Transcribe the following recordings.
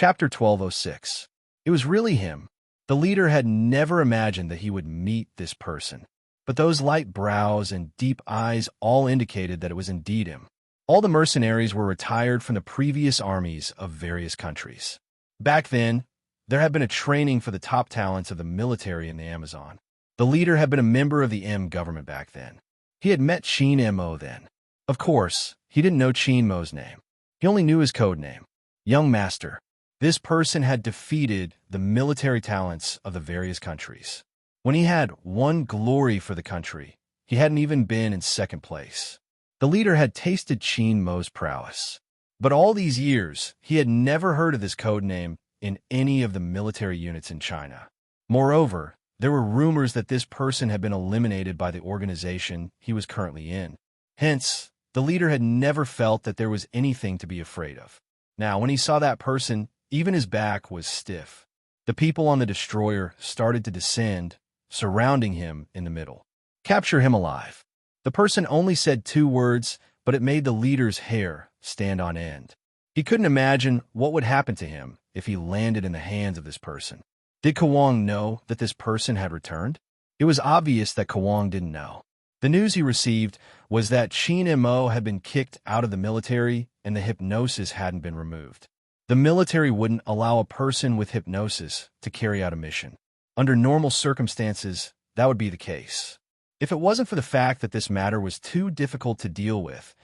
Chapter 1206. It was really him. The leader had never imagined that he would meet this person. But those light brows and deep eyes all indicated that it was indeed him. All the mercenaries were retired from the previous armies of various countries. Back then, there had been a training for the top talents of the military in the Amazon. The leader had been a member of the M government back then. He had met Qin Mo then. Of course, he didn't know Qin Mo's name. He only knew his code name, Young Master. This person had defeated the military talents of the various countries. When he had won glory for the country, he hadn't even been in second place. The leader had tasted Qin Mo's prowess. But all these years, he had never heard of this code name in any of the military units in China. Moreover, there were rumors that this person had been eliminated by the organization he was currently in. Hence, the leader had never felt that there was anything to be afraid of. Now, when he saw that person, even his back was stiff. The people on the destroyer started to descend, surrounding him in the middle. Capture him alive. The person only said 2 words, but it made the leader's hair stand on end. He couldn't imagine what would happen to him if he landed in the hands of this person. Did Kawang know that this person had returned? It was obvious that Kawang didn't know. The news he received was that Qin Mo had been kicked out of the military and the hypnosis hadn't been removed. The military wouldn't allow a person with hypnosis to carry out a mission. Under normal circumstances, that would be the case. If it wasn't for the fact that this matter was too difficult to deal with,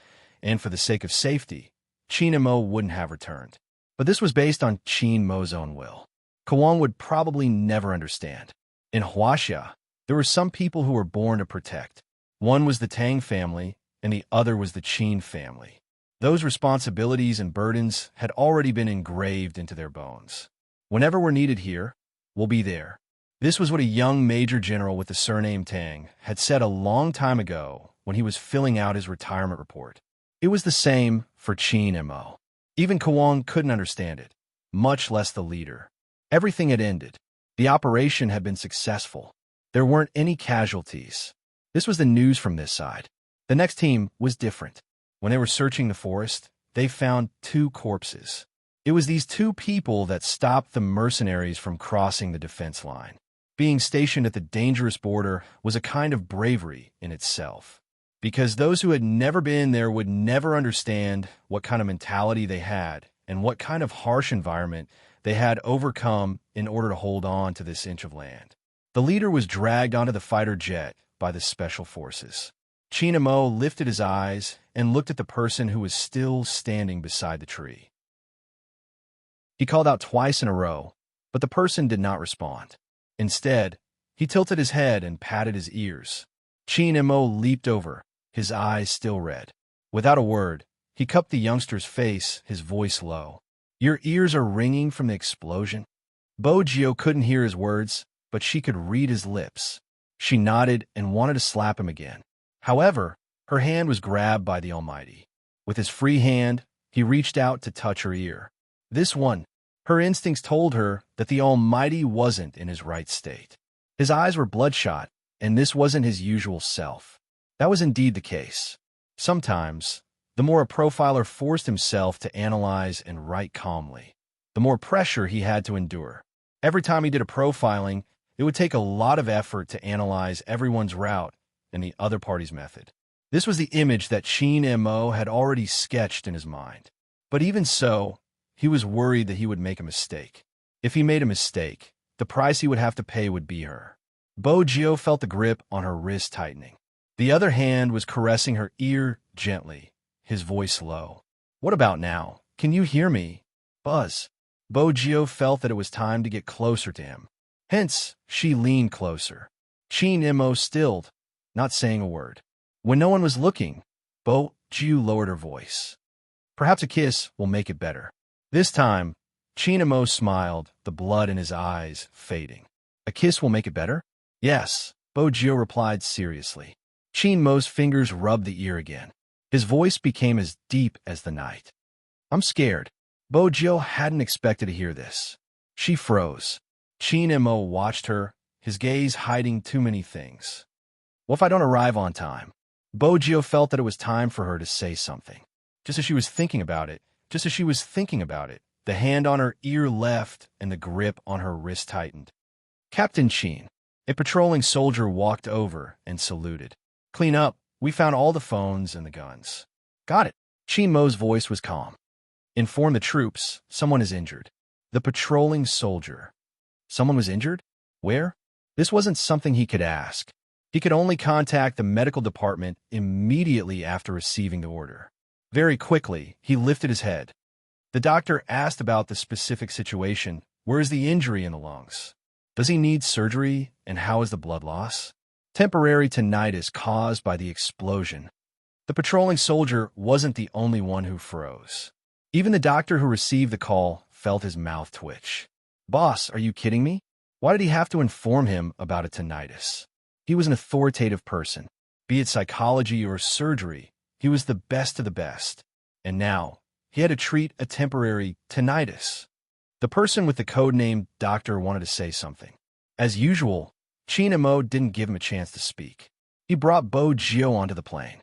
and for the sake of safety, Qin Mo wouldn't have returned. But this was based on Qin Mo's own will. Kawang would probably never understand. In Huaxia, there were some people who were born to protect. One was the Tang family, and the other was the Qin family. Those responsibilities and burdens had already been engraved into their bones. Whenever we're needed here, we'll be there. This was what a young major general with the surname Tang had said a long time ago when he was filling out his retirement report. It was the same for Qin Mo. Even Kawang couldn't understand it, much less the leader. Everything had ended. The operation had been successful. There weren't any casualties. This was the news from this side. The next team was different. When they were searching the forest, they found 2 corpses. It was these 2 people that stopped the mercenaries from crossing the defense line. Being stationed at the dangerous border was a kind of bravery in itself, because those who had never been there would never understand what kind of mentality they had and what kind of harsh environment they had overcome in order to hold on to this inch of land. The leader was dragged onto the fighter jet by the special forces. Qin Mo lifted his eyes and looked at the person who was still standing beside the tree. He called out twice in a row, but the person did not respond. Instead, he tilted his head and patted his ears. Qin Mo leaped over, his eyes still red. Without a word, he cupped the youngster's face, his voice low. "Your ears are ringing from the explosion?" Bo Jio couldn't hear his words, but she could read his lips. She nodded and wanted to slap him again. However, her hand was grabbed by the Almighty. With his free hand, he reached out to touch her ear. This one, her instincts told her that the Almighty wasn't in his right state. His eyes were bloodshot, and this wasn't his usual self. That was indeed the case. Sometimes, the more a profiler forced himself to analyze and write calmly, the more pressure he had to endure. Every time he did a profiling, it would take a lot of effort to analyze everyone's route and the other party's method. This was the image that Qin Mo had already sketched in his mind. But even so, he was worried that he would make a mistake. If he made a mistake, the price he would have to pay would be her. Bo Jio felt the grip on her wrist tightening. The other hand was caressing her ear gently, his voice low. "What about now? Can you hear me?" "Buzz." Bo Jio felt that it was time to get closer to him. Hence, she leaned closer. Qin Mo stilled, not saying a word. When no one was looking, Bo Jio lowered her voice. "Perhaps a kiss will make it better." This time, Qin Mo smiled, the blood in his eyes fading. "A kiss will make it better?" "Yes," Bo Jio replied seriously. Qin Mo's fingers rubbed the ear again. His voice became as deep as the night. "I'm scared." Bo Jio hadn't expected to hear this. She froze. Qin Mo watched her, his gaze hiding too many things. "What if I don't arrive on time?" Bo Jio felt that it was time for her to say something. Just as she was thinking about it, The hand on her ear left, and the grip on her wrist tightened. Captain Sheen, a patrolling soldier, walked over and saluted. Clean up. We found all the phones and the guns. Got it. Sheen Mo's voice was calm. Inform the troops. Someone is injured. The patrolling soldier. Someone was injured? Where? This wasn't something he could ask. He could only contact the medical department immediately after receiving the order. Very quickly, he lifted his head. The doctor asked about the specific situation. Where is the injury in the lungs? Does he need surgery, and how is the blood loss? Temporary tinnitus caused by the explosion. The patrolling soldier wasn't the only one who froze. Even the doctor who received the call felt his mouth twitch. Boss, are you kidding me? Why did he have to inform him about a tinnitus? He was an authoritative person. Be it psychology or surgery, he was the best of the best. And now, he had to treat a temporary tinnitus. The person with the codename doctor wanted to say something. As usual, Sheen Mo didn't give him a chance to speak. He brought Bo Gio onto the plane.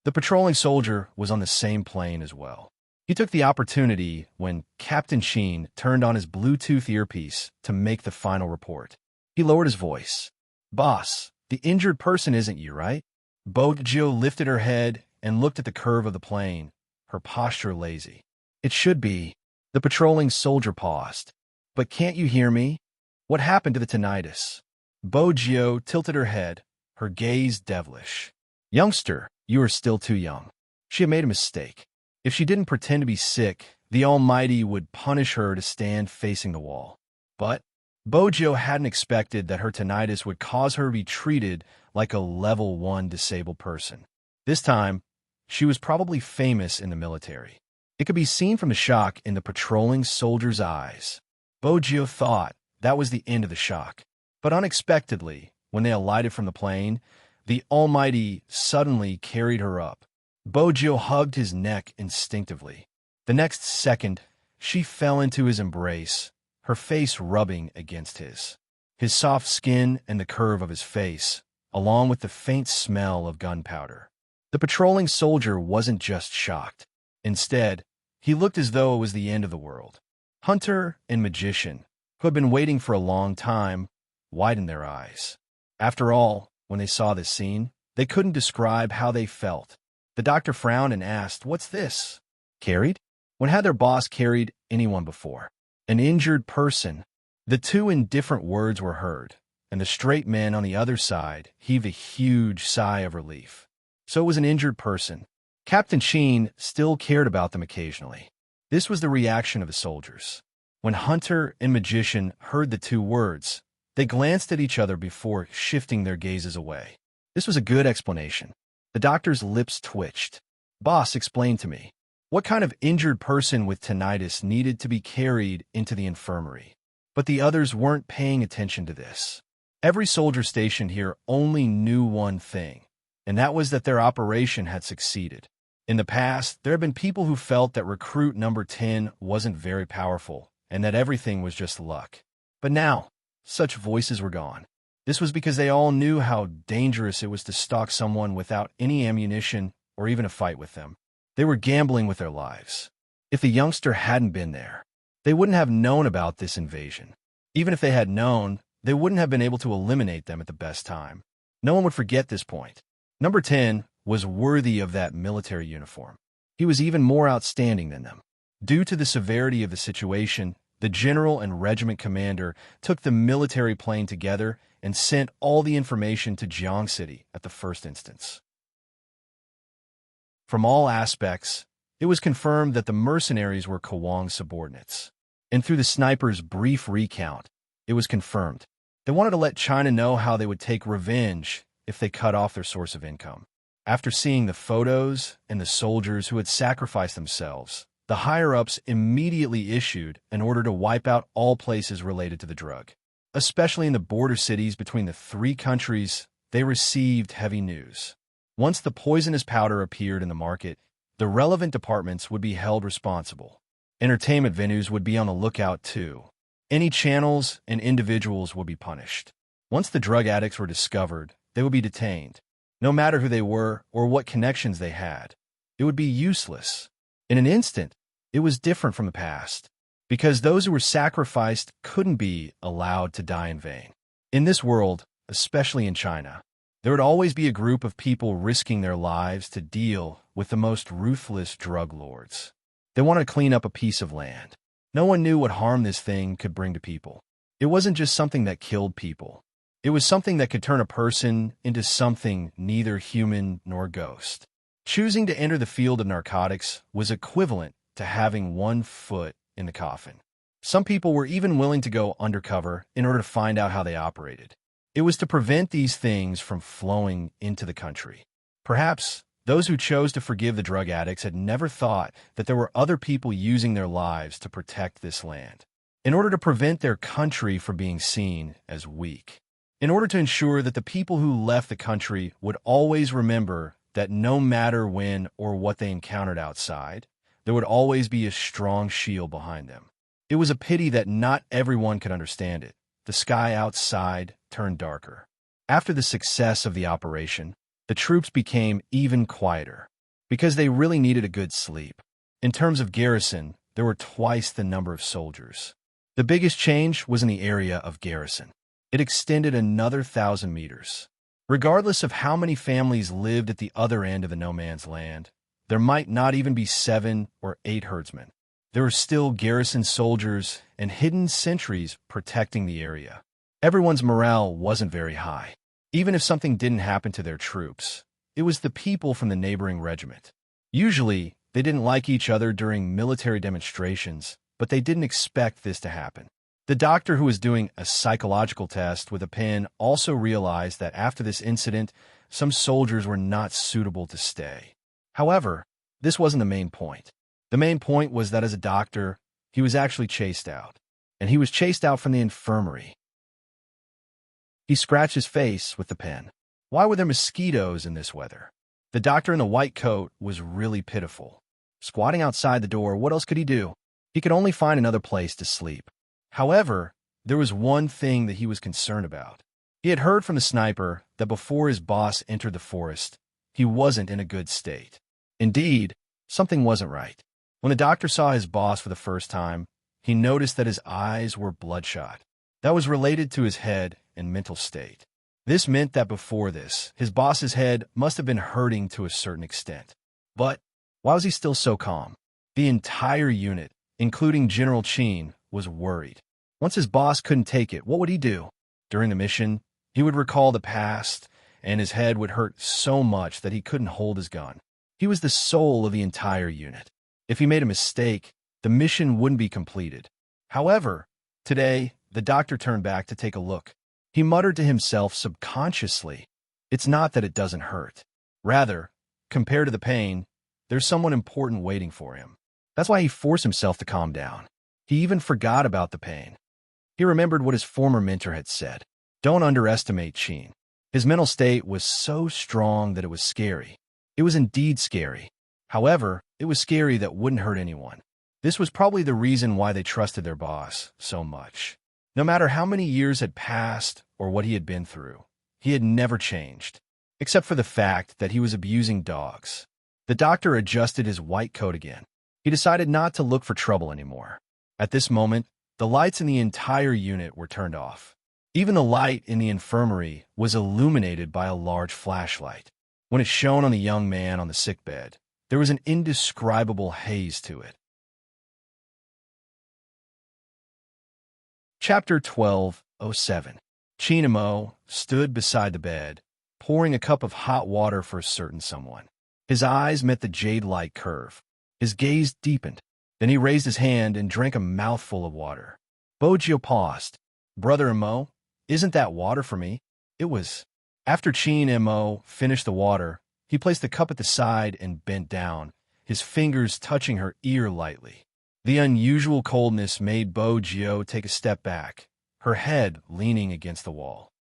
The patrolling soldier was on the same plane as well. He took the opportunity when Captain Sheen turned on his Bluetooth earpiece to make the final report. He lowered his voice. Boss, the injured person isn't you, right? Bo Gio lifted her head and looked at the curve of the plane, her posture lazy. It should be. The patrolling soldier paused. But can't you hear me? What happened to the tinnitus? Bo Gio tilted her head, her gaze devilish. Youngster, you are still too young. She had made a mistake. If she didn't pretend to be sick, the Almighty would punish her to stand facing the wall. But Bo Gio hadn't expected that her tinnitus would cause her to be treated like a level 1 disabled person. This time, she was probably famous in the military. It could be seen from the shock in the patrolling soldier's eyes. Bo Gio thought that was the end of the shock. But unexpectedly, when they alighted from the plane, the Almighty suddenly carried her up. Bo Gio hugged his neck instinctively. The next second, she fell into his embrace, her face rubbing against his. His soft skin and the curve of his face, along with the faint smell of gunpowder. The patrolling soldier wasn't just shocked. Instead, he looked as though it was the end of the world. Hunter and Magician, who had been waiting for a long time, widened their eyes. After all, when they saw this scene, they couldn't describe how they felt. The doctor frowned and asked, "What's this? Carried?" When had their boss carried anyone before? An injured person. The two indifferent words were heard, and the straight men on the other side heaved a huge sigh of relief. So it was an injured person. Captain Sheen still cared about them occasionally. This was the reaction of the soldiers. When Hunter and Magician heard the two words, they glanced at each other before shifting their gazes away. This was a good explanation. The doctor's lips twitched. Boss, explain to me. What kind of injured person with tinnitus needed to be carried into the infirmary? But the others weren't paying attention to this. Every soldier stationed here only knew one thing, and that was that their operation had succeeded. In the past, there had been people who felt that recruit number 10 wasn't very powerful, and that everything was just luck. But now, such voices were gone. This was because they all knew how dangerous it was to stalk someone without any ammunition or even a fight with them. They were gambling with their lives. If the youngster hadn't been there, they wouldn't have known about this invasion. Even if they had known, they wouldn't have been able to eliminate them at the best time. No one would forget this point. Number 10 was worthy of that military uniform. He was even more outstanding than them. Due to the severity of the situation, the general and regiment commander took the military plane together and sent all the information to Jiang City at the first instance. From all aspects, it was confirmed that the mercenaries were Kawang's subordinates. And through the sniper's brief recount, it was confirmed. They wanted to let China know how they would take revenge if they cut off their source of income. After seeing the photos and the soldiers who had sacrificed themselves, the higher-ups immediately issued an order to wipe out all places related to the drug. Especially in the border cities between the three countries, they received heavy news. Once the poisonous powder appeared in the market, the relevant departments would be held responsible. Entertainment venues would be on the lookout too. Any channels and individuals would be punished. Once the drug addicts were discovered, they would be detained. No matter who they were or what connections they had, it would be useless. In an instant, It was different from the past, because those who were sacrificed couldn't be allowed to die in vain. In this world, especially in China, there would always be a group of people risking their lives to deal with the most ruthless drug lords. They wanted to clean up a piece of land. No one knew what harm this thing could bring to people. It wasn't just something that killed people. It was something that could turn a person into something neither human nor ghost. Choosing to enter the field of narcotics was equivalent to having one foot in the coffin. Some people were even willing to go undercover in order to find out how they operated. It was to prevent these things from flowing into the country. Perhaps those who chose to forgive the drug addicts had never thought that there were other people using their lives to protect this land, in order to prevent their country from being seen as weak. In order to ensure that the people who left the country would always remember that no matter when or what they encountered outside, there would always be a strong shield behind them. It was a pity that not everyone could understand it. The sky outside turned darker. After the success of the operation, the troops became even quieter, because they really needed a good sleep. In terms of garrison, there were twice the number of soldiers. The biggest change was in the area of garrison. It extended another 1,000 meters. Regardless of how many families lived at the other end of the no man's land, there might not even be 7 or 8 herdsmen. There were still garrison soldiers and hidden sentries protecting the area. Everyone's morale wasn't very high. Even if something didn't happen to their troops, it was the people from the neighboring regiment. Usually, they didn't like each other during military demonstrations, but they didn't expect this to happen. The doctor who was doing a psychological test with a pen also realized that after this incident, some soldiers were not suitable to stay. However, this wasn't the main point. The main point was that as a doctor, he was actually chased out. And he was chased out from the infirmary. He scratched his face with the pen. Why were there mosquitoes in this weather? The doctor in the white coat was really pitiful. Squatting outside the door, what else could he do? He could only find another place to sleep. However, there was one thing that he was concerned about. He had heard from the sniper that before his boss entered the forest, he wasn't in a good state. Indeed, something wasn't right. When the doctor saw his boss for the first time, he noticed that his eyes were bloodshot. That was related to his head and mental state. This meant that before this, his boss's head must have been hurting to a certain extent. But why was he still so calm? The entire unit, including General Chin, was worried. Once his boss couldn't take it, what would he do? During the mission, he would recall the past, and his head would hurt so much that he couldn't hold his gun. He was the soul of the entire unit. If he made a mistake, the mission wouldn't be completed. However, today, the doctor turned back to take a look. He muttered to himself subconsciously, "It's not that it doesn't hurt. Rather, compared to the pain, there's someone important waiting for him." That's why he forced himself to calm down. He even forgot about the pain. He remembered what his former mentor had said. Don't underestimate Chin. His mental state was so strong that it was scary. It was indeed scary. However, it was scary that wouldn't hurt anyone. This was probably the reason why they trusted their boss so much. No matter how many years had passed or what he had been through, he had never changed, except for the fact that he was abusing dogs. The doctor adjusted his white coat again. He decided not to look for trouble anymore. At this moment, the lights in the entire unit were turned off. Even the light in the infirmary was illuminated by a large flashlight. When it shone on the young man on the sickbed, there was an indescribable haze to it. Chapter 12:07. Chin Mo stood beside the bed, pouring a cup of hot water for a certain someone. His eyes met the jade-like curve. His gaze deepened. Then he raised his hand and drank a mouthful of water. Bojio paused. "Brother Mo, isn't that water for me?" It was. After Chin Mo finished the water, he placed the cup at the side and bent down, his fingers touching her ear lightly. The unusual coldness made Bojio take a step back, her head leaning against the wall.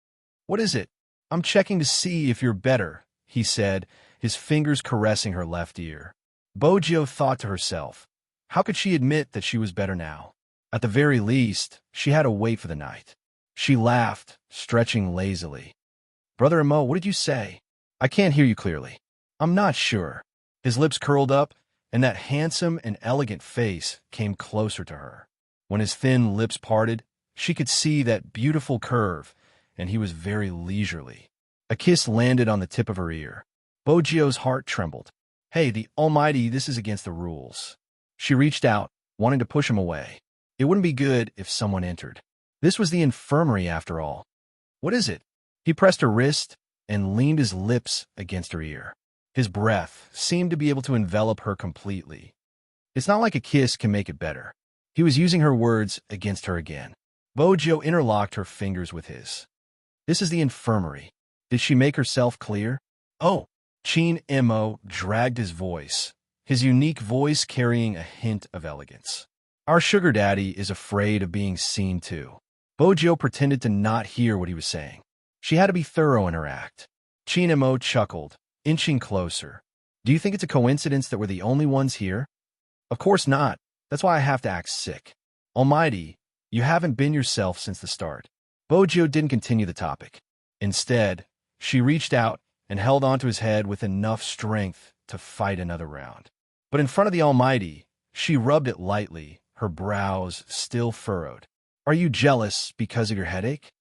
"What is it? I'm checking to see if you're better," he said, his fingers caressing her left ear. Bojio thought to herself, how could she admit that she was better now? At the very least, she had to wait for the night. She laughed, stretching lazily. "Brother Mo, what did you say? I can't hear you clearly." "I'm not sure." His lips curled up, and that handsome and elegant face came closer to her. When his thin lips parted, she could see that beautiful curve, and he was very leisurely. A kiss landed on the tip of her ear. Bojio's heart trembled. Hey, the Almighty, this is against the rules. She reached out, wanting to push him away. It wouldn't be good if someone entered. This was the infirmary, after all. What is it? He pressed her wrist and leaned his lips against her ear. His breath seemed to be able to envelop her completely. It's not like a kiss can make it better. He was using her words against her again. Bojio interlocked her fingers with his. This is the infirmary. Did she make herself clear? Oh, Chin Mo dragged his voice, his unique voice carrying a hint of elegance. Our sugar daddy is afraid of being seen too. Bojio pretended to not hear what he was saying. She had to be thorough in her act. Chin Mo chuckled, inching closer. Do you think it's a coincidence that we're the only ones here? Of course not. That's why I have to act sick. Almighty, you haven't been yourself since the start. Bojio didn't continue the topic. Instead, she reached out and held onto his head with enough strength to fight another round. But in front of the Almighty, she rubbed it lightly, her brows still furrowed. Are you jealous because of your headache?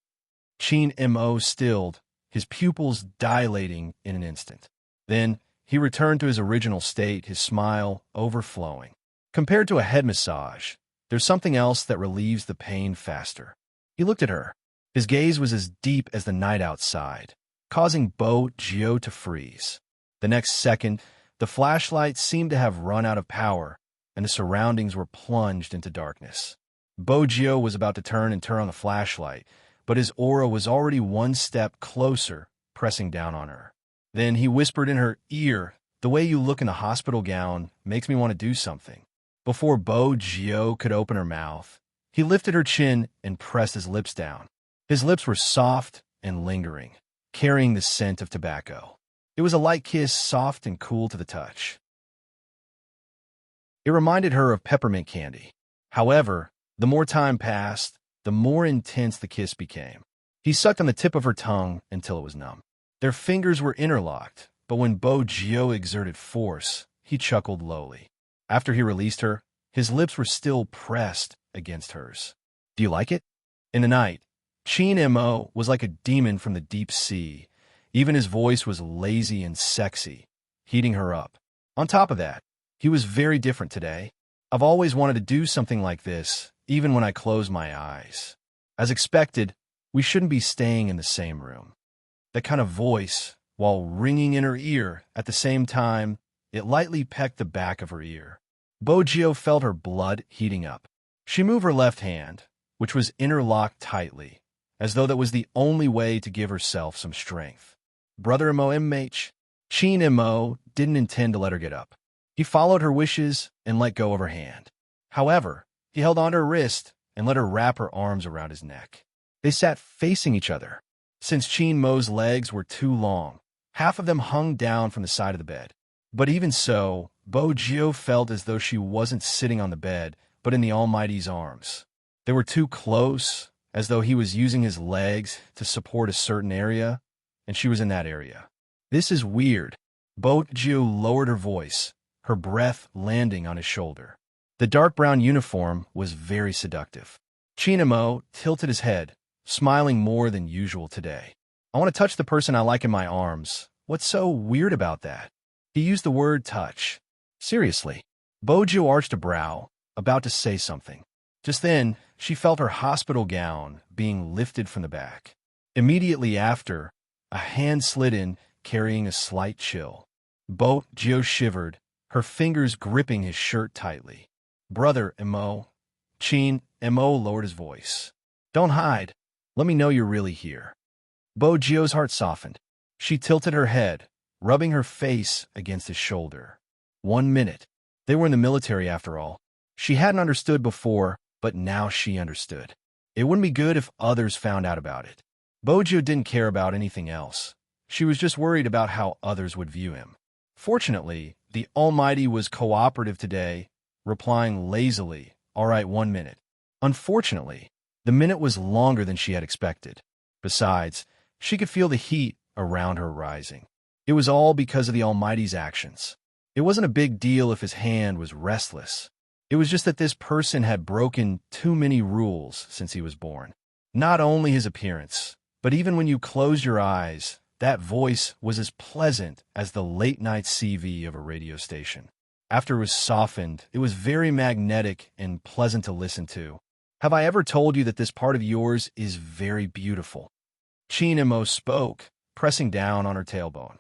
Chin Mo stilled, his pupils dilating in an instant. Then he returned to his original state, his smile overflowing. Compared to a head massage, there's something else that relieves the pain faster. He looked at her. His gaze was as deep as the night outside, causing Bojio to freeze. The next second, the flashlight seemed to have run out of power, and the surroundings were plunged into darkness. Bojio was about to turn on the flashlight, but his aura was already one step closer, pressing down on her. Then he whispered in her ear, "The way you look in the hospital gown makes me want to do something." Before Bojio could open her mouth, he lifted her chin and pressed his lips down. His lips were soft and lingering, carrying the scent of tobacco. It was a light kiss, soft and cool to the touch. It reminded her of peppermint candy. However, the more time passed, the more intense the kiss became. He sucked on the tip of her tongue until it was numb. Their fingers were interlocked, but when Bojio exerted force, he chuckled lowly. After he released her, his lips were still pressed against hers. Do you like it? In the night, Chin Mo was like a demon from the deep sea. Even his voice was lazy and sexy, heating her up. On top of that, he was very different today. I've always wanted to do something like this, even when I close my eyes. As expected, we shouldn't be staying in the same room. That kind of voice, while ringing in her ear at the same time, it lightly pecked the back of her ear. Bojio felt her blood heating up. She moved her left hand, which was interlocked tightly, as though that was the only way to give herself some strength. Brother MOMH, Chin Mo didn't intend to let her get up. He followed her wishes and let go of her hand. However, he held onto her wrist and let her wrap her arms around his neck. They sat facing each other. Since Chin Mo's legs were too long, half of them hung down from the side of the bed. But even so, Bojio felt as though she wasn't sitting on the bed, but in the Almighty's arms. They were too close, as though he was using his legs to support a certain area, and she was in that area. This is weird. Bojio lowered her voice, her breath landing on his shoulder. The dark brown uniform was very seductive. Chin Mo tilted his head, smiling more than usual today. I want to touch the person I like in my arms. What's so weird about that? He used the word touch. Seriously. Bojio arched a brow, about to say something. Just then, she felt her hospital gown being lifted from the back. Immediately after, a hand slid in, carrying a slight chill. Bojio shivered, her fingers gripping his shirt tightly. Brother Mo. Chin Mo lowered his voice. Don't hide. Let me know you're really here. Bojio's heart softened. She tilted her head, rubbing her face against his shoulder. 1 minute. They were in the military after all. She hadn't understood before, but now she understood. It wouldn't be good if others found out about it. Bojio didn't care about anything else. She was just worried about how others would view him. Fortunately, the Almighty was cooperative today, replying lazily, "All right, 1 minute." Unfortunately, the minute was longer than she had expected. Besides, she could feel the heat around her rising. It was all because of the Almighty's actions. It wasn't a big deal if his hand was restless. It was just that this person had broken too many rules since he was born. Not only his appearance, but even when you closed your eyes, that voice was as pleasant as the late-night CV of a radio station. After it was softened, it was very magnetic and pleasant to listen to. Have I ever told you that this part of yours is very beautiful? Chinemo spoke, pressing down on her tailbone.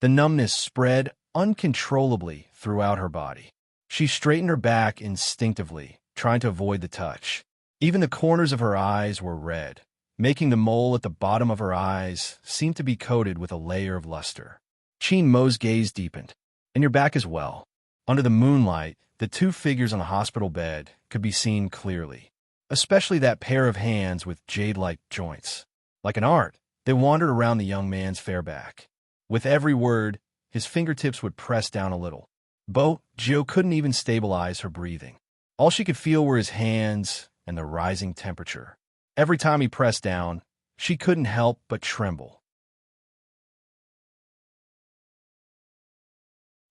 The numbness spread uncontrollably throughout her body. She straightened her back instinctively, trying to avoid the touch. Even the corners of her eyes were red, making the mole at the bottom of her eyes seem to be coated with a layer of luster. Chinmo's gaze deepened. And your back as well. Under the moonlight, the two figures on the hospital bed could be seen clearly, especially that pair of hands with jade-like joints. Like an art, they wandered around the young man's fair back. With every word, his fingertips would press down a little. Gio couldn't even stabilize her breathing. All she could feel were his hands and the rising temperature. Every time he pressed down, she couldn't help but tremble.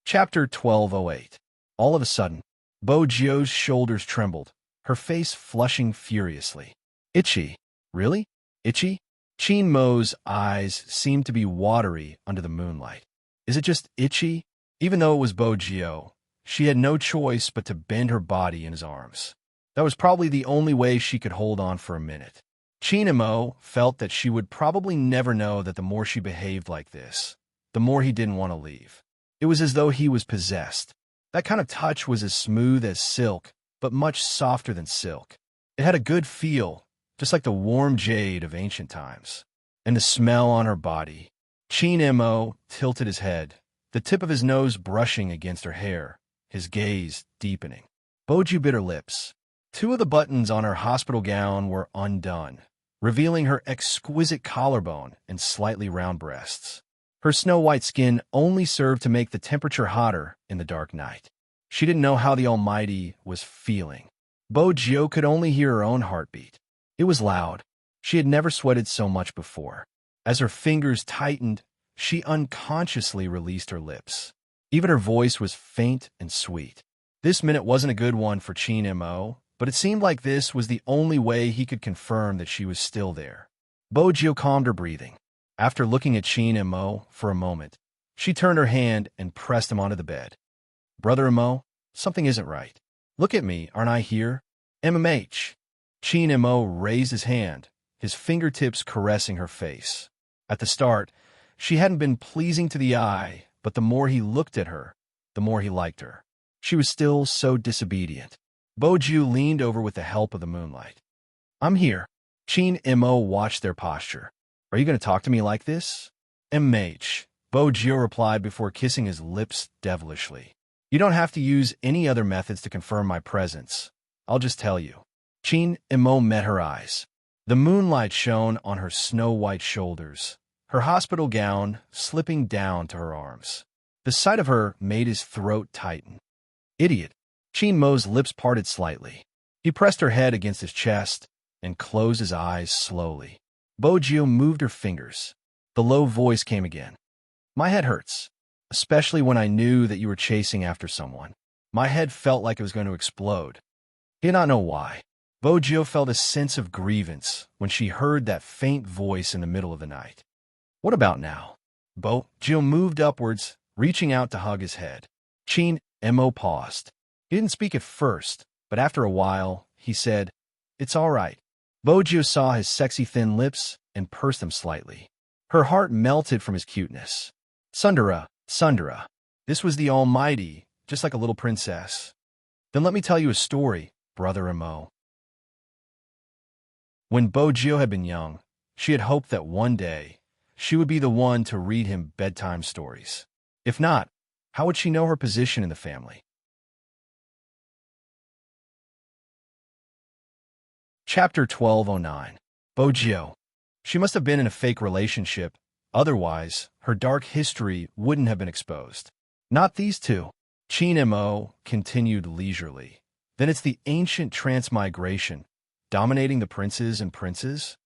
Chapter 1208. All of a sudden, Gio's shoulders trembled, her face flushing furiously. Itchy? Really? Itchy? Chinmo's eyes seemed to be watery under the moonlight. Is it just itchy? Even though it was Gio, she had no choice but to bend her body in his arms. That was probably the only way she could hold on for a minute. Chinemo felt that she would probably never know that the more she behaved like this, the more he didn't want to leave. It was as though he was possessed. That kind of touch was as smooth as silk, but much softer than silk. It had a good feel, just like the warm jade of ancient times. And the smell on her body. Chinemo tilted his head, the tip of his nose brushing against her hair, his gaze deepening. Gio bit her lips. Two of the buttons on her hospital gown were undone, revealing her exquisite collarbone and slightly round breasts. Her snow-white skin only served to make the temperature hotter in the dark night. She didn't know how the Almighty was feeling. Gio could only hear her own heartbeat. It was loud. She had never sweated so much before. As her fingers tightened, she unconsciously released her lips. Even her voice was faint and sweet. This minute wasn't a good one for Chinemo, but it seemed like this was the only way he could confirm that she was still there. Gio calmed her breathing. After looking at Chinemo for a moment, she turned her hand and pressed him onto the bed. Brother Imo, something isn't right. Look at me, aren't I here? MMH. Chinemo raised his hand, his fingertips caressing her face. At the start, she hadn't been pleasing to the eye, but the more he looked at her, the more he liked her. She was still so disobedient. Gio leaned over with the help of the moonlight. I'm here. Chinemo watched their posture. Are you going to talk to me like this? MH. Gio replied before kissing his lips devilishly. You don't have to use any other methods to confirm my presence. I'll just tell you. Chinemo met her eyes. The moonlight shone on her snow-white shoulders, her hospital gown slipping down to her arms. The sight of her made his throat tighten. Idiot. Chinmo's lips parted slightly. He pressed her head against his chest and closed his eyes slowly. Gio moved her fingers. The low voice came again. My head hurts, especially when I knew that you were chasing after someone. My head felt like it was going to explode. He did not know why. Gio felt a sense of grievance when she heard that faint voice in the middle of the night. What about now? Gio moved upwards, reaching out to hug his head. Chinemo paused. He didn't speak at first, but after a while, he said, It's all right. Gio saw his sexy thin lips and pursed them slightly. Her heart melted from his cuteness. Sundara. This was the Almighty, just like a little princess. Then let me tell you a story, Brother Imo. When Gio had been young, she had hoped that one day she would be the one to read him bedtime stories. If not, how would she know her position in the family? Chapter 1209. Gio. She must have been in a fake relationship, otherwise her dark history wouldn't have been exposed. Not these two. Chinemo continued leisurely. Then it's the ancient transmigration, dominating the princes and princes?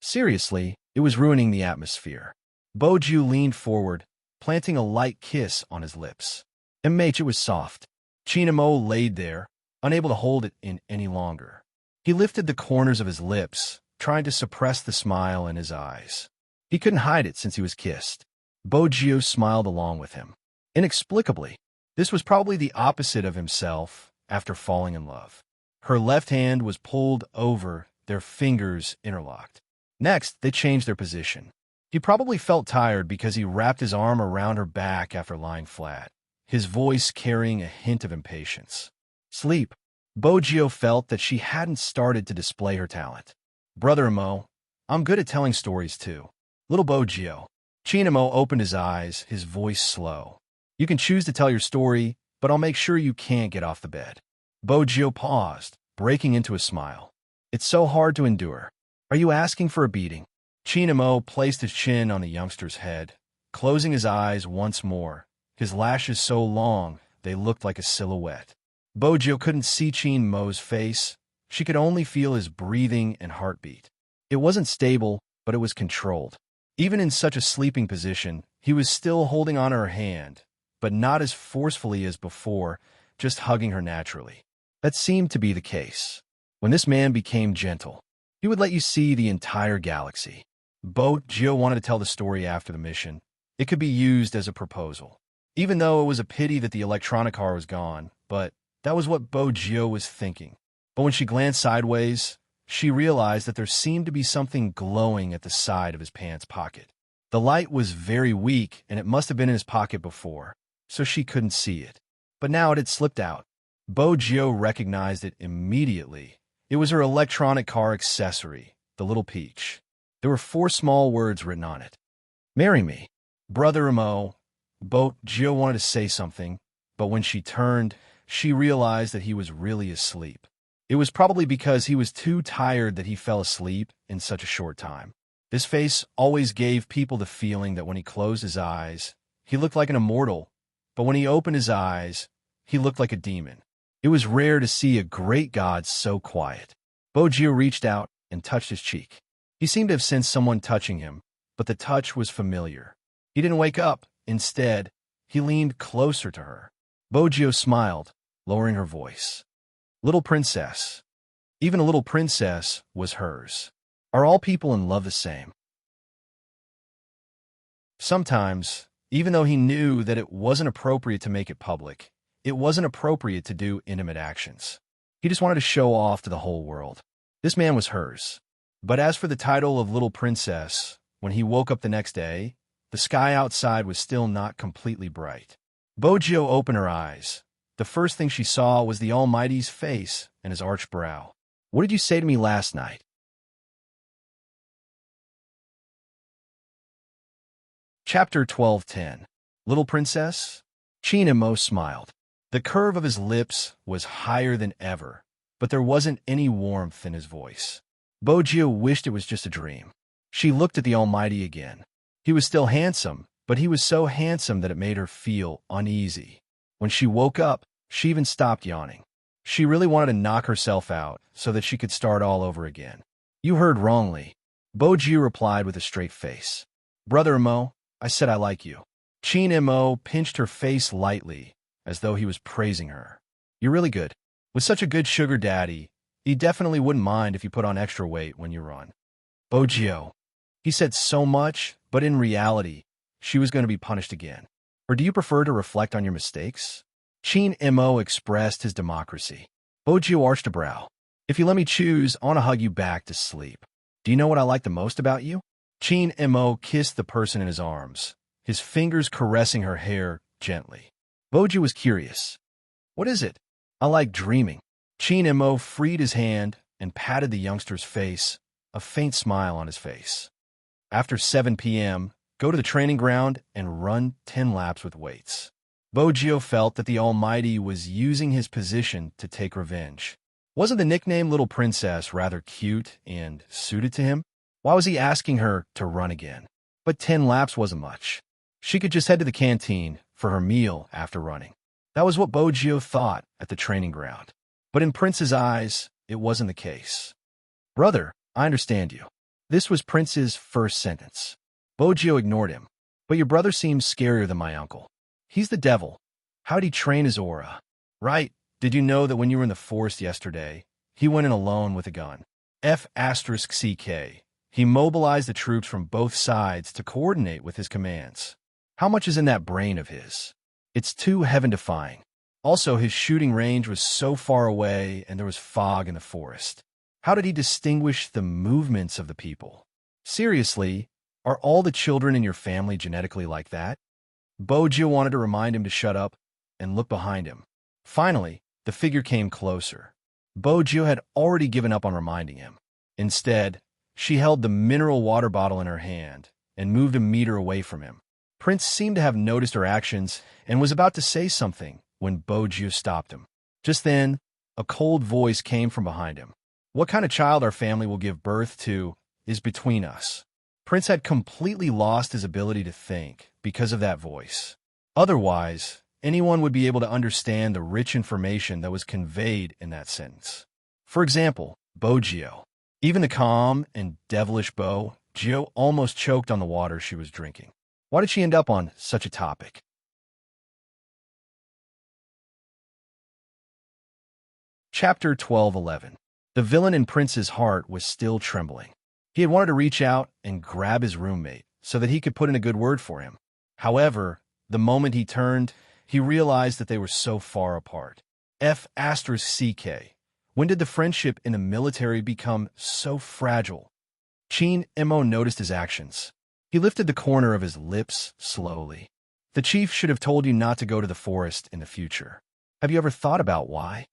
Seriously, it was ruining the atmosphere. Gio leaned forward, planting a light kiss on his lips. It was soft. Chinamo laid there, unable to hold it in any longer. He lifted the corners of his lips, trying to suppress the smile in his eyes. He couldn't hide it since he was kissed. Bojio smiled along with him. Inexplicably, this was probably the opposite of himself after falling in love. Her left hand was pulled over, their fingers interlocked. Next, they changed their position. He probably felt tired because he wrapped his arm around her back after lying flat, his voice carrying a hint of impatience. Sleep. Bojio felt that she hadn't started to display her talent. Brother Imo, I'm good at telling stories too. Little Bojio. Chinamo opened his eyes, his voice slow. You can choose to tell your story, but I'll make sure you can't get off the bed. Bojio paused, breaking into a smile. It's so hard to endure. Are you asking for a beating? Chinamo placed his chin on the youngster's head, closing his eyes once more, his lashes so long they looked like a silhouette. Bojio couldn't see Chinmo's face. She could only feel his breathing and heartbeat. It wasn't stable, but it was controlled. Even in such a sleeping position, he was still holding on her hand, but not as forcefully as before, just hugging her naturally. That seemed to be the case. When this man became gentle, he would let you see the entire galaxy. Bojio wanted to tell the story after the mission. It could be used as a proposal. Even though it was a pity that the electronic car was gone, but that was what Bojio was thinking. But when she glanced sideways, she realized that there seemed to be something glowing at the side of his pants pocket. The light was very weak, and it must have been in his pocket before, so she couldn't see it. But now it had slipped out. Bojio recognized it immediately. It was her electronic car accessory, the little peach. There were 4 small words written on it. Marry me. Brother Imo. Bojio wanted to say something, but when she turned, she realized that he was really asleep. It was probably because he was too tired that he fell asleep in such a short time. This face always gave people the feeling that when he closed his eyes, he looked like an immortal, but when he opened his eyes, he looked like a demon. It was rare to see a great god so quiet. Bojio reached out and touched his cheek. He seemed to have sensed someone touching him, but the touch was familiar. He didn't wake up. Instead, he leaned closer to her. Bojio smiled, lowering her voice. Little princess. Even a little princess was hers. Are all people in love the same? Sometimes, even though he knew that it wasn't appropriate to make it public, it wasn't appropriate to do intimate actions. He just wanted to show off to the whole world. This man was hers. But as for the title of Little Princess, when he woke up the next day, the sky outside was still not completely bright. Bojio opened her eyes. The first thing she saw was the Almighty's face and his arched brow. What did you say to me last night? Chapter 12:10. Little Princess? Chinamo smiled. The curve of his lips was higher than ever, but there wasn't any warmth in his voice. Bojio wished it was just a dream. She looked at the Almighty again. He was still handsome, but he was so handsome that it made her feel uneasy. When she woke up, she even stopped yawning. She really wanted to knock herself out so that she could start all over again. You heard wrongly. Bojio replied with a straight face. Brother Imo, I said I like you. Chinamo pinched her face lightly, as though he was praising her. You're really good. With such a good sugar daddy, he definitely wouldn't mind if you put on extra weight when you run. Bojio. He said so much, but in reality, she was going to be punished again. Or do you prefer to reflect on your mistakes? Chinamo expressed his democracy. Bojio arched a brow. If you let me choose, I want to hug you back to sleep. Do you know what I like the most about you? Chinamo kissed the person in his arms, his fingers caressing her hair gently. Bojio was curious. What is it? I like dreaming. Chinamo freed his hand and patted the youngster's face, a faint smile on his face. After 7 p.m., go to the training ground and run 10 laps with weights. Bojio felt that the Almighty was using his position to take revenge. Wasn't the nickname Little Princess rather cute and suited to him? Why was he asking her to run again? But 10 laps wasn't much. She could just head to the canteen for her meal after running. That was what Bojio thought at the training ground. But in Prince's eyes, it wasn't the case. Brother, I understand you. This was Prince's first sentence. Bojio ignored him. But your brother seems scarier than my uncle. He's the devil. How'd he train his aura? Right. Did you know that when you were in the forest yesterday, he went in alone with a gun? F***CK. He mobilized the troops from both sides to coordinate with his commands. How much is in that brain of his? It's too heaven-defying. Also, his shooting range was so far away and there was fog in the forest. How did he distinguish the movements of the people? Seriously, are all the children in your family genetically like that? Bojo wanted to remind him to shut up and look behind him. Finally, the figure came closer. Bojo had already given up on reminding him. Instead, she held the mineral water bottle in her hand and moved a meter away from him. Prince seemed to have noticed her actions and was about to say something when Bojo stopped him. Just then, a cold voice came from behind him. What kind of child our family will give birth to is between us. Prince had completely lost his ability to think because of that voice. Otherwise, anyone would be able to understand the rich information that was conveyed in that sentence. For example, Bojo. Even the calm and devilish Bojo almost choked on the water she was drinking. Why did she end up on such a topic? Chapter 12:11. The villain in Prince's heart was still trembling. He had wanted to reach out and grab his roommate so that he could put in a good word for him. However, the moment he turned, he realized that they were so far apart. F***CK. When did the friendship in the military become so fragile? Chin Imo noticed his actions. He lifted the corner of his lips slowly. The chief should have told you not to go to the forest in the future. Have you ever thought about why?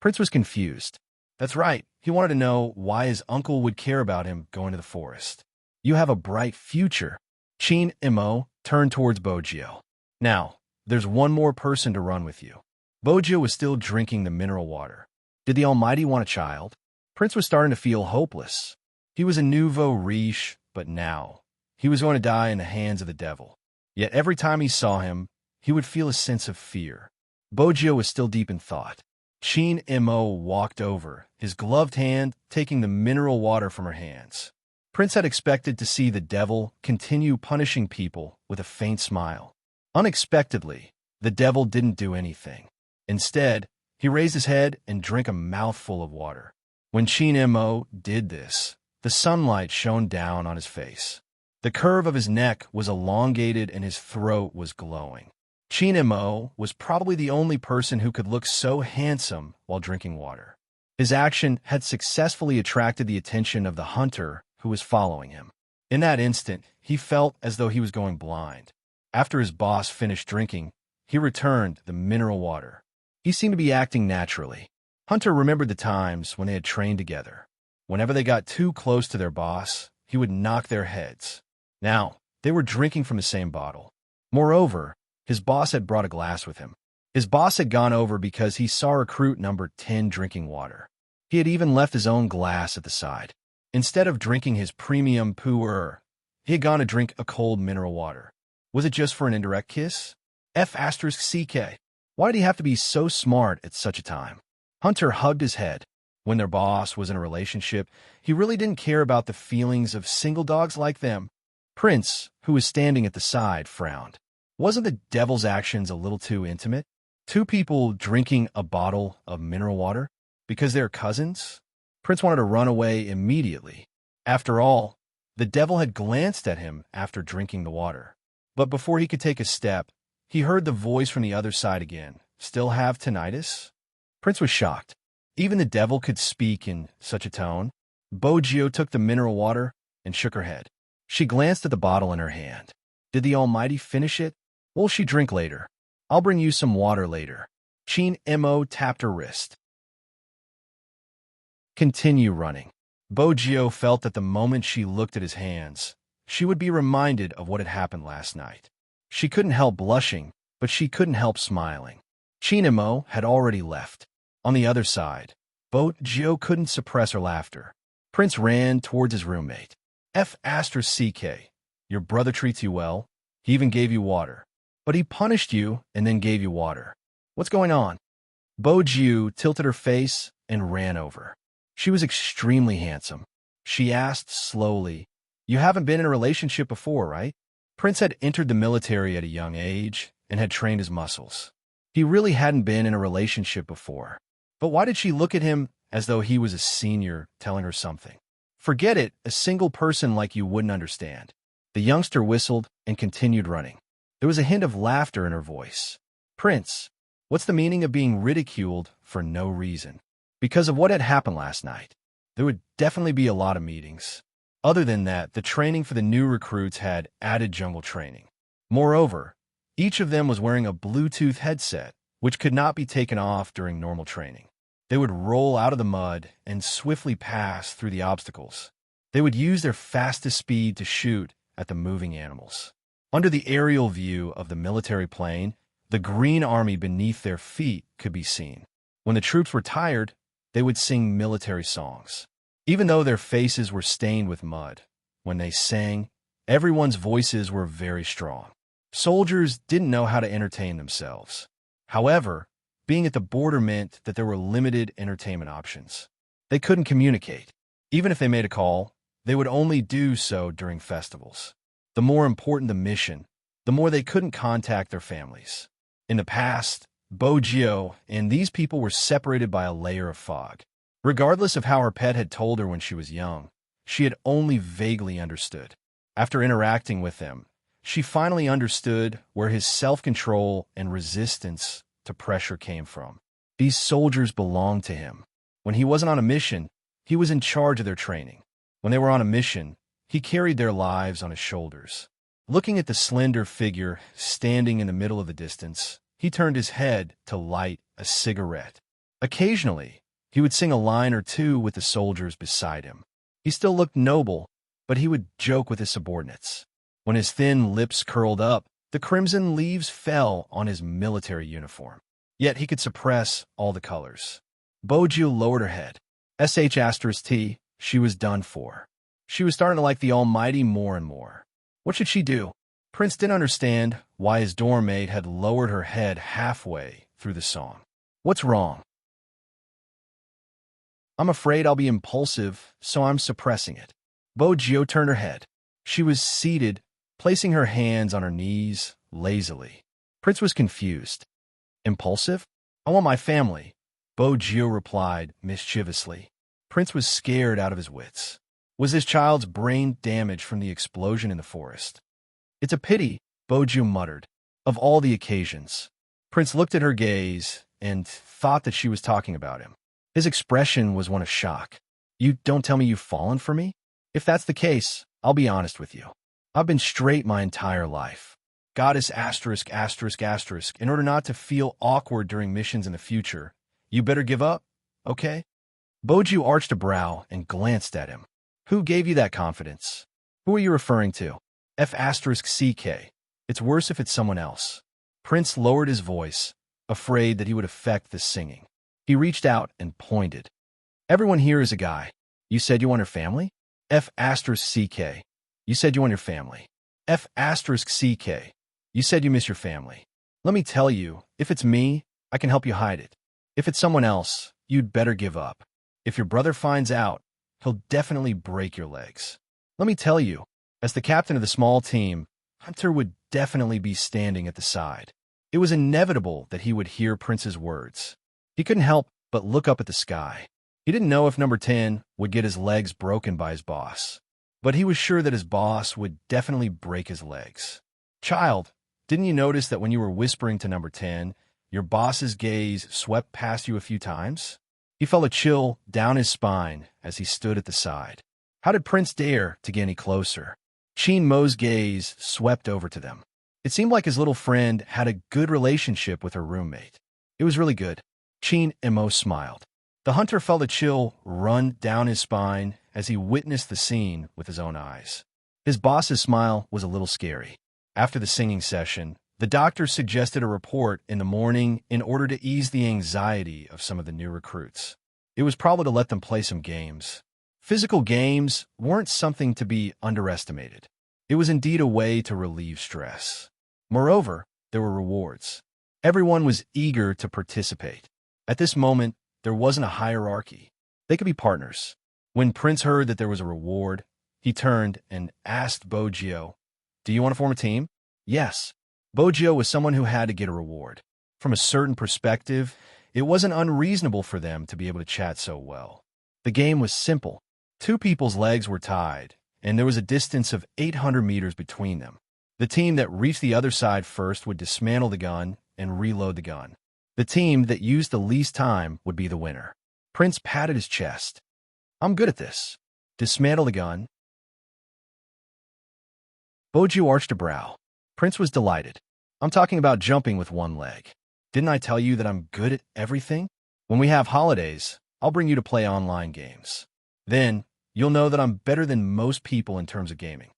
Prince was confused. That's right. He wanted to know why his uncle would care about him going to the forest. You have a bright future. Chin Imo turned towards Bojo. Now, there's one more person to run with you. Bojo was still drinking the mineral water. Did the Almighty want a child? Prince was starting to feel hopeless. He was a nouveau riche, but now he was going to die in the hands of the devil. Yet every time he saw him, he would feel a sense of fear. Bojo was still deep in thought. Chin Imo walked over, his gloved hand taking the mineral water from her hands. Prince had expected to see the devil continue punishing people with a faint smile. Unexpectedly, the devil didn't do anything. Instead, he raised his head and drank a mouthful of water. When Chin Imo did this, the sunlight shone down on his face. The curve of his neck was elongated and his throat was glowing. Chin Imo was probably the only person who could look so handsome while drinking water. His action had successfully attracted the attention of the hunter who was following him. In that instant, he felt as though he was going blind. After his boss finished drinking, he returned the mineral water. He seemed to be acting naturally. Hunter remembered the times when they had trained together. Whenever they got too close to their boss, he would knock their heads. Now, they were drinking from the same bottle. Moreover, his boss had brought a glass with him. His boss had gone over because he saw recruit number 10 drinking water. He had even left his own glass at the side. Instead of drinking his premium pu'er, he had gone to drink a cold mineral water. Was it just for an indirect kiss? F***CK. Why did he have to be so smart at such a time? Hunter hugged his head. When their boss was in a relationship, he really didn't care about the feelings of single dogs like them. Prince, who was standing at the side, frowned. Wasn't the devil's actions a little too intimate? Two people drinking a bottle of mineral water? Because they're cousins? Prince wanted to run away immediately. After all, the devil had glanced at him after drinking the water. But before he could take a step, he heard the voice from the other side again. Still have tinnitus? Prince was shocked. Even the devil could speak in such a tone. Bojo took the mineral water and shook her head. She glanced at the bottle in her hand. Did the Almighty finish it? Will she drink later? I'll bring you some water later. Chin Imo tapped her wrist. Continue running. Bojo felt that the moment she looked at his hands, she would be reminded of what had happened last night. She couldn't help blushing, but she couldn't help smiling. Chin Imo had already left. On the other side, Bojo couldn't suppress her laughter. Prince ran towards his roommate. F***CK. Your brother treats you well. He even gave you water. But he punished you and then gave you water. What's going on? Bojo tilted her face and ran over. She was extremely handsome. She asked slowly, You haven't been in a relationship before, right? Prince had entered the military at a young age and had trained his muscles. He really hadn't been in a relationship before. But why did she look at him as though he was a senior telling her something? Forget it, a single person like you wouldn't understand. The youngster whistled and continued running. There was a hint of laughter in her voice. Prince, what's the meaning of being ridiculed for no reason? Because of what had happened last night. There would definitely be a lot of meetings. Other than that, the training for the new recruits had added jungle training. Moreover, each of them was wearing a Bluetooth headset, which could not be taken off during normal training. They would roll out of the mud and swiftly pass through the obstacles. They would use their fastest speed to shoot at the moving animals. Under the aerial view of the military plane, the green army beneath their feet could be seen. When the troops were tired, they would sing military songs. Even though their faces were stained with mud, when they sang, everyone's voices were very strong. Soldiers didn't know how to entertain themselves. However, being at the border meant that there were limited entertainment options. They couldn't communicate. Even if they made a call, they would only do so during festivals. The more important the mission, the more they couldn't contact their families. In the past, Bogio and these people were separated by a layer of fog. Regardless of how her pet had told her when she was young, she had only vaguely understood. After interacting with them, she finally understood where his self-control and resistance to pressure came from. These soldiers belonged to him. When he wasn't on a mission, he was in charge of their training. When they were on a mission, he carried their lives on his shoulders. Looking at the slender figure standing in the middle of the distance, he turned his head to light a cigarette. Occasionally, he would sing a line or two with the soldiers beside him. He still looked noble, but he would joke with his subordinates. When his thin lips curled up, the crimson leaves fell on his military uniform. Yet he could suppress all the colors. Bogio lowered her head. *T, she was done for. She was starting to like the Almighty more and more. What should she do? Prince didn't understand why his dorm mate had lowered her head halfway through the song. What's wrong? I'm afraid I'll be impulsive, so I'm suppressing it. Bogio turned her head. She was seated, placing her hands on her knees, lazily. Prince was confused. Impulsive? I want my family, Bogio replied mischievously. Prince was scared out of his wits. Was his child's brain damaged from the explosion in the forest? It's a pity, Bogio muttered. Of all the occasions. Prince looked at her gaze and thought that she was talking about him. His expression was one of shock. You don't tell me you've fallen for me? If that's the case, I'll be honest with you. I've been straight my entire life. Goddess *****, in order not to feel awkward during missions in the future, you better give up, okay? Bogio arched a brow and glanced at him. Who gave you that confidence? Who are you referring to? ****. It's worse if it's someone else. Prince lowered his voice, afraid that he would affect the singing. He reached out and pointed. Everyone here is a guy. You said you want your family? ****. You said you want your family. ****. You said you miss your family. Let me tell you, if it's me, I can help you hide it. If it's someone else, you'd better give up. If your brother finds out, he'll definitely break your legs. Let me tell you, as the captain of the small team, Hunter would definitely be standing at the side. It was inevitable that he would hear Prince's words. He couldn't help but look up at the sky. He didn't know if number 10 would get his legs broken by his boss, but he was sure that his boss would definitely break his legs. Child, didn't you notice that when you were whispering to number 10, your boss's gaze swept past you a few times? He felt a chill down his spine as he stood at the side. How did Prince dare to get any closer? Cheen Mo's gaze swept over to them. It seemed like his little friend had a good relationship with her roommate. It was really good. Cheen Mo smiled. The hunter felt a chill run down his spine as he witnessed the scene with his own eyes. His boss's smile was a little scary. After the singing session, the doctor suggested a report in the morning in order to ease the anxiety of some of the new recruits. It was probably to let them play some games. Physical games weren't something to be underestimated. It was indeed a way to relieve stress. Moreover, there were rewards. Everyone was eager to participate. At this moment, there wasn't a hierarchy. They could be partners. When Prince heard that there was a reward, he turned and asked Bogio, Do you want to form a team? Yes. Bojo was someone who had to get a reward. From a certain perspective, it wasn't unreasonable for them to be able to chat so well. The game was simple. Two people's legs were tied, and there was a distance of 800 meters between them. The team that reached the other side first would dismantle the gun and reload the gun. The team that used the least time would be the winner. Prince patted his chest. I'm good at this. Dismantle the gun. Bojo arched a brow. Prince was delighted. I'm talking about jumping with one leg. Didn't I tell you that I'm good at everything? When we have holidays, I'll bring you to play online games. Then, you'll know that I'm better than most people in terms of gaming.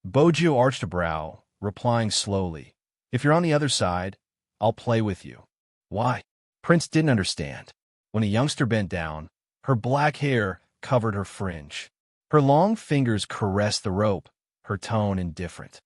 Bojo arched a brow, replying slowly, If you're on the other side, I'll play with you. Why? Prince didn't understand. When a youngster bent down, her black hair covered her fringe. Her long fingers caressed the rope, her tone indifferent.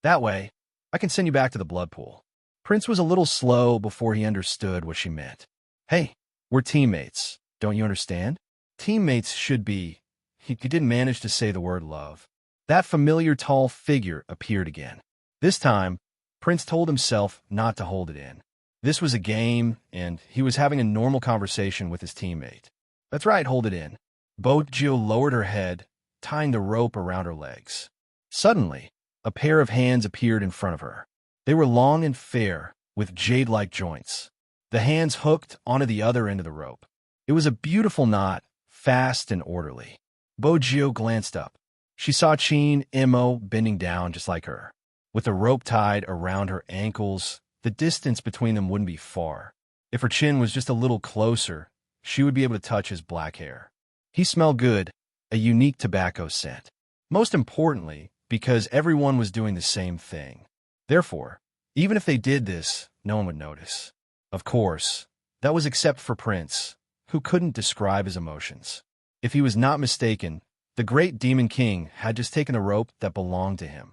That way, I can send you back to the blood pool. Prince was a little slow before he understood what she meant. Hey, we're teammates. Don't you understand? Teammates should be... He didn't manage to say the word love. That familiar tall figure appeared again. This time, Prince told himself not to hold it in. This was a game, and he was having a normal conversation with his teammate. That's right, hold it in. Bojo lowered her head, tying the rope around her legs. Suddenly, a pair of hands appeared in front of her. They were long and fair, with jade-like joints. The hands hooked onto the other end of the rope. It was a beautiful knot, fast and orderly. Bojo glanced up. She saw Chin Imo bending down just like her. With the rope tied around her ankles, the distance between them wouldn't be far. If her chin was just a little closer, she would be able to touch his black hair. He smelled good, a unique tobacco scent. Most importantly, because everyone was doing the same thing. Therefore, even if they did this, no one would notice. Of course, that was except for Prince, who couldn't describe his emotions. If he was not mistaken, the great Demon King had just taken the rope that belonged to him.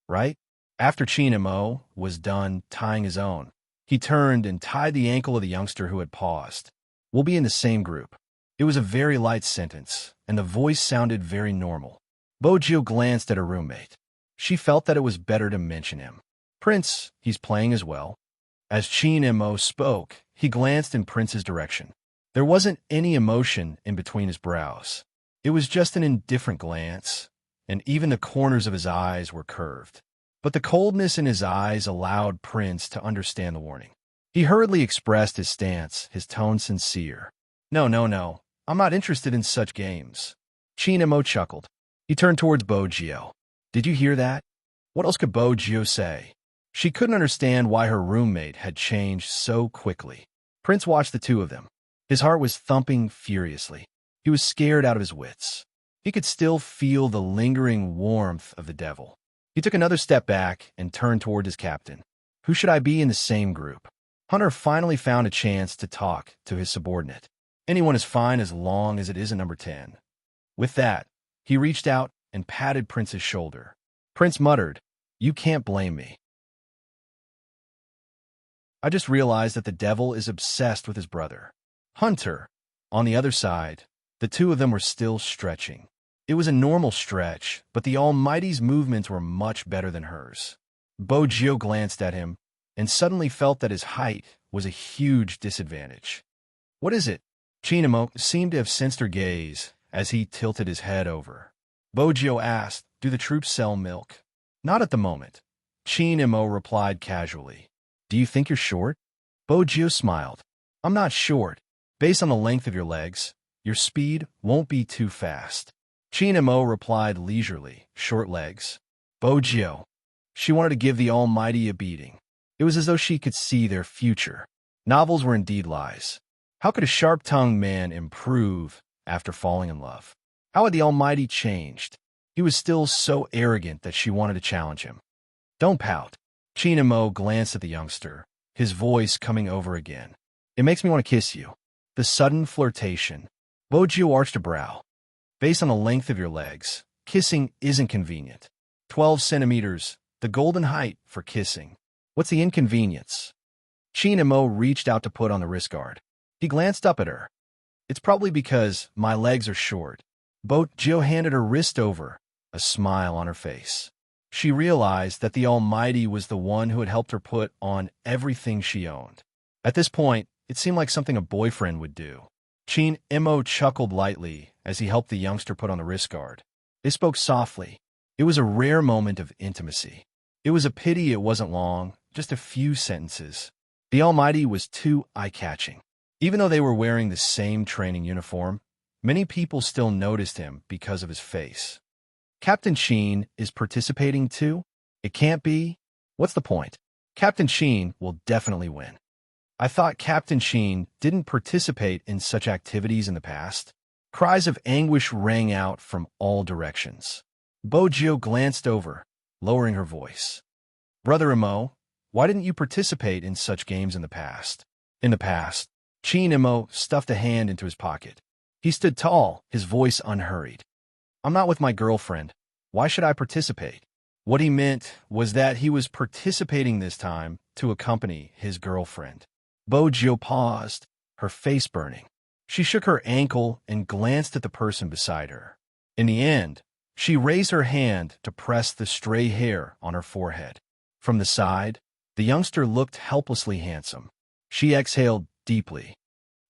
Right? After Chin Imo was done tying his own, he turned and tied the ankle of the youngster who had paused. We'll be in the same group. It was a very light sentence, and the voice sounded very normal. Bojo glanced at her roommate. She felt that it was better to mention him. Prince, he's playing as well. As Chin Imo spoke, he glanced in Prince's direction. There wasn't any emotion in between his brows. It was just an indifferent glance, and even the corners of his eyes were curved. But the coldness in his eyes allowed Prince to understand the warning. He hurriedly expressed his stance, his tone sincere. No. I'm not interested in such games. Chin Imo chuckled. He turned towards Bojo. Did you hear that? What else could Bojo say? She couldn't understand why her roommate had changed so quickly. Prince watched the two of them. His heart was thumping furiously. He was scared out of his wits. He could still feel the lingering warmth of the devil. He took another step back and turned toward his captain. Who should I be in the same group? Hunter finally found a chance to talk to his subordinate. Anyone is fine as long as it isn't number 10. With that, he reached out and patted Prince's shoulder. Prince muttered, You can't blame me. I just realized that the devil is obsessed with his brother. Hunter, on the other side, the two of them were still stretching. It was a normal stretch, but the Almighty's movements were much better than hers. Bojo glanced at him and suddenly felt that his height was a huge disadvantage. What is it? Chin Imo seemed to have sensed her gaze as he tilted his head over. Bojo asked, Do the troops sell milk? Not at the moment. Chin Imo replied casually. Do you think you're short? Bojo smiled. I'm not short. Based on the length of your legs, your speed won't be too fast. Chin Imo replied leisurely, short legs. Bojo. She wanted to give the Almighty a beating. It was as though she could see their future. Novels were indeed lies. How could a sharp-tongued man improve after falling in love? How had the Almighty changed? He was still so arrogant that she wanted to challenge him. Don't pout. Chin Imo glanced at the youngster, his voice coming over again. It makes me want to kiss you. The sudden flirtation. Bojo arched a brow. Based on the length of your legs, kissing isn't convenient. 12 centimeters, the golden height for kissing. What's the inconvenience? Chin Imo reached out to put on the wrist guard. He glanced up at her. It's probably because my legs are short. Bojo handed her wrist over, a smile on her face. She realized that the Almighty was the one who had helped her put on everything she owned. At this point, it seemed like something a boyfriend would do. Chin Imo chuckled lightly as he helped the youngster put on the wrist guard. They spoke softly. It was a rare moment of intimacy. It was a pity it wasn't long, just a few sentences. The Almighty was too eye-catching. Even though they were wearing the same training uniform, many people still noticed him because of his face. Captain Sheen is participating too? It can't be. What's the point? Captain Sheen will definitely win. I thought Captain Sheen didn't participate in such activities in the past. Cries of anguish rang out from all directions. Bojo glanced over, lowering her voice. Brother Imo, why didn't you participate in such games in the past? In the past, Chin Imo stuffed a hand into his pocket. He stood tall, his voice unhurried. I'm not with my girlfriend. Why should I participate? What he meant was that he was participating this time to accompany his girlfriend. Bojo paused, her face burning. She shook her ankle and glanced at the person beside her. In the end, she raised her hand to press the stray hair on her forehead. From the side, the youngster looked helplessly handsome. She exhaled deeply.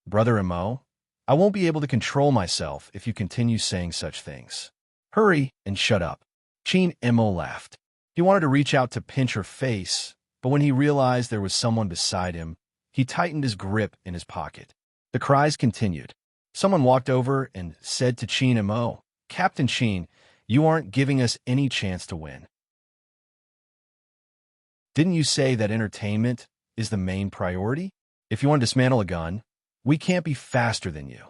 Brother Imo, I won't be able to control myself if you continue saying such things. Hurry and shut up. Chin Imo laughed. He wanted to reach out to pinch her face, but when he realized there was someone beside him, he tightened his grip in his pocket. The cries continued. Someone walked over and said to Chin Imo, Captain Sheen, you aren't giving us any chance to win. Didn't you say that entertainment is the main priority? If you want to dismantle a gun, we can't be faster than you.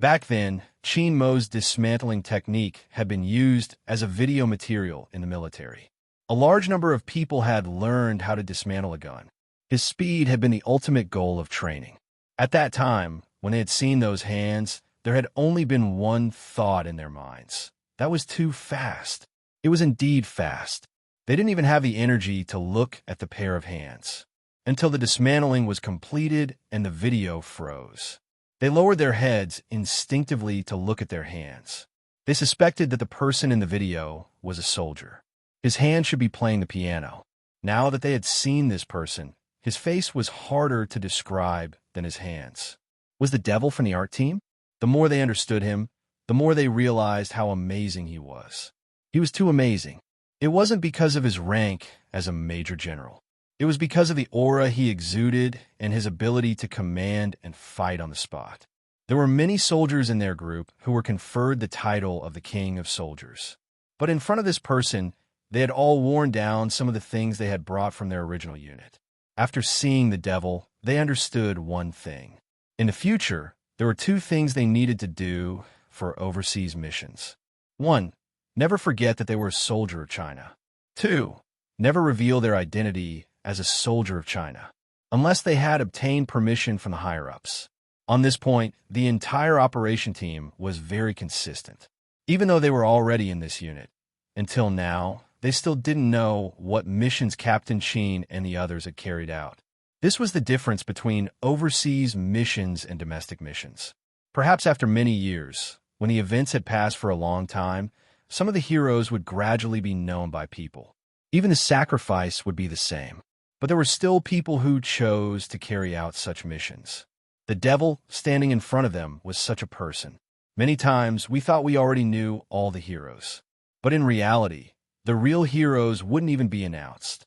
Back then, Chin Mo's dismantling technique had been used as a video material in the military. A large number of people had learned how to dismantle a gun. His speed had been the ultimate goal of training. At that time, when they had seen those hands, there had only been one thought in their minds. That was too fast. It was indeed fast. They didn't even have the energy to look at the pair of hands. Until the dismantling was completed and the video froze. They lowered their heads instinctively to look at their hands. They suspected that the person in the video was a soldier. His hand should be playing the piano. Now that they had seen this person, his face was harder to describe than his hands. Was the devil from the art team? The more they understood him, the more they realized how amazing he was. He was too amazing. It wasn't because of his rank as a major general. It was because of the aura he exuded and his ability to command and fight on the spot. There were many soldiers in their group who were conferred the title of the King of Soldiers. But in front of this person, they had all worn down some of the things they had brought from their original unit. After seeing the devil, they understood one thing. In the future, there were two things they needed to do for overseas missions. 1. Never forget that they were a soldier of China. 2. Never reveal their identity as a soldier of China, unless they had obtained permission from the higher-ups. On this point, the entire operation team was very consistent. Even though they were already in this unit, until now, they still didn't know what missions Captain Sheen and the others had carried out. This was the difference between overseas missions and domestic missions. Perhaps after many years, when the events had passed for a long time, some of the heroes would gradually be known by people. Even the sacrifice would be the same. But there were still people who chose to carry out such missions. The devil standing in front of them was such a person. Many times we thought we already knew all the heroes. But in reality, the real heroes wouldn't even be announced.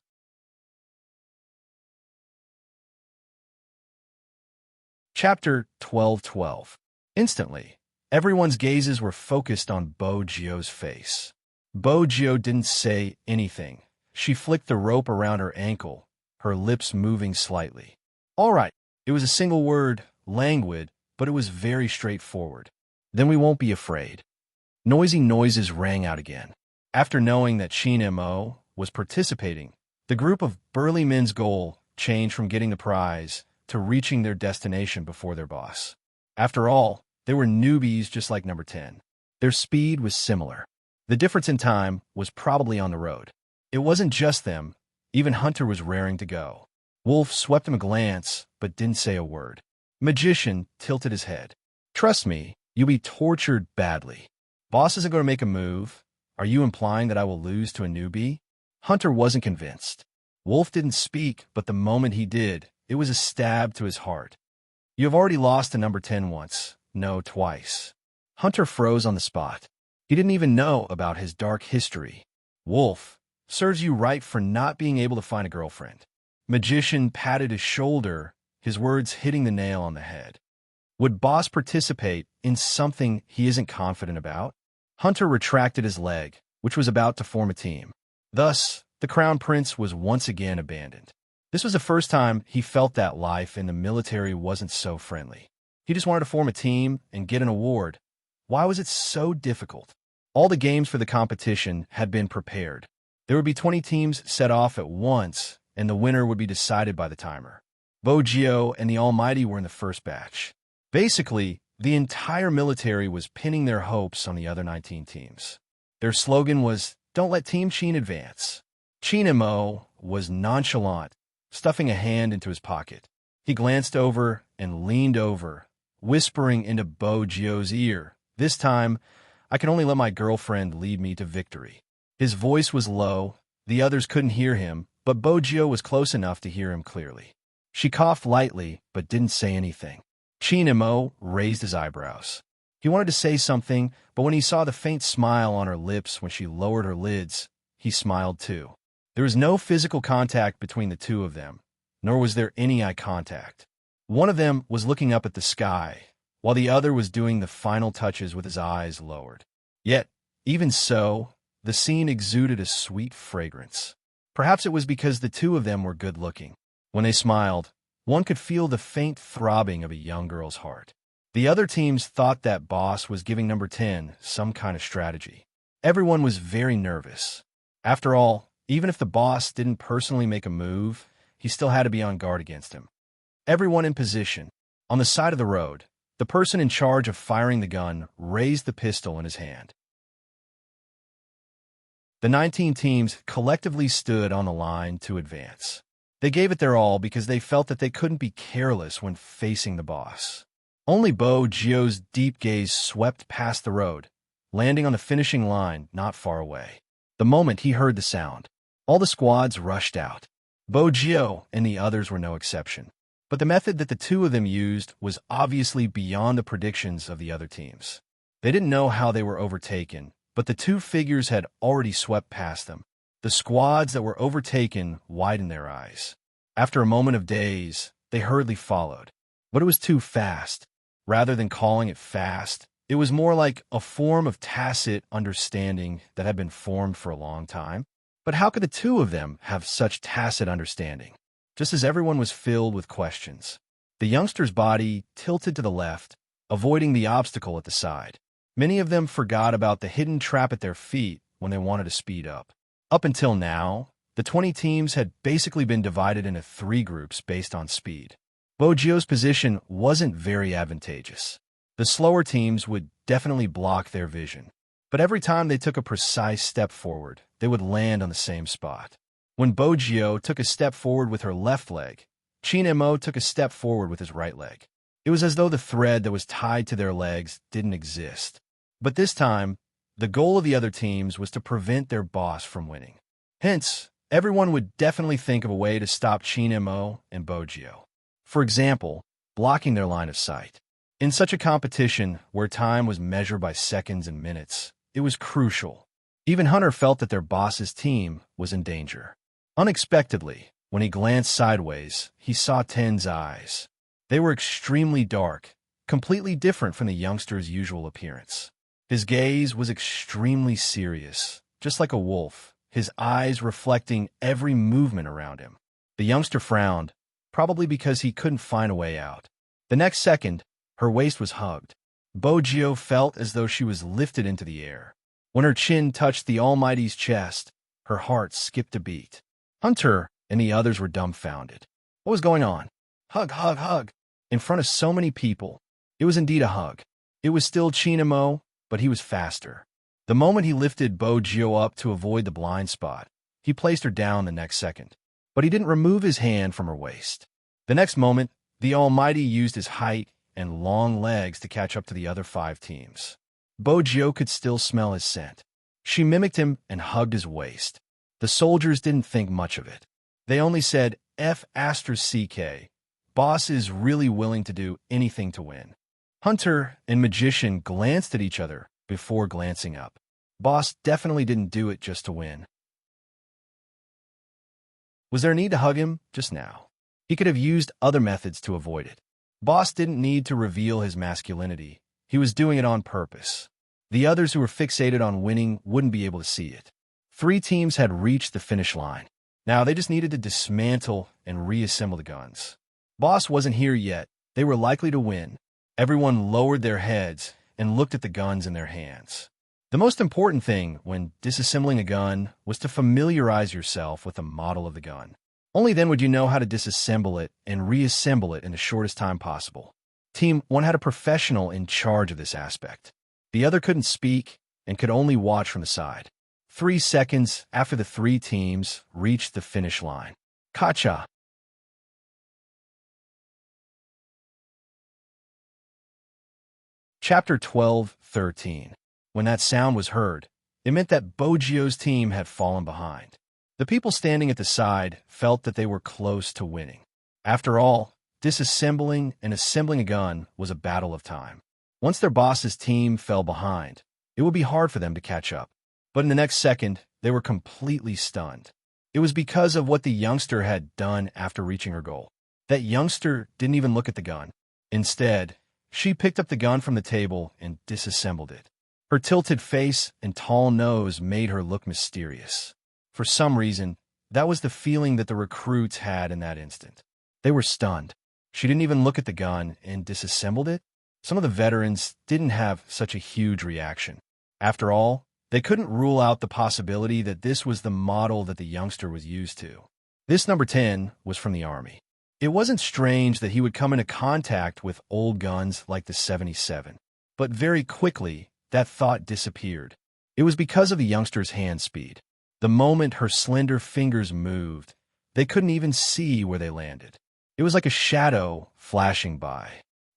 Chapter 12:12. Instantly, everyone's gazes were focused on Bojo's face. Bojo didn't say anything. She flicked the rope around her ankle, her lips moving slightly. All right, it was a single word, languid, but it was very straightforward. Then we won't be afraid. Noisy noises rang out again. After knowing that Chin Imo was participating, the group of burly men's goal changed from getting the prize to reaching their destination before their boss. After all, they were newbies just like number 10. Their speed was similar. The difference in time was probably on the road. It wasn't just them. Even Hunter was raring to go. Wolf swept him a glance, but didn't say a word. Magician tilted his head. Trust me, you'll be tortured badly. Boss isn't going to make a move. Are you implying that I will lose to a newbie? Hunter wasn't convinced. Wolf didn't speak, but the moment he did, it was a stab to his heart. You have already lost to number 10 once. No, twice. Hunter froze on the spot. He didn't even know about his dark history. Wolf, serves you right for not being able to find a girlfriend. Magician patted his shoulder, his words hitting the nail on the head. Would Boss participate in something he isn't confident about? Hunter retracted his leg, which was about to form a team. Thus, the Crown Prince was once again abandoned. This was the first time he felt that life in the military wasn't so friendly. He just wanted to form a team and get an award. Why was it so difficult? All the games for the competition had been prepared. There would be 20 teams set off at once, and the winner would be decided by the timer. Bogio and the Almighty were in the first batch. Basically, the entire military was pinning their hopes on the other 19 teams. Their slogan was, "Don't let Team Chin advance." Chinemo was nonchalant, stuffing a hand into his pocket. He glanced over and leaned over, whispering into Bogio's ear, "This time, I can only let my girlfriend lead me to victory." His voice was low, the others couldn't hear him, but Bogio was close enough to hear him clearly. She coughed lightly, but didn't say anything. Chinemo raised his eyebrows. He wanted to say something, but when he saw the faint smile on her lips when she lowered her lids, he smiled too. There was no physical contact between the two of them, nor was there any eye contact. One of them was looking up at the sky, while the other was doing the final touches with his eyes lowered. Yet, even so, the scene exuded a sweet fragrance. Perhaps it was because the two of them were good-looking. When they smiled, one could feel the faint throbbing of a young girl's heart. The other teams thought that Boss was giving number 10 some kind of strategy. Everyone was very nervous. After all, even if the Boss didn't personally make a move, he still had to be on guard against him. Everyone in position. On the side of the road, the person in charge of firing the gun raised the pistol in his hand. The 19 teams collectively stood on the line to advance. They gave it their all because they felt that they couldn't be careless when facing the Boss. Only Bogio's deep gaze swept past the road, landing on the finishing line not far away. The moment he heard the sound, all the squads rushed out. Bogio and the others were no exception. But the method that the two of them used was obviously beyond the predictions of the other teams. They didn't know how they were overtaken, but the two figures had already swept past them. The squads that were overtaken widened their eyes. After a moment of daze, they hurriedly followed. But it was too fast. Rather than calling it fast, it was more like a form of tacit understanding that had been formed for a long time. But how could the two of them have such tacit understanding? Just as everyone was filled with questions, the youngster's body tilted to the left, avoiding the obstacle at the side. Many of them forgot about the hidden trap at their feet when they wanted to speed up. Up until now, the 20 teams had basically been divided into 3 groups based on speed. Bogio's position wasn't very advantageous. The slower teams would definitely block their vision. But every time they took a precise step forward, they would land on the same spot. When Bogio took a step forward with her left leg, Chinemo took a step forward with his right leg. It was as though the thread that was tied to their legs didn't exist. But this time, the goal of the other teams was to prevent their Boss from winning. Hence, everyone would definitely think of a way to stop Chinemo and Bogio. For example, blocking their line of sight. In such a competition where time was measured by seconds and minutes, it was crucial. Even Hunter felt that their boss's team was in danger. Unexpectedly, when he glanced sideways, he saw Ten's eyes. They were extremely dark, completely different from the youngster's usual appearance. His gaze was extremely serious, just like a wolf, his eyes reflecting every movement around him. The youngster frowned, probably because he couldn't find a way out. The next second, her waist was hugged. Bogio felt as though she was lifted into the air. When her chin touched the Almighty's chest, her heart skipped a beat. Hunter and the others were dumbfounded. What was going on? Hug, hug, hug. In front of so many people. It was indeed a hug. It was still Chinemo, but he was faster. The moment he lifted Bogio up to avoid the blind spot, he placed her down the next second. But he didn't remove his hand from her waist. The next moment, the Almighty used his height and long legs to catch up to the other 5 teams. Bogio could still smell his scent. She mimicked him and hugged his waist. The soldiers didn't think much of it. They only said, F***, boss is really willing to do anything to win. Hunter and Magician glanced at each other before glancing up. Boss definitely didn't do it just to win. Was there a need to hug him just now? He could have used other methods to avoid it. Boss didn't need to reveal his masculinity. He was doing it on purpose. The others who were fixated on winning wouldn't be able to see it. 3 teams had reached the finish line. Now they just needed to dismantle and reassemble the guns. Boss wasn't here yet. They were likely to win. Everyone lowered their heads and looked at the guns in their hands. The most important thing when disassembling a gun was to familiarize yourself with the model of the gun. Only then would you know how to disassemble it and reassemble it in the shortest time possible. Team 1 had a professional in charge of this aspect. The other couldn't speak and could only watch from the side. 3 seconds after the 3 teams reached the finish line. Kacha. Chapter 12:13. When that sound was heard, it meant that Bogio's team had fallen behind. The people standing at the side felt that they were close to winning. After all, disassembling and assembling a gun was a battle of time. Once their boss's team fell behind, it would be hard for them to catch up. But in the next second, they were completely stunned. It was because of what the youngster had done after reaching her goal. That youngster didn't even look at the gun. Instead, she picked up the gun from the table and disassembled it. Her tilted face and tall nose made her look mysterious. For some reason, that was the feeling that the recruits had in that instant. They were stunned. She didn't even look at the gun and disassembled it. Some of the veterans didn't have such a huge reaction. After all, they couldn't rule out the possibility that this was the model that the youngster was used to. This number 10 was from the Army. It wasn't strange that he would come into contact with old guns like the 77. But very quickly, that thought disappeared. It was because of the youngster's hand speed. The moment her slender fingers moved, they couldn't even see where they landed. It was like a shadow flashing by.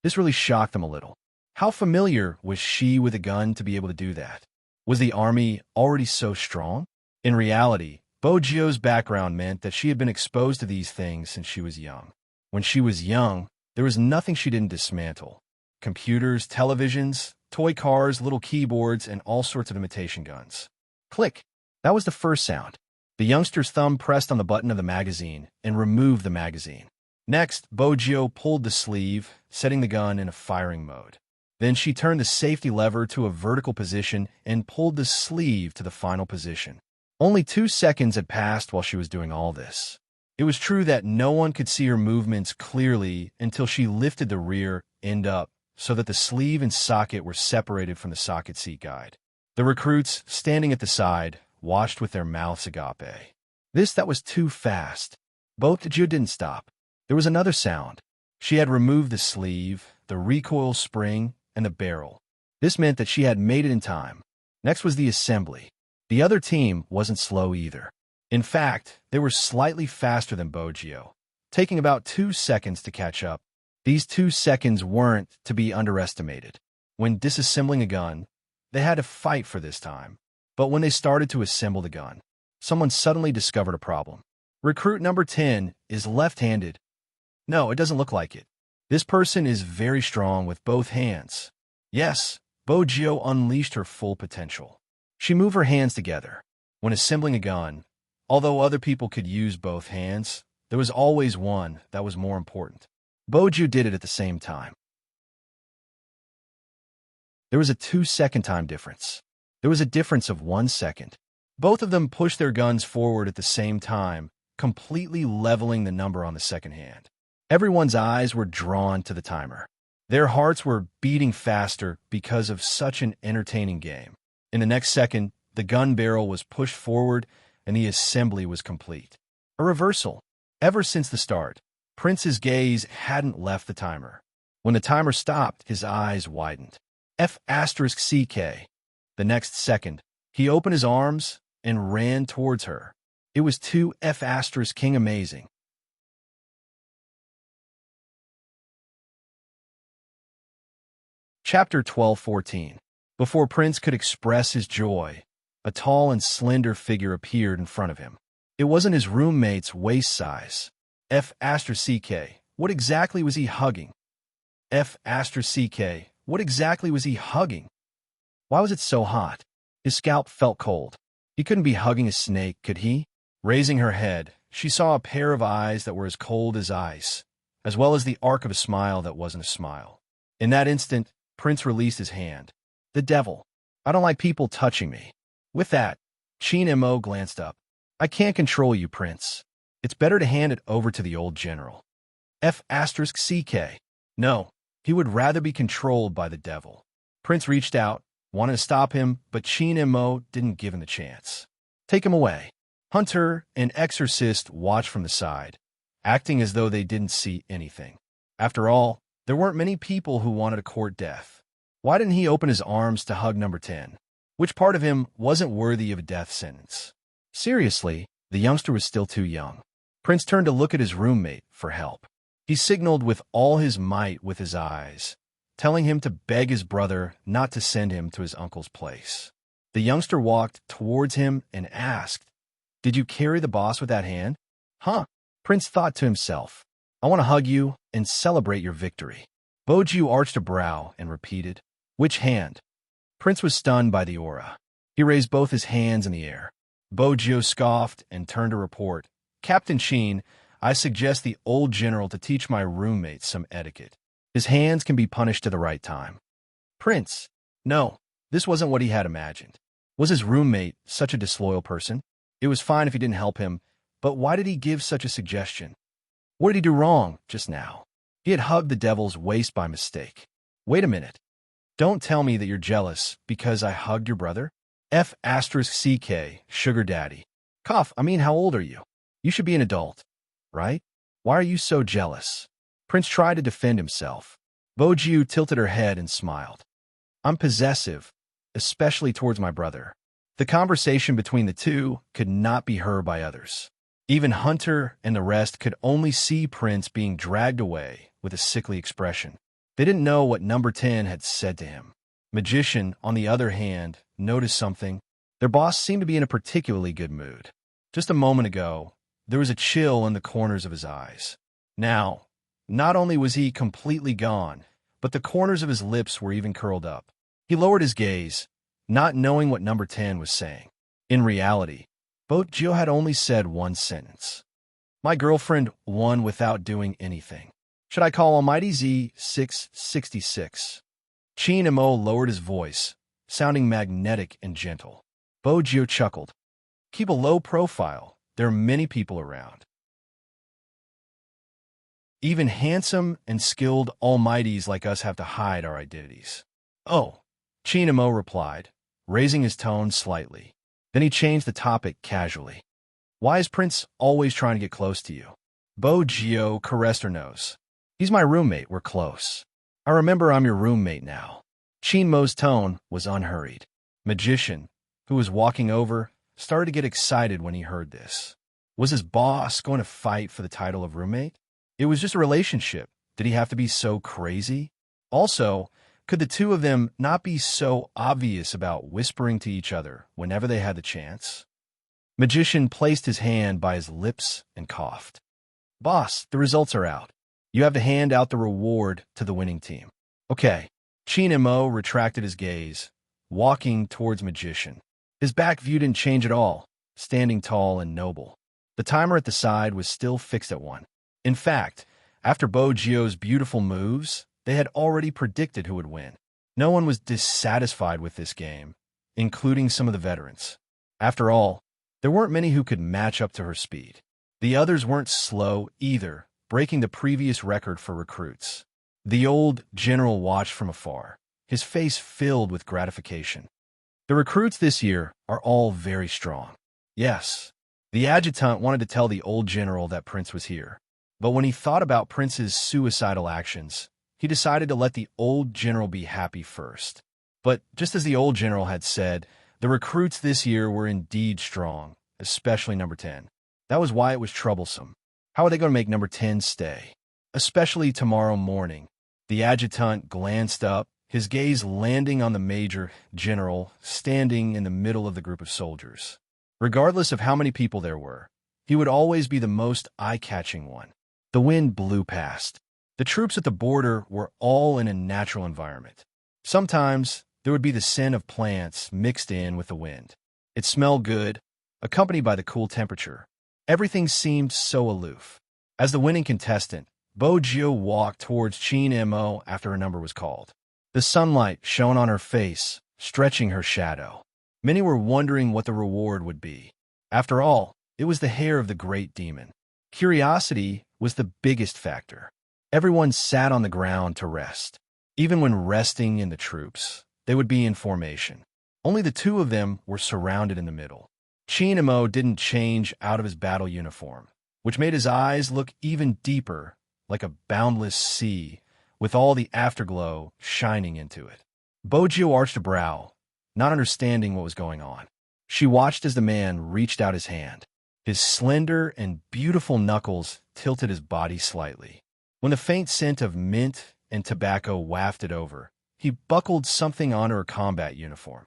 This really shocked them a little. How familiar was she with a gun to be able to do that? Was the Army already so strong? In reality, Bogio's background meant that she had been exposed to these things since she was young. When she was young, there was nothing she didn't dismantle. Computers, televisions, toy cars, little keyboards, and all sorts of imitation guns. Click. That was the first sound. The youngster's thumb pressed on the button of the magazine and removed the magazine. Next, Bogio pulled the sleeve, setting the gun in a firing mode. Then she turned the safety lever to a vertical position and pulled the sleeve to the final position. Only 2 seconds had passed while she was doing all this. It was true that no one could see her movements clearly until she lifted the rear end up so that the sleeve and socket were separated from the socket seat guide. The recruits, standing at the side, watched with their mouths agape. That was too fast. Bogio didn't stop. There was another sound. She had removed the sleeve, the recoil spring, and the barrel. This meant that she had made it in time. Next was the assembly. The other team wasn't slow either. In fact, they were slightly faster than Bogio, taking about 2 seconds to catch up. These 2 seconds weren't to be underestimated. When disassembling a gun, they had to fight for this time. But when they started to assemble the gun, someone suddenly discovered a problem. Recruit number 10 is left-handed. No, it doesn't look like it. This person is very strong with both hands. Yes, Bogio unleashed her full potential. She moved her hands together. When assembling a gun, although other people could use both hands, there was always one that was more important. Bogio did it at the same time. There was a 2-second time difference. There was a difference of 1 second. Both of them pushed their guns forward at the same time, completely leveling the number on the second hand. Everyone's eyes were drawn to the timer. Their hearts were beating faster because of such an entertaining game. In the next second, the gun barrel was pushed forward and the assembly was complete. A reversal. Ever since the start, Prince's gaze hadn't left the timer. When the timer stopped, his eyes widened. F***CK. The next second, he opened his arms and ran towards her. It was too F***king amazing. Chapter 12:14. Before Prince could express his joy, A tall and slender figure appeared in front of him. It wasn't his roommate's waist size. F***, what exactly was he hugging? F***, what exactly was he hugging? Why was it so hot? His scalp felt cold. He couldn't be hugging a snake, could he? Raising her head, she saw a pair of eyes that were as cold as ice, as well as the arc of a smile that wasn't a smile. In that instant, Prince released his hand. The devil. I don't like people touching me. With that, Chin Mo glanced up. I can't control you, Prince. It's better to hand it over to the old general. F***. No, he would rather be controlled by the devil. Prince reached out, wanted to stop him, but Chin Mo didn't give him the chance. Take him away. Hunter and Exorcist watched from the side, acting as though they didn't see anything. After all, there weren't many people who wanted to court death. Why didn't he open his arms to hug number 10? Which part of him wasn't worthy of a death sentence? Seriously, the youngster was still too young. Prince turned to look at his roommate for help. He signaled with all his might with his eyes, telling him to beg his brother not to send him to his uncle's place. The youngster walked towards him and asked, Did you carry the boss with that hand? Huh? Prince thought to himself, I want to hug you and celebrate your victory. Bojiu arched a brow and repeated, Which hand? Prince was stunned by the aura. He raised both his hands in the air. Bojiu scoffed and turned to report, Captain Sheen, I suggest the old general to teach my roommate some etiquette. His hands can be punished at the right time. Prince. No, this wasn't what he had imagined. Was his roommate such a disloyal person? It was fine if he didn't help him, but why did he give such a suggestion? What did he do wrong just now? He had hugged the devil's waist by mistake. Wait a minute. Don't tell me that you're jealous because I hugged your brother? F***, sugar daddy. Cough, I mean, how old are you? You should be an adult, right? Why are you so jealous? Prince tried to defend himself. Bojiu tilted her head and smiled. I'm possessive, especially towards my brother. The conversation between the two could not be heard by others. Even Hunter and the rest could only see Prince being dragged away with a sickly expression. They didn't know what number 10 had said to him. Magician, on the other hand, noticed something. Their boss seemed to be in a particularly good mood. Just a moment ago, there was a chill in the corners of his eyes. Now, not only was he completely gone, but the corners of his lips were even curled up. He lowered his gaze, not knowing what number 10 was saying. In reality, Bojiu had only said one sentence. My girlfriend won without doing anything. Should I call Almighty Z666? Chin Mo lowered his voice, sounding magnetic and gentle. Bojiu chuckled. Keep a low profile. There are many people around. Even handsome and skilled almighties like us have to hide our identities. Oh, Chin Mo replied, raising his tone slightly. Then he changed the topic casually. Why is Prince always trying to get close to you? Bojiu caressed her nose. He's my roommate, we're close. I remember I'm your roommate now. Chin Mo's tone was unhurried. Magician, who was walking over, started to get excited when he heard this. Was his boss going to fight for the title of roommate? It was just a relationship. Did he have to be so crazy? Also, could the two of them not be so obvious about whispering to each other whenever they had the chance? Magician placed his hand by his lips and coughed. Boss, the results are out. You have to hand out the reward to the winning team. Okay. Chin Mo retracted his gaze, walking towards Magician. His back view didn't change at all, standing tall and noble. The timer at the side was still fixed at 1. In fact, after Bojiu's beautiful moves, they had already predicted who would win. No one was dissatisfied with this game, including some of the veterans. After all, there weren't many who could match up to her speed. The others weren't slow either, breaking the previous record for recruits. The old general watched from afar, his face filled with gratification. The recruits this year are all very strong. Yes, the adjutant wanted to tell the old general that Prince was here, but when he thought about Prince's suicidal actions, he decided to let the old general be happy first. But just as the old general had said, the recruits this year were indeed strong, especially number 10. That was why it was troublesome. How are they going to make number 10 stay? Especially tomorrow morning. The adjutant glanced up his gaze landing on the major general standing in the middle of the group of soldiers. Regardless of how many people there were, he would always be the most eye-catching one. The wind blew past. The troops at the border were all in a natural environment. Sometimes there would be the scent of plants mixed in with the wind. It smelled good, accompanied by the cool temperature. Everything seemed so aloof. As the winning contestant, Bojo walked towards Chin Mo after her number was called. The sunlight shone on her face, stretching her shadow. Many were wondering what the reward would be. After all, it was the hair of the great demon. Curiosity was the biggest factor. Everyone sat on the ground to rest. Even when resting in the troops, they would be in formation. Only the two of them were surrounded in the middle. Chin Mo didn't change out of his battle uniform, which made his eyes look even deeper, like a boundless sea, with all the afterglow shining into it. Bojo arched a brow, not understanding what was going on. She watched as the man reached out his hand. His slender and beautiful knuckles tilted his body slightly. When the faint scent of mint and tobacco wafted over, he buckled something onto her combat uniform.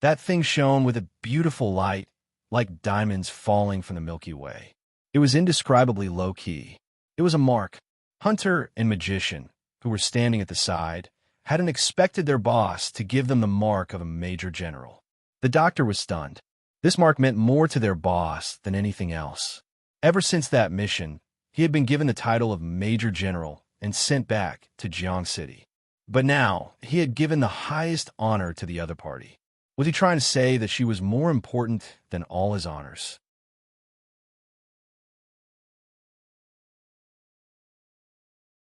That thing shone with a beautiful light, like diamonds falling from the Milky Way. It was indescribably low-key. It was a mark. Hunter and Magician, who were standing at the side, hadn't expected their boss to give them the mark of a major general. The doctor was stunned. This mark meant more to their boss than anything else. Ever since that mission, he had been given the title of Major General and sent back to Jiang City. But now, he had given the highest honor to the other party. Was he trying to say that she was more important than all his honors?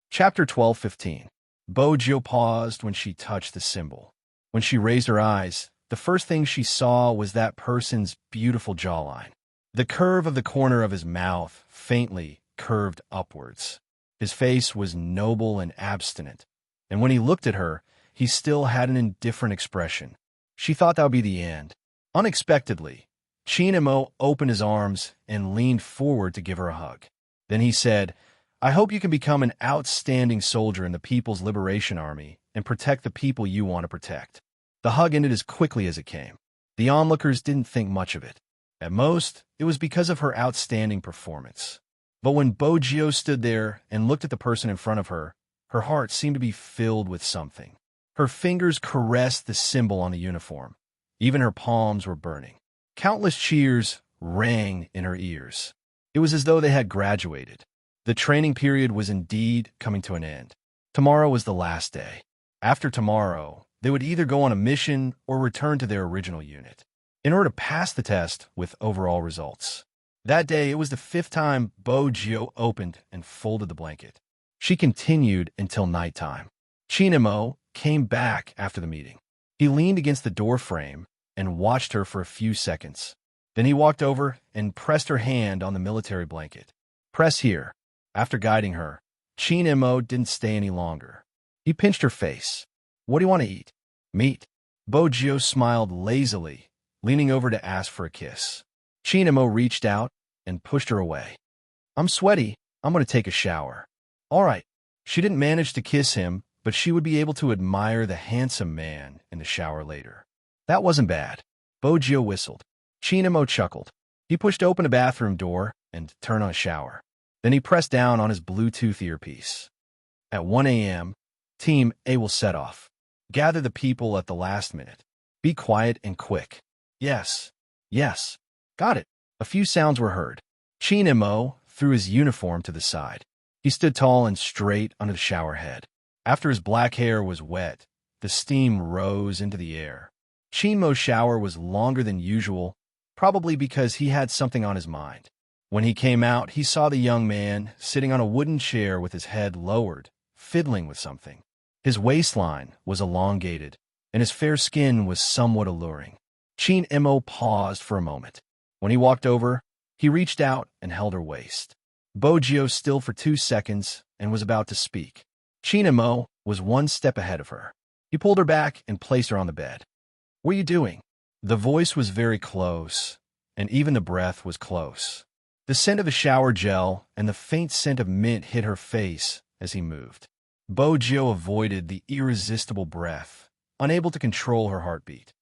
Chapter 12:15. Bojo paused when she touched the symbol. When she raised her eyes, the first thing she saw was that person's beautiful jawline. The curve of the corner of his mouth faintly curved upwards. His face was noble and abstinent, and when he looked at her, he still had an indifferent expression. She thought that would be the end. Unexpectedly, Chin Mo opened his arms and leaned forward to give her a hug. Then he said, "I hope you can become an outstanding soldier in the People's Liberation Army and protect the people you want to protect." The hug ended as quickly as it came. The onlookers didn't think much of it. At most, it was because of her outstanding performance. But when Bojo stood there and looked at the person in front of her, her heart seemed to be filled with something. Her fingers caressed the symbol on the uniform. Even her palms were burning. Countless cheers rang in her ears. It was as though they had graduated. The training period was indeed coming to an end. Tomorrow was the last day. After tomorrow, they would either go on a mission or return to their original unit, in order to pass the test with overall results. That day, it was the 5th time Bojo opened and folded the blanket. She continued until nighttime. Chin Mo came back after the meeting. He leaned against the door frame and watched her for a few seconds. Then he walked over and pressed her hand on the military blanket. "Press here." After guiding her, Chin Mo didn't stay any longer. He pinched her face. "What do you want to eat?" "Meat." Bojo smiled lazily, leaning over to ask for a kiss. Chin Mo reached out and pushed her away. "I'm sweaty. I'm going to take a shower." "All right." She didn't manage to kiss him, but she would be able to admire the handsome man in the shower later. That wasn't bad. Bojo whistled. Chin Mo chuckled. He pushed open a bathroom door and turned on a shower. Then he pressed down on his Bluetooth earpiece. At 1 a.m., Team A will set off. Gather the people at the last minute. Be quiet and quick. Yes. Yes. Got it. A few sounds were heard. Chin Mo threw his uniform to the side. He stood tall and straight under the shower head. After his black hair was wet, the steam rose into the air. Chin Mo's shower was longer than usual, probably because he had something on his mind. When he came out, he saw the young man sitting on a wooden chair with his head lowered, fiddling with something. His waistline was elongated, and his fair skin was somewhat alluring. Chin Mo paused for a moment. When he walked over, he reached out and held her waist. Bojo still for 2 seconds and was about to speak. Chin Mo was 1 step ahead of her. He pulled her back and placed her on the bed. "What are you doing?" The voice was very close, and even the breath was close. The scent of the shower gel and the faint scent of mint hit her face as he moved. Bojo avoided the irresistible breath, unable to control her heartbeat.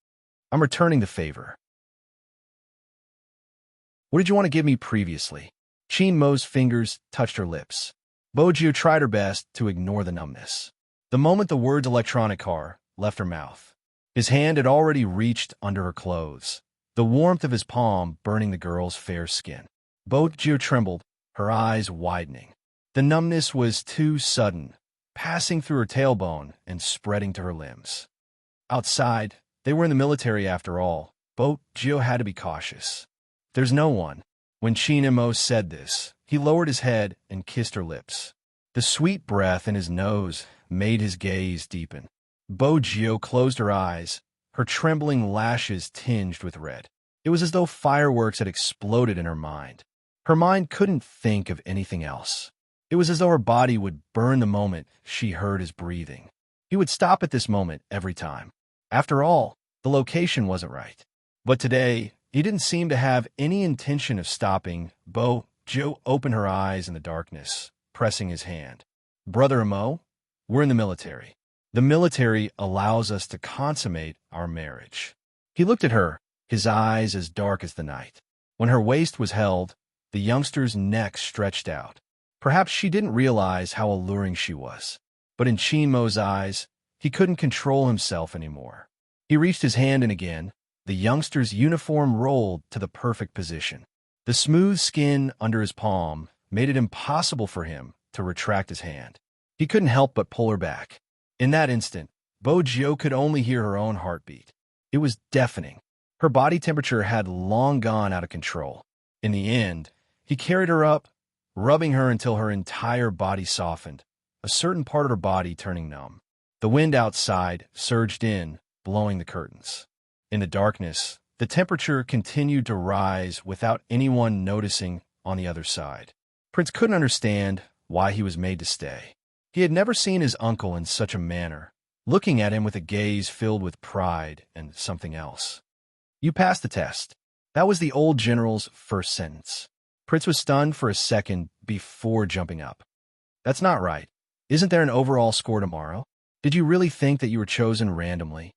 I'm returning the favor. What did you want to give me previously? Qin Mo's fingers touched her lips. Bojo tried her best to ignore the numbness. The moment the words electronic car left her mouth, his hand had already reached under her clothes, the warmth of his palm burning the girl's fair skin. Bojo trembled, her eyes widening. The numbness was too sudden, passing through her tailbone and spreading to her limbs. Outside, they were in the military after all. Bojo had to be cautious. There's no one. When Qin Mo said this, he lowered his head and kissed her lips. The sweet breath in his nose made his gaze deepen. Bojo closed her eyes, her trembling lashes tinged with red. It was as though fireworks had exploded in her mind. Her mind couldn't think of anything else. It was as though her body would burn the moment she heard his breathing. He would stop at this moment every time. After all, the location wasn't right. But today, he didn't seem to have any intention of stopping. Bojo opened her eyes in the darkness, pressing his hand. Brother Mo, we're in the military. The military allows us to consummate our marriage. He looked at her, his eyes as dark as the night. When her waist was held, the youngster's neck stretched out. Perhaps she didn't realize how alluring she was. But in Qin Mo's eyes, he couldn't control himself anymore. He reached his hand in again. The youngster's uniform rolled to the perfect position. The smooth skin under his palm made it impossible for him to retract his hand. He couldn't help but pull her back. In that instant, Bojo could only hear her own heartbeat. It was deafening. Her body temperature had long gone out of control. In the end, he carried her up, rubbing her until her entire body softened, a certain part of her body turning numb. The wind outside surged in, blowing the curtains. In the darkness, the temperature continued to rise without anyone noticing on the other side. Prince couldn't understand why he was made to stay. He had never seen his uncle in such a manner, looking at him with a gaze filled with pride and something else. You passed the test. That was the old general's first sentence. Prince was stunned for a second before jumping up. That's not right. Isn't there an overall score tomorrow? Did you really think that you were chosen randomly?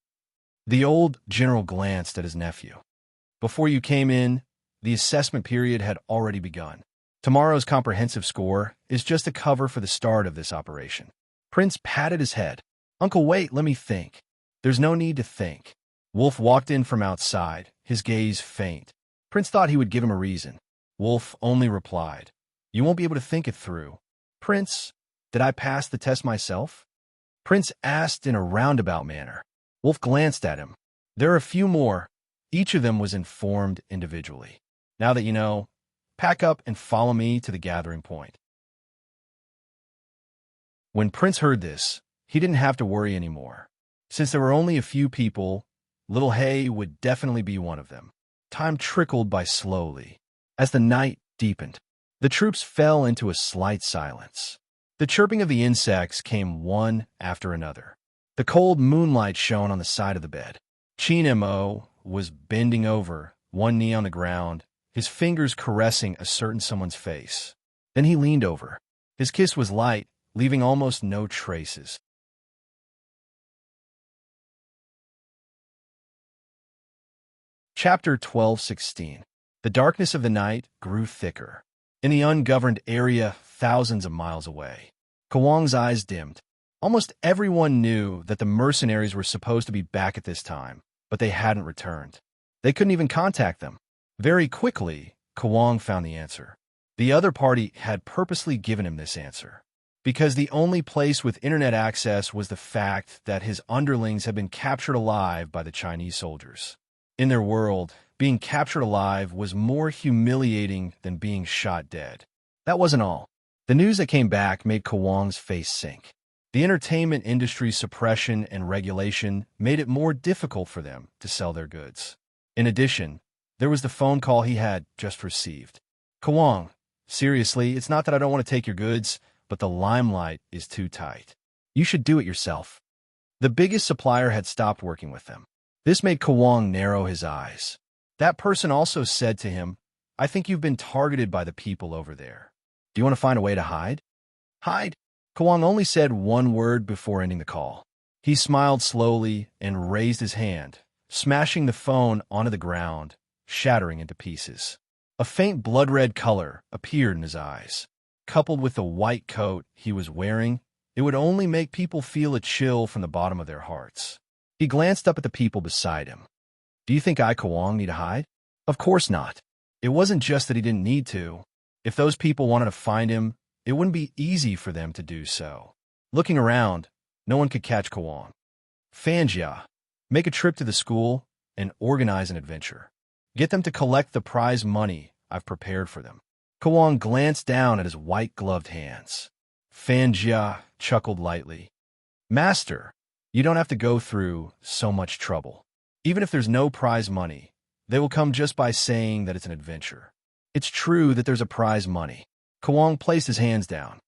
The old general glanced at his nephew. Before you came in, the assessment period had already begun. Tomorrow's comprehensive score is just a cover for the start of this operation. Prince patted his head. Uncle, wait, let me think. There's no need to think. Wolf walked in from outside, his gaze faint. Prince thought he would give him a reason. Wolf only replied, You won't be able to think it through. Prince, did I pass the test myself? Prince asked in a roundabout manner. Wolf glanced at him. There are a few more. Each of them was informed individually. Now that you know, pack up and follow me to the gathering point. When Prince heard this, he didn't have to worry anymore. Since there were only a few people, Little Hay would definitely be one of them. Time trickled by slowly. As the night deepened, the troops fell into a slight silence. The chirping of the insects came one after another. The cold moonlight shone on the side of the bed. Qin Mo was bending over, one knee on the ground, his fingers caressing a certain someone's face. Then he leaned over. His kiss was light, leaving almost no traces. Chapter 12:16. The darkness of the night grew thicker. In the ungoverned area thousands of miles away, Kawang's eyes dimmed. Almost everyone knew that the mercenaries were supposed to be back at this time, but they hadn't returned. They couldn't even contact them. Very quickly, Kawang found the answer. The other party had purposely given him this answer, because the only place with internet access was the fact that his underlings had been captured alive by the Chinese soldiers. In their world, being captured alive was more humiliating than being shot dead. That wasn't all. The news that came back made Kawang's face sink. The entertainment industry's suppression and regulation made it more difficult for them to sell their goods. In addition, there was the phone call he had just received. Kawang, seriously, it's not that I don't want to take your goods, but the limelight is too tight. You should do it yourself. The biggest supplier had stopped working with them. This made Kawang narrow his eyes. That person also said to him, I think you've been targeted by the people over there. Do you want to find a way to hide? Hide? Kawang only said one word before ending the call. He smiled slowly and raised his hand, smashing the phone onto the ground, shattering into pieces. A faint blood-red color appeared in his eyes. Coupled with the white coat he was wearing, it would only make people feel a chill from the bottom of their hearts. He glanced up at the people beside him. Do you think I, Kawang, need to hide? Of course not. It wasn't just that he didn't need to. If those people wanted to find him, it wouldn't be easy for them to do so. Looking around, no one could catch Kawang. Fanjia, make a trip to the school and organize an adventure. Get them to collect the prize money I've prepared for them. Kawang glanced down at his white-gloved hands. Fanjia chuckled lightly. Master, you don't have to go through so much trouble. Even if there's no prize money, they will come just by saying that it's an adventure. It's true that there's a prize money. Kawang placed his hands down.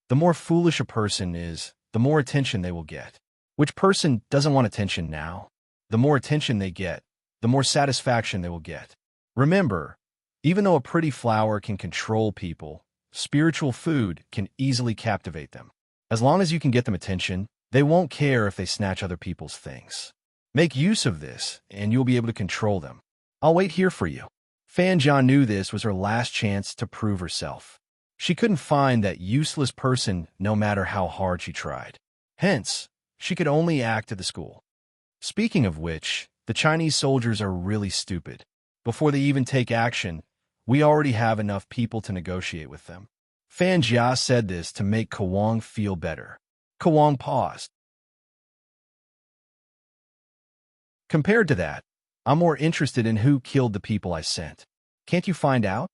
The more foolish a person is, the more attention they will get. Which person doesn't want attention now? The more attention they get, the more satisfaction they will get. Remember, even though a pretty flower can control people, spiritual food can easily captivate them. As long as you can get them attention, they won't care if they snatch other people's things. Make use of this, and you'll be able to control them. I'll wait here for you. Fanjia knew this was her last chance to prove herself. She couldn't find that useless person no matter how hard she tried. Hence, she could only act at the school. Speaking of which, the Chinese soldiers are really stupid. Before they even take action, we already have enough people to negotiate with them. Fanjia said this to make Kawang feel better. Kawang paused. Compared to that, I'm more interested in who killed the people I sent. Can't you find out?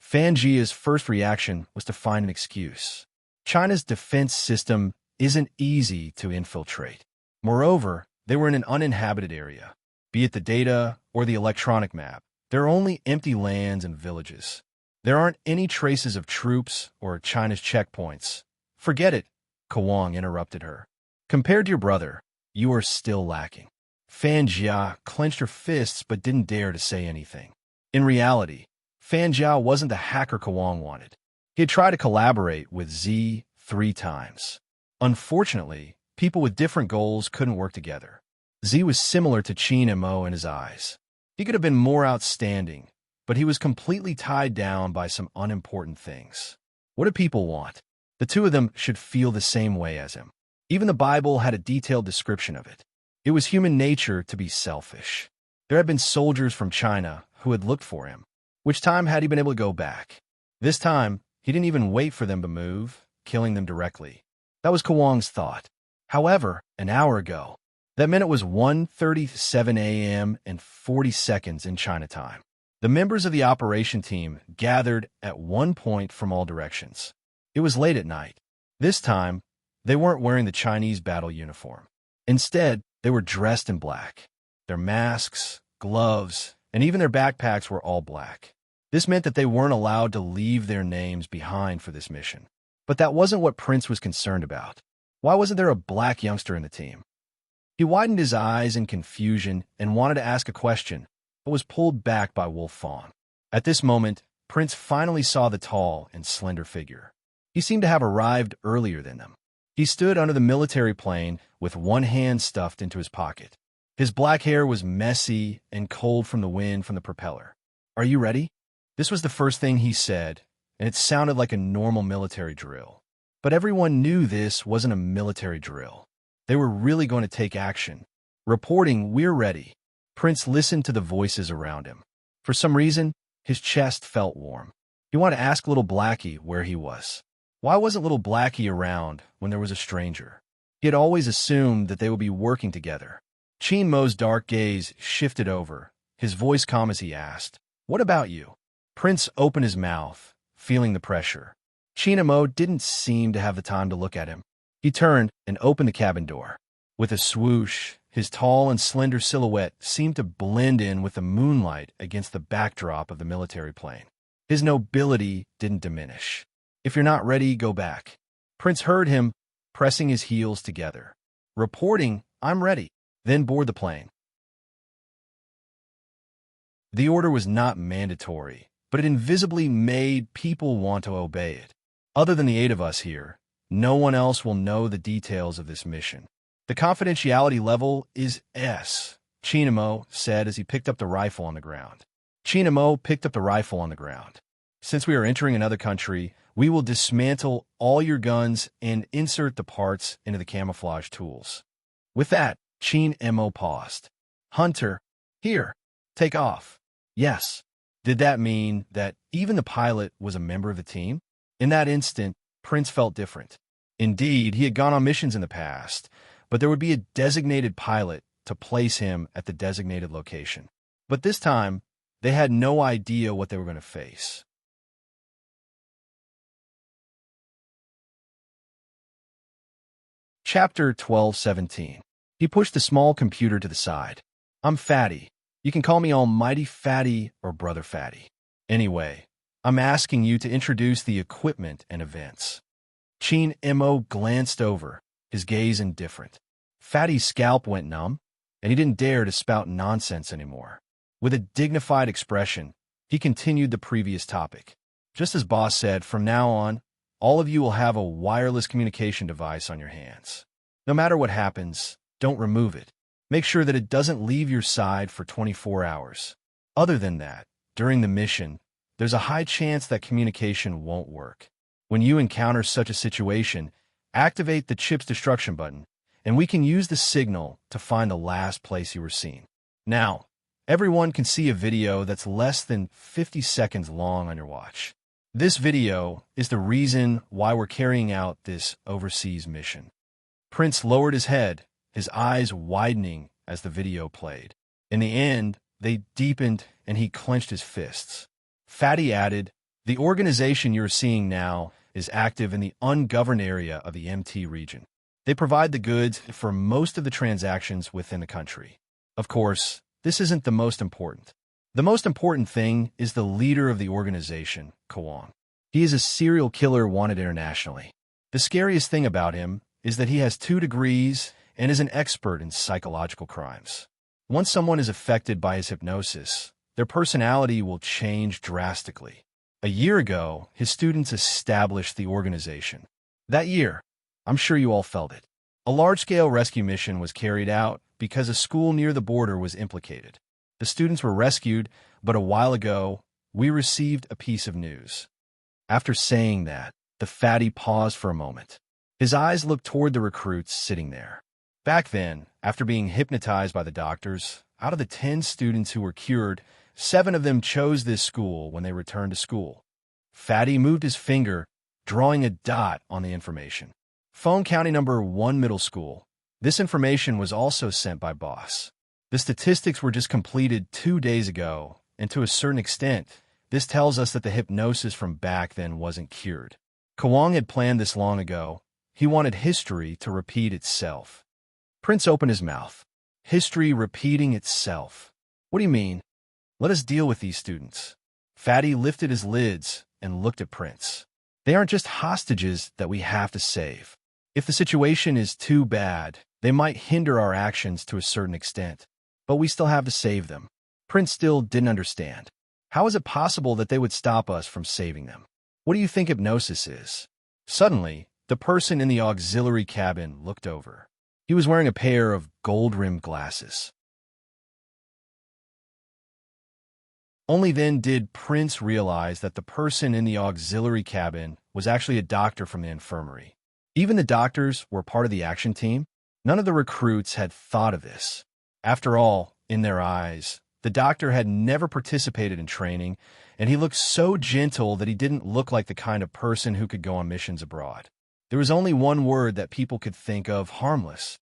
Fanjia's first reaction was to find an excuse. China's defense system isn't easy to infiltrate. Moreover, they were in an uninhabited area. Be it the data or the electronic map, there are only empty lands and villages. There aren't any traces of troops or China's checkpoints. Forget it, Kawang interrupted her. Compared to your brother, you are still lacking. Fanjia clenched her fists but didn't dare to say anything. In reality, Fanjia wasn't the hacker Kawang wanted. He had tried to collaborate with Z 3 times. Unfortunately, people with different goals couldn't work together. Z was similar to Qin Mo in his eyes. He could have been more outstanding, but he was completely tied down by some unimportant things. What do people want? The two of them should feel the same way as him. Even the Bible had a detailed description of it. It was human nature to be selfish. There had been soldiers from China who had looked for him. Which time had he been able to go back? This time, he didn't even wait for them to move, killing them directly. That was Kawang's thought. However, an hour ago, that meant it was 1:37 a.m. and 40 seconds in China time. The members of the operation team gathered at one point from all directions. It was late at night. This time, they weren't wearing the Chinese battle uniform. Instead, they were dressed in black. Their masks, gloves, and even their backpacks were all black. This meant that they weren't allowed to leave their names behind for this mission. But that wasn't what Prince was concerned about. Why wasn't there a black youngster in the team? He widened his eyes in confusion and wanted to ask a question, but was pulled back by Wolf Fawn. At this moment, Prince finally saw the tall and slender figure. He seemed to have arrived earlier than them. He stood under the military plane with one hand stuffed into his pocket. His black hair was messy and cold from the wind from the propeller. Are you ready? This was the first thing he said, and it sounded like a normal military drill. But everyone knew this wasn't a military drill. They were really going to take action. Reporting, we're ready. Prince listened to the voices around him. For some reason, his chest felt warm. He wanted to ask Little Blackie where he was. Why wasn't Little Blackie around when there was a stranger? He had always assumed that they would be working together. Qin Mo's dark gaze shifted over, his voice calm as he asked, "What about you?" Prince opened his mouth, feeling the pressure. Qin Mo didn't seem to have the time to look at him. He turned and opened the cabin door. With a swoosh, his tall and slender silhouette seemed to blend in with the moonlight against the backdrop of the military plane. His nobility didn't diminish. If you're not ready, go back. Prince heard him, pressing his heels together. Reporting, I'm ready. Then board the plane. The order was not mandatory, but it invisibly made people want to obey it. Other than the 8 of us here, No one else will know the details of this mission. The confidentiality level is S, Chinamo said as he picked up the rifle on the ground. Chinamo picked up the rifle on the ground. Since we are entering another country, we will dismantle all your guns and insert the parts into the camouflage tools. With that, Chinamo paused. Hunter, here, take off. Yes. Did that mean that even the pilot was a member of the team? In that instant, Prince felt different. Indeed, he had gone on missions in the past, but there would be a designated pilot to place him at the designated location. But this time, they had no idea what they were going to face. Chapter 12:17. He pushed the small computer to the side. I'm Fatty. You can call me Almighty Fatty or Brother Fatty. Anyway, I'm asking you to introduce the equipment and events. Chin Mo glanced over, his gaze indifferent. Fatty's scalp went numb, and he didn't dare to spout nonsense anymore. With a dignified expression, he continued the previous topic. Just as Boss said, from now on, all of you will have a wireless communication device on your hands. No matter what happens, don't remove it. Make sure that it doesn't leave your side for 24 hours. Other than that, during the mission, there's a high chance that communication won't work. When you encounter such a situation, activate the chip's destruction button, and we can use the signal to find the last place you were seen. Now, everyone can see a video that's less than 50 seconds long on your watch. This video is the reason why we're carrying out this overseas mission. Prince lowered his head, his eyes widening as the video played. In the end, they deepened and he clenched his fists. Fatty added, the organization you're seeing now is active in the ungoverned area of the MT region. They provide the goods for most of the transactions within the country. Of course, this isn't the most important. The most important thing is the leader of the organization, Kwong. He is a serial killer wanted internationally. The scariest thing about him is that he has 2 degrees and is an expert in psychological crimes. Once someone is affected by his hypnosis, their personality will change drastically. A year ago, his students established the organization. That year, I'm sure you all felt it. A large-scale rescue mission was carried out because a school near the border was implicated. The students were rescued, but a while ago, we received a piece of news. After saying that, the fatty paused for a moment. His eyes looked toward the recruits sitting there. Back then, after being hypnotized by the doctors, out of the 10 students who were cured, 7 of them chose this school when they returned to school. Fatty moved his finger, drawing a dot on the information. Phone County number 1 middle school. This information was also sent by Boss. The statistics were just completed 2 days ago, and to a certain extent, this tells us that the hypnosis from back then wasn't cured. Kwong had planned this long ago. He wanted history to repeat itself. Prince opened his mouth. History repeating itself. What do you mean? Let us deal with these students. Fatty lifted his lids and looked at Prince. They aren't just hostages that we have to save. If the situation is too bad, they might hinder our actions to a certain extent, but we still have to save them. Prince still didn't understand. How is it possible that they would stop us from saving them? What do you think hypnosis is? Suddenly, the person in the auxiliary cabin looked over. He was wearing a pair of gold-rimmed glasses. Only then did Prince realize that the person in the auxiliary cabin was actually a doctor from the infirmary. Even the doctors were part of the action team. None of the recruits had thought of this. After all, in their eyes, the doctor had never participated in training, and he looked so gentle that he didn't look like the kind of person who could go on missions abroad. There was only one word that people could think of: harmless.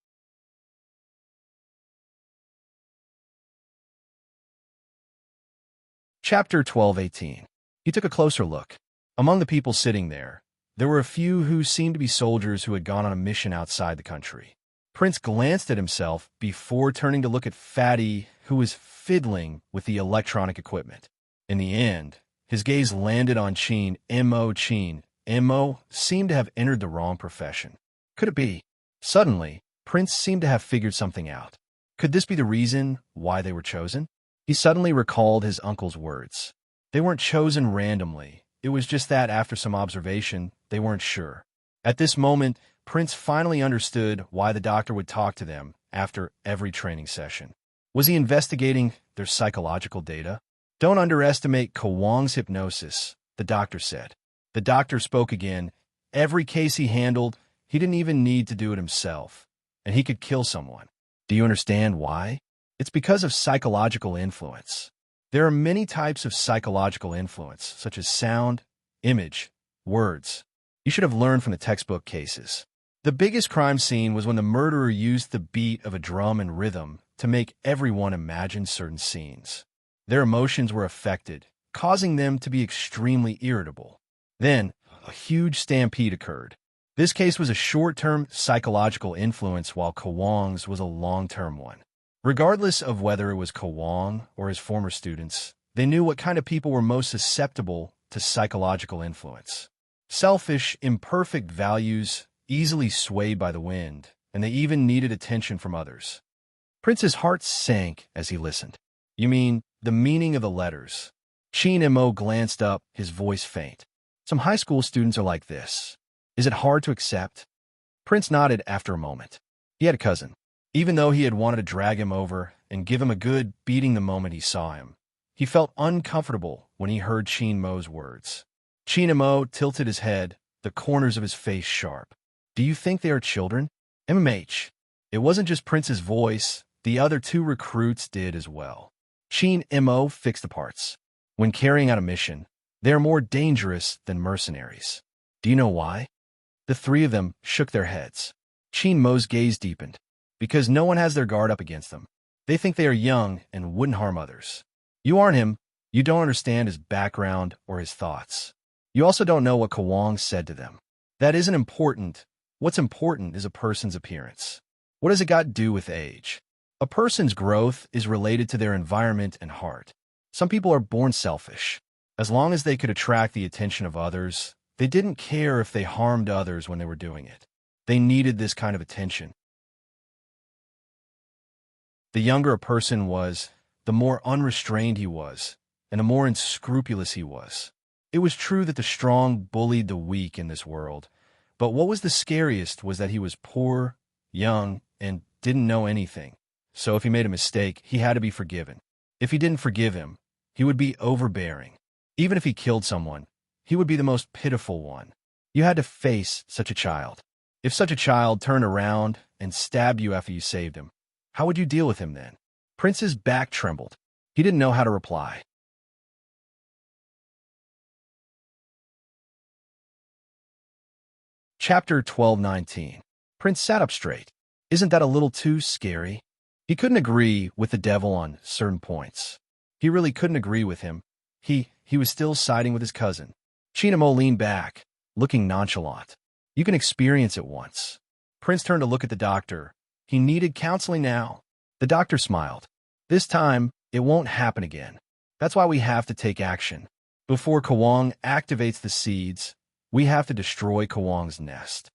Chapter 12:18. He took a closer look. Among the people sitting there were a few who seemed to be soldiers who had gone on a mission outside the country. Prince glanced at himself before turning to look at Fatty, who was fiddling with the electronic equipment. In the end, his gaze landed on Chin Mo. Chin Mo seemed to have entered the wrong profession. Could it be? Suddenly, Prince seemed to have figured something out. Could this be the reason why they were chosen? He suddenly recalled his uncle's words. They weren't chosen randomly. It was just that after some observation, they weren't sure. At this moment, Prince finally understood why the doctor would talk to them after every training session. Was he investigating their psychological data? Don't underestimate Kawang's hypnosis, the doctor said. The doctor spoke again. Every case he handled, he didn't even need to do it himself, and he could kill someone. Do you understand why? It's because of psychological influence. There are many types of psychological influence, such as sound, image, words. You should have learned from the textbook cases. The biggest crime scene was when the murderer used the beat of a drum and rhythm to make everyone imagine certain scenes. Their emotions were affected, causing them to be extremely irritable. Then, a huge stampede occurred. This case was a short-term psychological influence, while Kawang's was a long-term one. Regardless of whether it was Kawang or his former students, they knew what kind of people were most susceptible to psychological influence. Selfish, imperfect values, easily swayed by the wind, and they even needed attention from others. Prince's heart sank as he listened. You mean the meaning of the letters? Chin Mo glanced up, his voice faint. Some high school students are like this. Is it hard to accept? Prince nodded after a moment. He had a cousin. Even though he had wanted to drag him over and give him a good beating the moment he saw him, he felt uncomfortable when he heard Chin Mo's words. Chin Mo tilted his head, the corners of his face sharp. Do you think they are children? MMH. It wasn't just Prince's voice. The other two recruits did as well. Chin Mo fixed the parts. When carrying out a mission, they are more dangerous than mercenaries. Do you know why? The three of them shook their heads. Chin Mo's gaze deepened. Because no one has their guard up against them. They think they are young and wouldn't harm others. You aren't him. You don't understand his background or his thoughts. You also don't know what Kawang said to them. That isn't important. What's important is a person's appearance. What has it got to do with age? A person's growth is related to their environment and heart. Some people are born selfish. As long as they could attract the attention of others, they didn't care if they harmed others when they were doing it. They needed this kind of attention. The younger a person was, the more unrestrained he was, and the more unscrupulous he was. It was true that the strong bullied the weak in this world, but what was the scariest was that he was poor, young, and didn't know anything. So if he made a mistake, he had to be forgiven. If he didn't forgive him, he would be overbearing. Even if he killed someone, he would be the most pitiful one. You had to face such a child. If such a child turned around and stabbed you after you saved him, how would you deal with him then? Prince's back trembled. He didn't know how to reply. Chapter 1219. Prince sat up straight. Isn't that a little too scary? He couldn't agree with the devil on certain points. He really couldn't agree with him. He was still siding with his cousin. Chin Mo leaned back, looking nonchalant. You can experience it once. Prince turned to look at the doctor. He needed counseling now. The doctor smiled. This time, it won't happen again. That's why we have to take action. Before Kawang activates the seeds, we have to destroy Kawang's nest.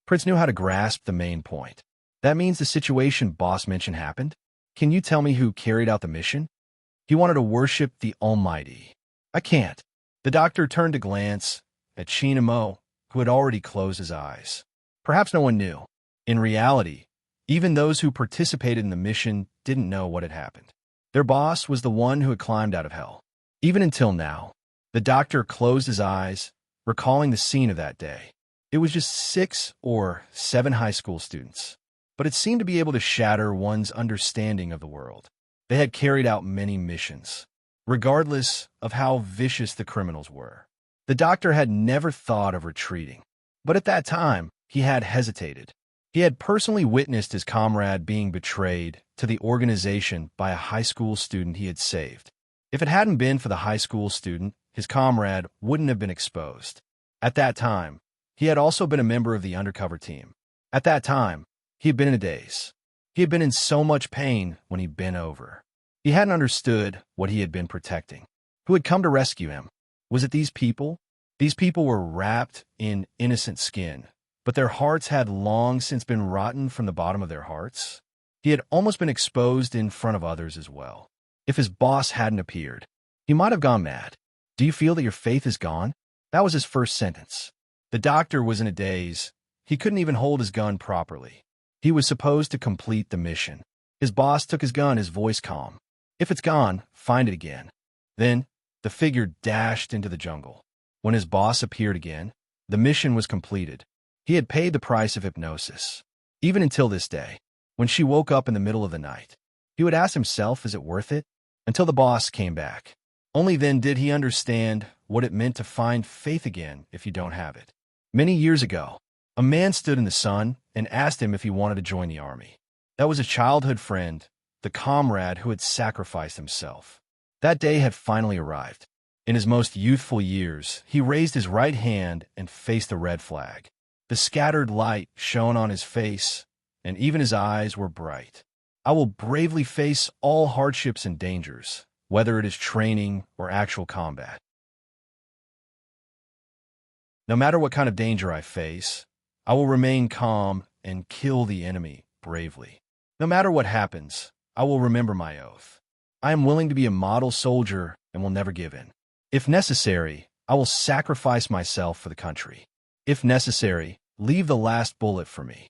Prince knew how to grasp the main point. That means the situation boss mentioned happened? Can you tell me who carried out the mission? He wanted to worship the Almighty. I can't. The doctor turned to glance at Chin Mo, who had already closed his eyes. Perhaps no one knew. In reality, even those who participated in the mission didn't know what had happened. Their boss was the one who had climbed out of hell. Even until now, the doctor closed his eyes, recalling the scene of that day. It was just 6 or 7 high school students, but it seemed to be able to shatter one's understanding of the world. They had carried out many missions, regardless of how vicious the criminals were. The doctor had never thought of retreating, but at that time, he had hesitated. He had personally witnessed his comrade being betrayed to the organization by a high school student he had saved. If it hadn't been for the high school student, his comrade wouldn't have been exposed. At that time, he had also been a member of the undercover team. At that time, he had been in a daze. He had been in so much pain when he bent over. He hadn't understood what he had been protecting. Who had come to rescue him? Was it these people? These people were wrapped in innocent skin, but their hearts had long since been rotten from the bottom of their hearts. He had almost been exposed in front of others as well. If his boss hadn't appeared, he might have gone mad. Do you feel that your faith is gone? That was his first sentence. The doctor was in a daze. He couldn't even hold his gun properly. He was supposed to complete the mission. His boss took his gun, his voice calm. If it's gone, find it again. Then, the figure dashed into the jungle. When his boss appeared again, the mission was completed. He had paid the price of hypnosis. Even until this day, when she woke up in the middle of the night, he would ask himself, is it worth it? Until the boss came back. Only then did he understand what it meant to find faith again if you don't have it. Many years ago, a man stood in the sun and asked him if he wanted to join the army. That was a childhood friend, the comrade who had sacrificed himself. That day had finally arrived. In his most youthful years, he raised his right hand and faced the red flag. The scattered light shone on his face, and even his eyes were bright. I will bravely face all hardships and dangers, whether it is training or actual combat. No matter what kind of danger I face, I will remain calm and kill the enemy bravely. No matter what happens, I will remember my oath. I am willing to be a model soldier and will never give in. If necessary, I will sacrifice myself for the country. If necessary, leave the last bullet for me.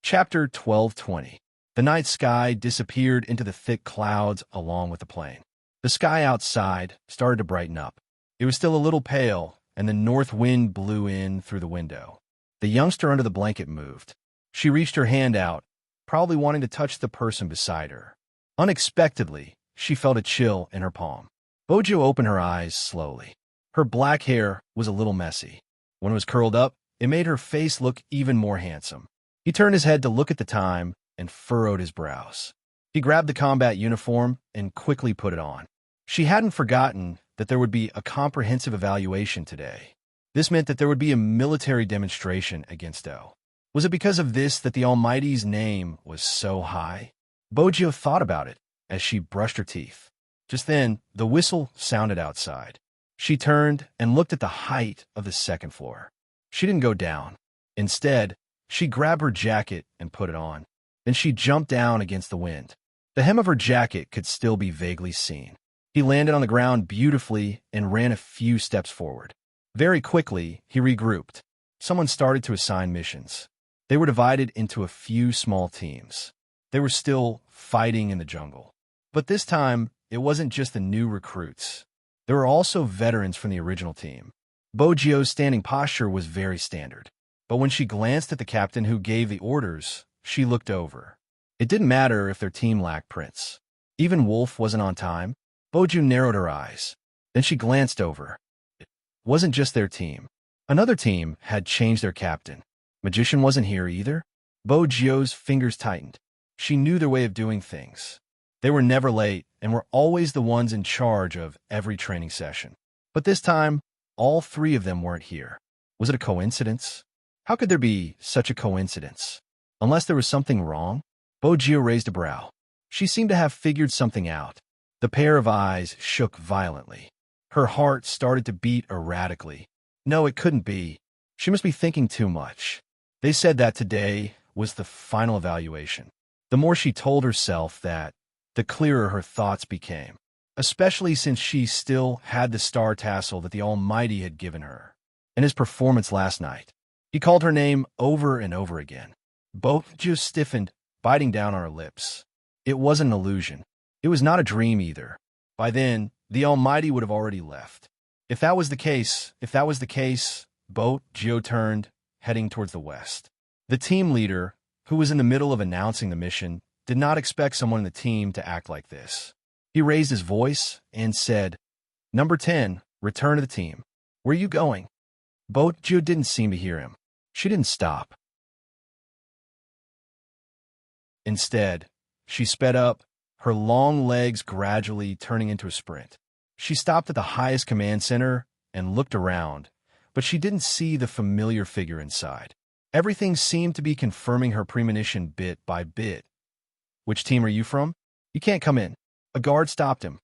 Chapter 12:20. The night sky disappeared into the thick clouds along with the plane. The sky outside started to brighten up. It was still a little pale, and the north wind blew in through the window. The youngster under the blanket moved. She reached her hand out, probably wanting to touch the person beside her. Unexpectedly, she felt a chill in her palm. Bojo opened her eyes slowly. Her black hair was a little messy. When it was curled up, it made her face look even more handsome. He turned his head to look at the time and furrowed his brows. He grabbed the combat uniform and quickly put it on. She hadn't forgotten that there would be a comprehensive evaluation today. This meant that there would be a military demonstration against O. Was it because of this that the Almighty's name was so high? Bojo thought about it as she brushed her teeth. Just then, the whistle sounded outside. She turned and looked at the height of the second floor. She didn't go down. Instead, she grabbed her jacket and put it on. Then she jumped down against the wind. The hem of her jacket could still be vaguely seen. He landed on the ground beautifully and ran a few steps forward. Very quickly, he regrouped. Someone started to assign missions. They were divided into a few small teams. They were still fighting in the jungle. But this time, it wasn't just the new recruits. There were also veterans from the original team. Bojo's standing posture was very standard. But when she glanced at the captain who gave the orders, she looked over. It didn't matter if their team lacked prints. Even Wolf wasn't on time. Bojo narrowed her eyes. Then she glanced over. It wasn't just their team. Another team had changed their captain. Magician wasn't here either. Bojo's fingers tightened. She knew their way of doing things. They were never late and were always the ones in charge of every training session. But this time, all three of them weren't here. Was it a coincidence? How could there be such a coincidence? Unless there was something wrong? Bojo raised a brow. She seemed to have figured something out. The pair of eyes shook violently. Her heart started to beat erratically. No, it couldn't be. She must be thinking too much. They said that today was the final evaluation. The more she told herself that, the clearer her thoughts became, especially since she still had the star tassel that the Almighty had given her. And his performance last night. He called her name over and over again. Bojo stiffened, biting down on her lips. It wasn't an illusion. It was not a dream either. By then, the Almighty would have already left. If that was the case, Bojo turned, heading towards the west. The team leader, who was in the middle of announcing the mission, did not expect someone in the team to act like this. He raised his voice and said, "Number 10, return to the team. Where are you going?" Bojo didn't seem to hear him. She didn't stop. Instead, she sped up, her long legs gradually turning into a sprint. She stopped at the highest command center and looked around, but she didn't see the familiar figure inside. Everything seemed to be confirming her premonition bit by bit. "Which team are you from? You can't come in." A guard stopped him.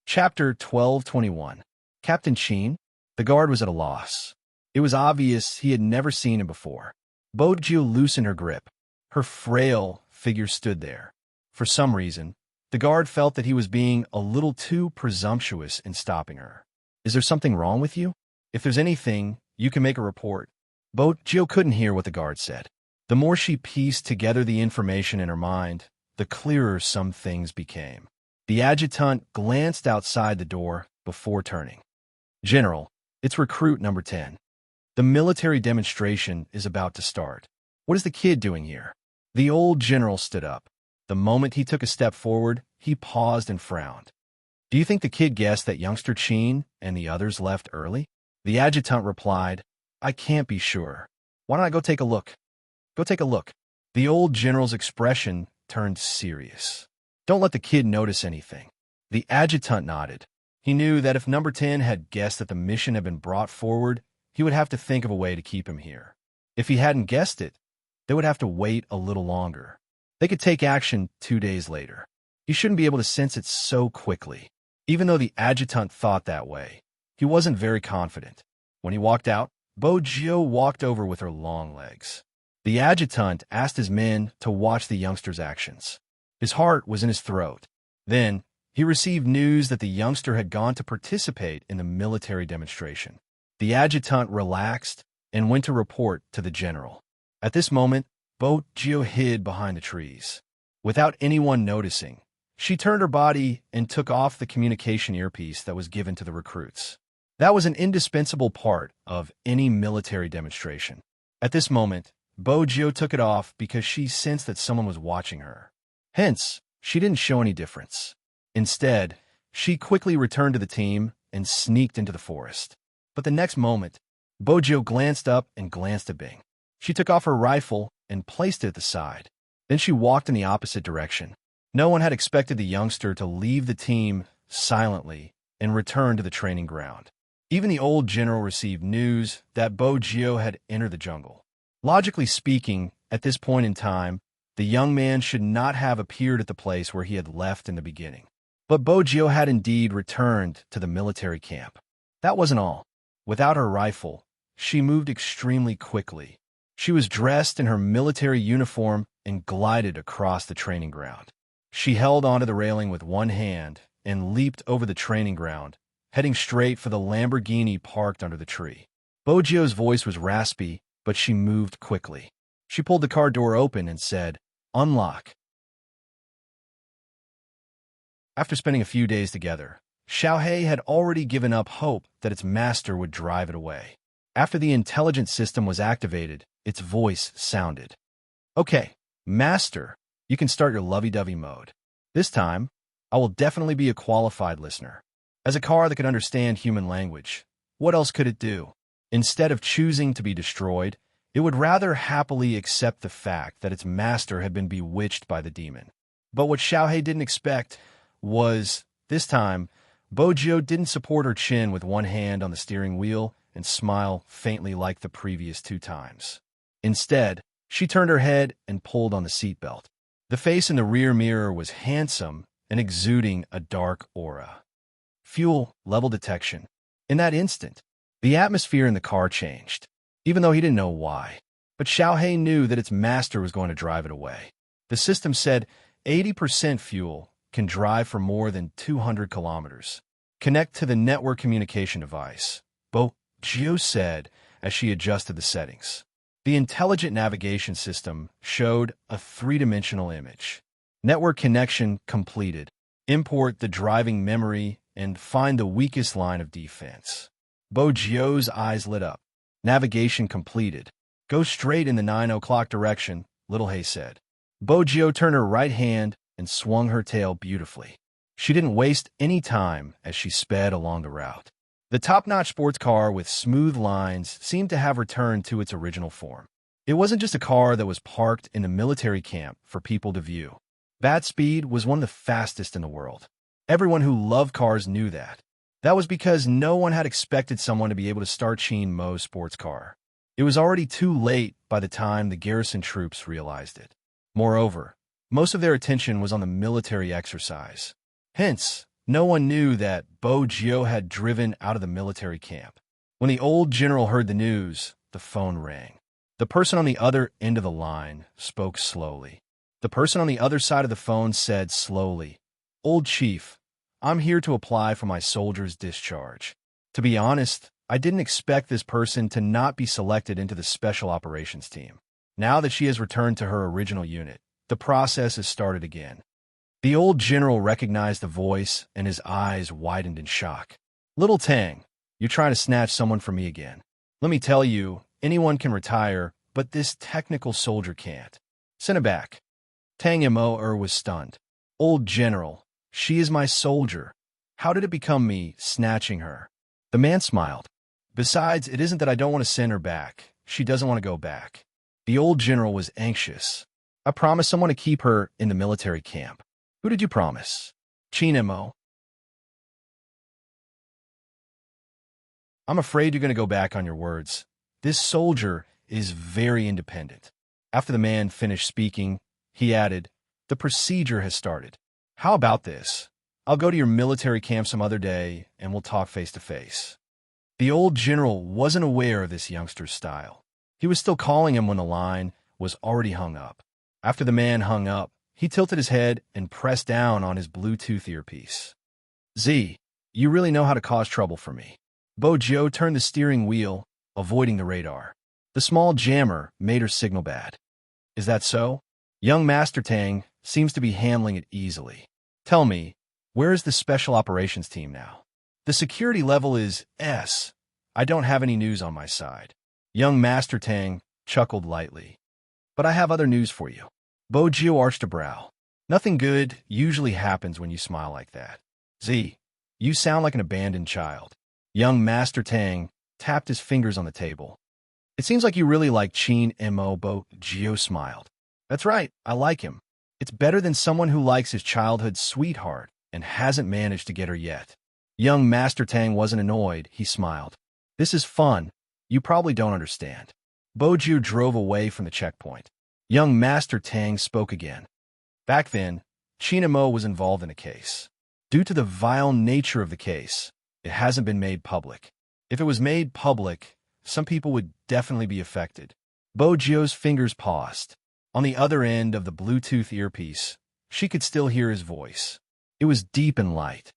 Chapter 12:21. Captain Sheen? The guard was at a loss. It was obvious he had never seen him before. Bojo loosened her grip. Her frail figure stood there. For some reason, the guard felt that he was being a little too presumptuous in stopping her. "Is there something wrong with you? If there's anything, you can make a report." But Jill couldn't hear what the guard said. The more she pieced together the information in her mind, the clearer some things became. The adjutant glanced outside the door before turning. "General, it's recruit number 10. The military demonstration is about to start. What is the kid doing here?" The old general stood up. The moment he took a step forward, he paused and frowned. "Do you think the kid guessed that youngster Cheen and the others left early?" The adjutant replied, "I can't be sure. Why don't I go take a look?" "Go take a look." The old general's expression turned serious. "Don't let the kid notice anything." The adjutant nodded. He knew that if number 10 had guessed that the mission had been brought forward, he would have to think of a way to keep him here. If he hadn't guessed it, they would have to wait a little longer. They could take action 2 days later. He shouldn't be able to sense it so quickly. Even though the adjutant thought that way, he wasn't very confident. When he walked out, Bojo walked over with her long legs. The adjutant asked his men to watch the youngster's actions. His heart was in his throat. Then, he received news that the youngster had gone to participate in the military demonstration. The adjutant relaxed and went to report to the general. At this moment, Bojo hid behind the trees. Without anyone noticing, she turned her body and took off the communication earpiece that was given to the recruits. That was an indispensable part of any military demonstration. At this moment, Bojo took it off because she sensed that someone was watching her. Hence, she didn't show any difference. Instead, she quickly returned to the team and sneaked into the forest. But the next moment, Bojo glanced up and glanced at Bing. She took off her rifle and placed it at the side. Then she walked in the opposite direction. No one had expected the youngster to leave the team silently and return to the training ground. Even the old general received news that Bojo had entered the jungle. Logically speaking, at this point in time, the young man should not have appeared at the place where he had left in the beginning. But Bojo had indeed returned to the military camp. That wasn't all. Without her rifle, she moved extremely quickly. She was dressed in her military uniform and glided across the training ground. She held onto the railing with one hand and leaped over the training ground, heading straight for the Lamborghini parked under the tree. Bojo's voice was raspy, but she moved quickly. She pulled the car door open and said, "Unlock." After spending a few days together, Xiaohei had already given up hope that its master would drive it away. After the intelligence system was activated, its voice sounded. "Okay, master, you can start your lovey-dovey mode. This time, I will definitely be a qualified listener." As a car that could understand human language, what else could it do? Instead of choosing to be destroyed, it would rather happily accept the fact that its master had been bewitched by the demon. But what Xiaohei didn't expect was, this time, Bojo didn't support her chin with one hand on the steering wheel and smile faintly like the previous 2 times. Instead, she turned her head and pulled on the seatbelt. The face in the rear mirror was handsome and exuding a dark aura. Fuel level detection. In that instant, the atmosphere in the car changed, even though he didn't know why. But Xiaohei knew that its master was going to drive it away. The system said 80% fuel can drive for more than 200 kilometers. Connect to the network communication device, Bojo said as she adjusted the settings. The intelligent navigation system showed a 3-dimensional image. Network connection completed. Import the driving memory and find the weakest line of defense. Bojo's eyes lit up. Navigation completed. Go straight in the 9 o'clock direction, Little Hay said. Bojo turned her right hand and swung her tail beautifully. She didn't waste any time as she sped along the route. The top-notch sports car with smooth lines seemed to have returned to its original form. It wasn't just a car that was parked in the military camp for people to view. Bat speed was one of the fastest in the world. Everyone who loved cars knew that. That was because no one had expected someone to be able to start Cheen Mo's sports car. It was already too late by the time the garrison troops realized it. Moreover, most of their attention was on the military exercise. Hence, no one knew that Bojo had driven out of the military camp. When the old general heard the news, the phone rang. The person on the other end of the line spoke slowly. The person on the other side of the phone said slowly, "Old Chief, I'm here to apply for my soldier's discharge. To be honest, I didn't expect this person to not be selected into the Special Operations team. Now that she has returned to her original unit, the process has started again." The old general recognized the voice, and his eyes widened in shock. "Little Tang, you're trying to snatch someone from me again. Let me tell you, anyone can retire, but this technical soldier can't. Send it back." Tang Mo was stunned. "Old general, she is my soldier. How did it become me snatching her?" The man smiled. "Besides, it isn't that I don't want to send her back. She doesn't want to go back." The old general was anxious. "I promised someone to keep her in the military camp." "Who did you promise?" "Mo. "I'm afraid you're going to go back on your words. This soldier is very independent." After the man finished speaking, he added, "The procedure has started. How about this? I'll go to your military camp some other day, and we'll talk face to face." The old general wasn't aware of this youngster's style. He was still calling him when the line was already hung up. After the man hung up, he tilted his head and pressed down on his Bluetooth earpiece. "Z, you really know how to cause trouble for me." Bo Jiu turned the steering wheel, avoiding the radar. The small jammer made her signal bad. "Is that so?" Young Master Tang seems to be handling it easily. "Tell me, where is the Special Operations team now?" "The security level is S. I don't have any news on my side." Young Master Tang chuckled lightly. "But I have other news for you." Bo Jiu arched a brow. "Nothing good usually happens when you smile like that. Z, you sound like an abandoned child." Young Master Tang tapped his fingers on the table. "It seems like you really like Mo." Bo Jiu smiled. "That's right, I like him. It's better than someone who likes his childhood sweetheart and hasn't managed to get her yet." Young Master Tang wasn't annoyed, he smiled. "This is fun. You probably don't understand." Bo Jiu drove away from the checkpoint. Young Master Tang spoke again. "Back then, Mo was involved in a case. Due to the vile nature of the case, it hasn't been made public. If it was made public, some people would definitely be affected." Bo Jiu's fingers paused. On the other end of the Bluetooth earpiece, she could still hear his voice. It was deep and light.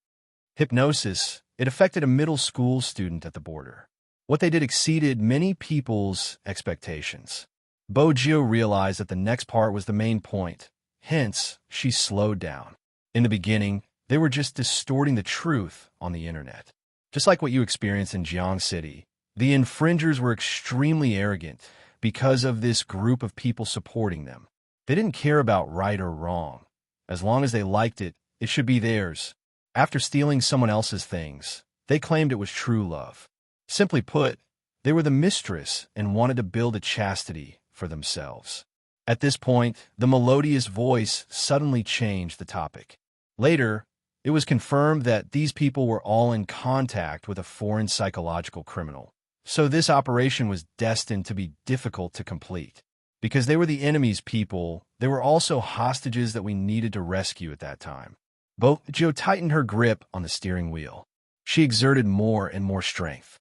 Hypnosis, it affected a middle school student at the border. What they did exceeded many people's expectations. Bo Jiu realized that the next part was the main point. Hence, she slowed down. In the beginning, they were just distorting the truth on the internet. Just like what you experienced in Jiang City, the infringers were extremely arrogant because of this group of people supporting them. They didn't care about right or wrong. As long as they liked it, it should be theirs. After stealing someone else's things, they claimed it was true love. Simply put, they were the mistress and wanted to build a chastity for themselves. At this point, the melodious voice suddenly changed the topic. Later, it was confirmed that these people were all in contact with a foreign psychological criminal. So this operation was destined to be difficult to complete. Because they were the enemy's people, they were also hostages that we needed to rescue at that time. Bo Jiu tightened her grip on the steering wheel. She exerted more and more strength.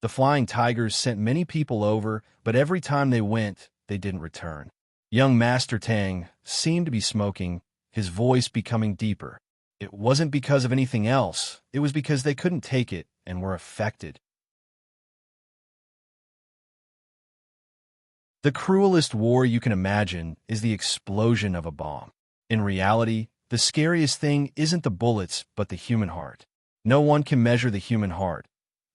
The Flying Tigers sent many people over, but every time they went, they didn't return. Young Master Tang seemed to be smoking, his voice becoming deeper. It wasn't because of anything else. It was because they couldn't take it and were affected. The cruelest war you can imagine is the explosion of a bomb. In reality, the scariest thing isn't the bullets, but the human heart. No one can measure the human heart,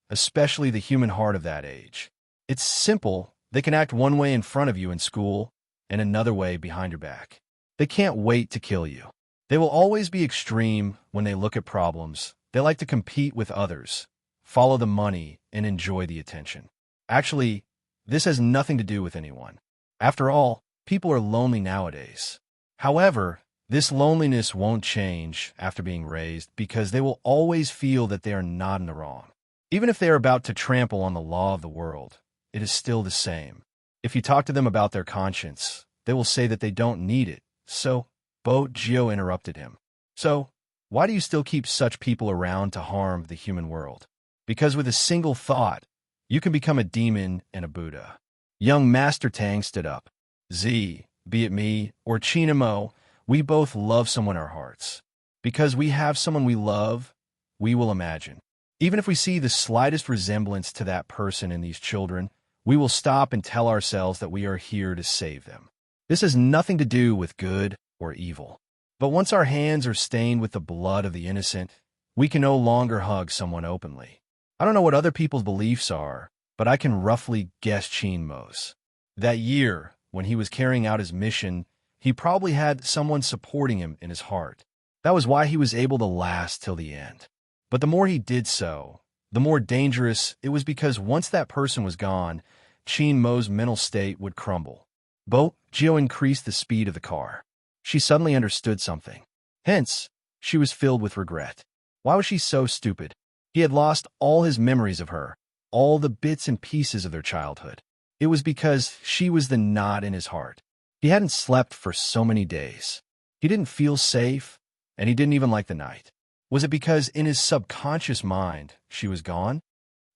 especially the human heart of that age. It's simple. They can act one way in front of you in school and another way behind your back. They can't wait to kill you. They will always be extreme when they look at problems. They like to compete with others, follow the money, and enjoy the attention. Actually, this has nothing to do with anyone. After all, people are lonely nowadays. However, this loneliness won't change after being raised because they will always feel that they are not in the wrong. Even if they are about to trample on the law of the world, it is still the same. If you talk to them about their conscience, they will say that they don't need it. So, Bo Jiu interrupted him. "So, why do you still keep such people around to harm the human world?" "Because with a single thought, you can become a demon and a Buddha." Young Master Tang stood up. Z, be it me, or Chinamo, we both love someone in our hearts. Because we have someone we love, we will imagine. Even if we see the slightest resemblance to that person in these children, we will stop and tell ourselves that we are here to save them. This has nothing to do with good or evil. But once our hands are stained with the blood of the innocent, we can no longer hug someone openly. I don't know what other people's beliefs are, but I can roughly guess Chinmo's. That year, when he was carrying out his mission, he probably had someone supporting him in his heart. That was why he was able to last till the end. But the more he did so, the more dangerous it was, because once that person was gone, Chinmo's mental state would crumble. Bo Gio increased the speed of the car. She suddenly understood something. Hence, she was filled with regret. Why was she so stupid? He had lost all his memories of her, all the bits and pieces of their childhood. It was because she was the knot in his heart. He hadn't slept for so many days. He didn't feel safe, and he didn't even like the night. Was it because in his subconscious mind she was gone?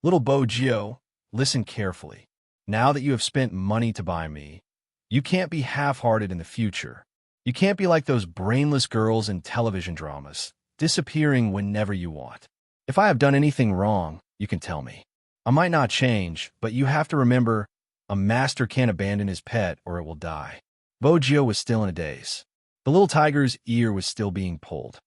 Little Bo Gio, listen carefully. Now that you have spent money to buy me, you can't be half-hearted in the future. You can't be like those brainless girls in television dramas, disappearing whenever you want. If I have done anything wrong, you can tell me. I might not change, but you have to remember, a master can't abandon his pet or it will die. Bo Gio was still in a daze. The little tiger's ear was still being pulled.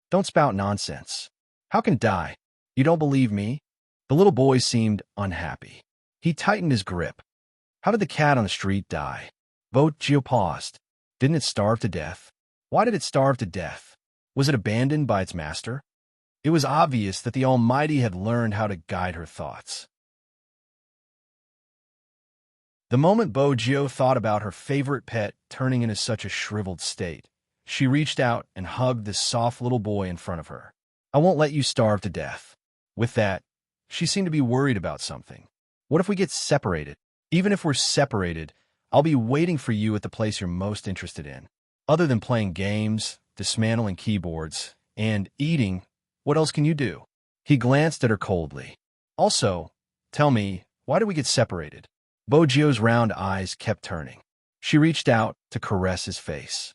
Don't spout nonsense. How can it die? You don't believe me? The little boy seemed unhappy. He tightened his grip. How did the cat on the street die? Bo Gio paused. Didn't it starve to death? Why did it starve to death? Was it abandoned by its master? It was obvious that the Almighty had learned how to guide her thoughts. The moment Bo Gio thought about her favorite pet turning into such a shriveled state, she reached out and hugged the soft little boy in front of her. I won't let you starve to death. With that, she seemed to be worried about something. What if we get separated? Even if we're separated, I'll be waiting for you at the place you're most interested in. Other than playing games, dismantling keyboards, and eating, what else can you do? He glanced at her coldly. Also, tell me, why did we get separated? Bo Gio's round eyes kept turning. She reached out to caress his face.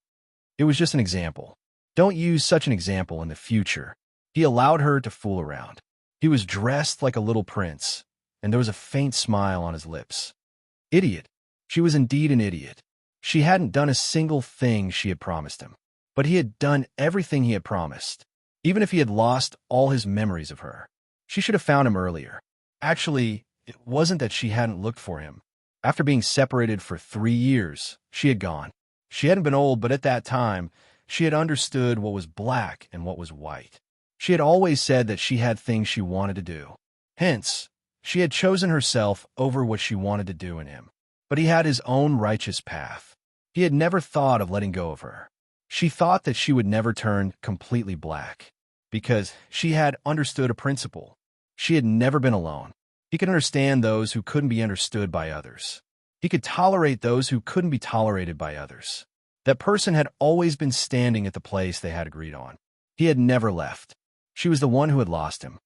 It was just an example. Don't use such an example in the future. He allowed her to fool around. He was dressed like a little prince, and there was a faint smile on his lips. Idiot. She was indeed an idiot. She hadn't done a single thing she had promised him. But he had done everything he had promised, even if he had lost all his memories of her. She should have found him earlier. Actually, it wasn't that she hadn't looked for him. After being separated for 3 years, she had gone. She hadn't been old, but at that time, she had understood what was black and what was white. She had always said that she had things she wanted to do. Hence, she had chosen herself over what she wanted to do in him. But he had his own righteous path. He had never thought of letting go of her. She thought that she would never turn completely black, because she had understood a principle. She had never been alone. He could understand those who couldn't be understood by others. He could tolerate those who couldn't be tolerated by others. That person had always been standing at the place they had agreed on. He had never left. She was the one who had lost him.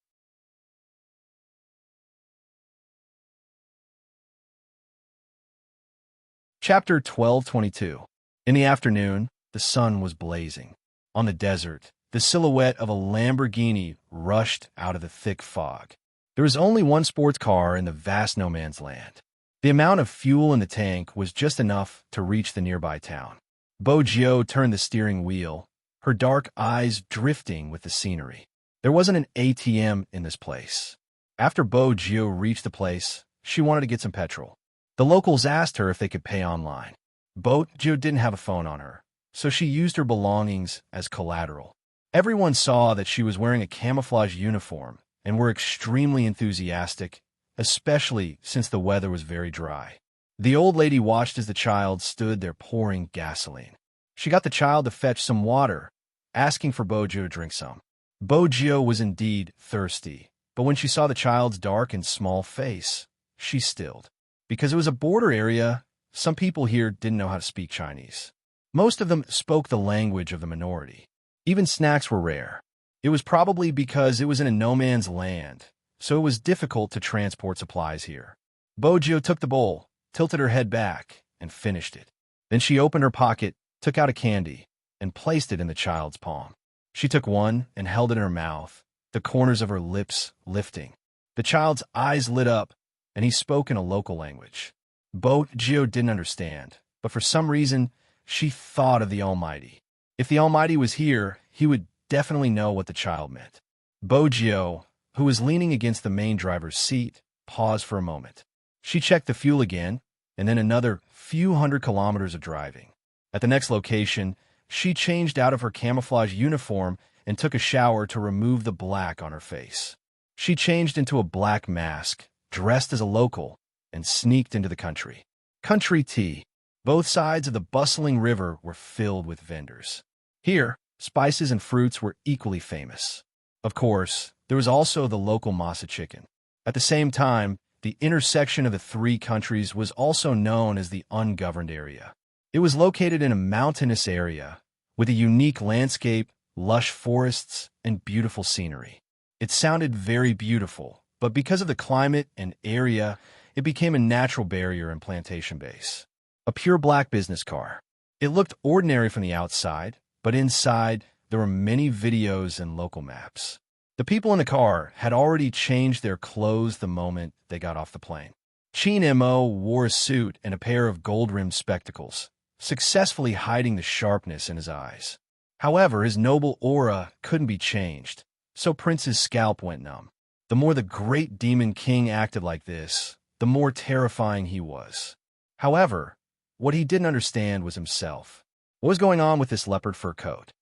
Chapter 12:22. In the afternoon, the sun was blazing. On the desert, the silhouette of a Lamborghini rushed out of the thick fog. There was only one sports car in the vast no man's land. The amount of fuel in the tank was just enough to reach the nearby town. Bo Gio turned the steering wheel, her dark eyes drifting with the scenery. There wasn't an ATM in this place. After Bo Gio reached the place, she wanted to get some petrol. The locals asked her if they could pay online. Bo Gio didn't have a phone on her, so she used her belongings as collateral. Everyone saw that she was wearing a camouflage uniform and were extremely enthusiastic, especially since the weather was very dry. The old lady watched as the child stood there pouring gasoline. She got the child to fetch some water, asking for Bo Gio to drink some. Bo Gio was indeed thirsty, but when she saw the child's dark and small face, she stilled. Because it was a border area, some people here didn't know how to speak Chinese. Most of them spoke the language of the minority. Even snacks were rare. It was probably because it was in a no man's land, so it was difficult to transport supplies here. Bo Gio took the bowl, tilted her head back, and finished it. Then she opened her pocket, took out a candy, and placed it in the child's palm. She took one and held it in her mouth, the corners of her lips lifting. The child's eyes lit up, and he spoke in a local language. Gio didn't understand, but for some reason, she thought of the Almighty. If the Almighty was here, he would definitely know what the child meant. Gio, who was leaning against the main driver's seat, paused for a moment. She checked the fuel again, and then another few hundred kilometers of driving. At the next location, she changed out of her camouflage uniform and took a shower to remove the black on her face. She changed into a black mask, dressed as a local, and sneaked into the country. Country tea. Both sides of the bustling river were filled with vendors. Here, spices and fruits were equally famous. Of course, there was also the local masa chicken. At the same time, the intersection of the three countries was also known as the ungoverned area. It was located in a mountainous area with a unique landscape, lush forests, and beautiful scenery. It sounded very beautiful, but because of the climate and area, it became a natural barrier in Plantation Base. A pure black business car. It looked ordinary from the outside, but inside, there were many videos and local maps. The people in the car had already changed their clothes the moment they got off the plane. Chin Mo wore a suit and a pair of gold-rimmed spectacles, successfully hiding the sharpness in his eyes. However, his noble aura couldn't be changed, so Prince's scalp went numb. The more the great demon king acted like this, the more terrifying he was. However, what he didn't understand was himself. What was going on with this leopard fur coat?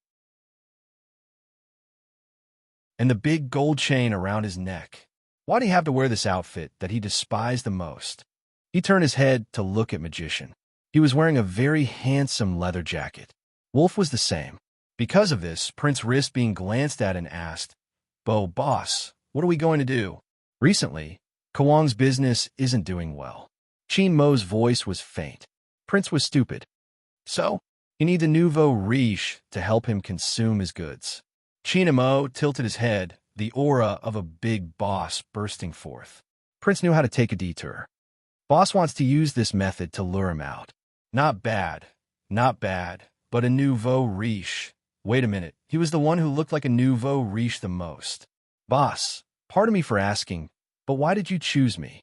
And the big gold chain around his neck. Why did he have to wear this outfit that he despised the most? He turned his head to look at Magician. He was wearing a very handsome leather jacket. Wolf was the same. Because of this, Prince risked being glanced at and asked, Boss, what are we going to do? Recently, Kawang's business isn't doing well. Chin Mo's voice was faint. Prince was stupid. So, he needs a nouveau riche to help him consume his goods. Chin Mo tilted his head, the aura of a big boss bursting forth. Prince knew how to take a detour. Boss wants to use this method to lure him out. Not bad, but a nouveau riche. Wait a minute, he was the one who looked like a nouveau riche the most. Boss, pardon me for asking, but why did you choose me?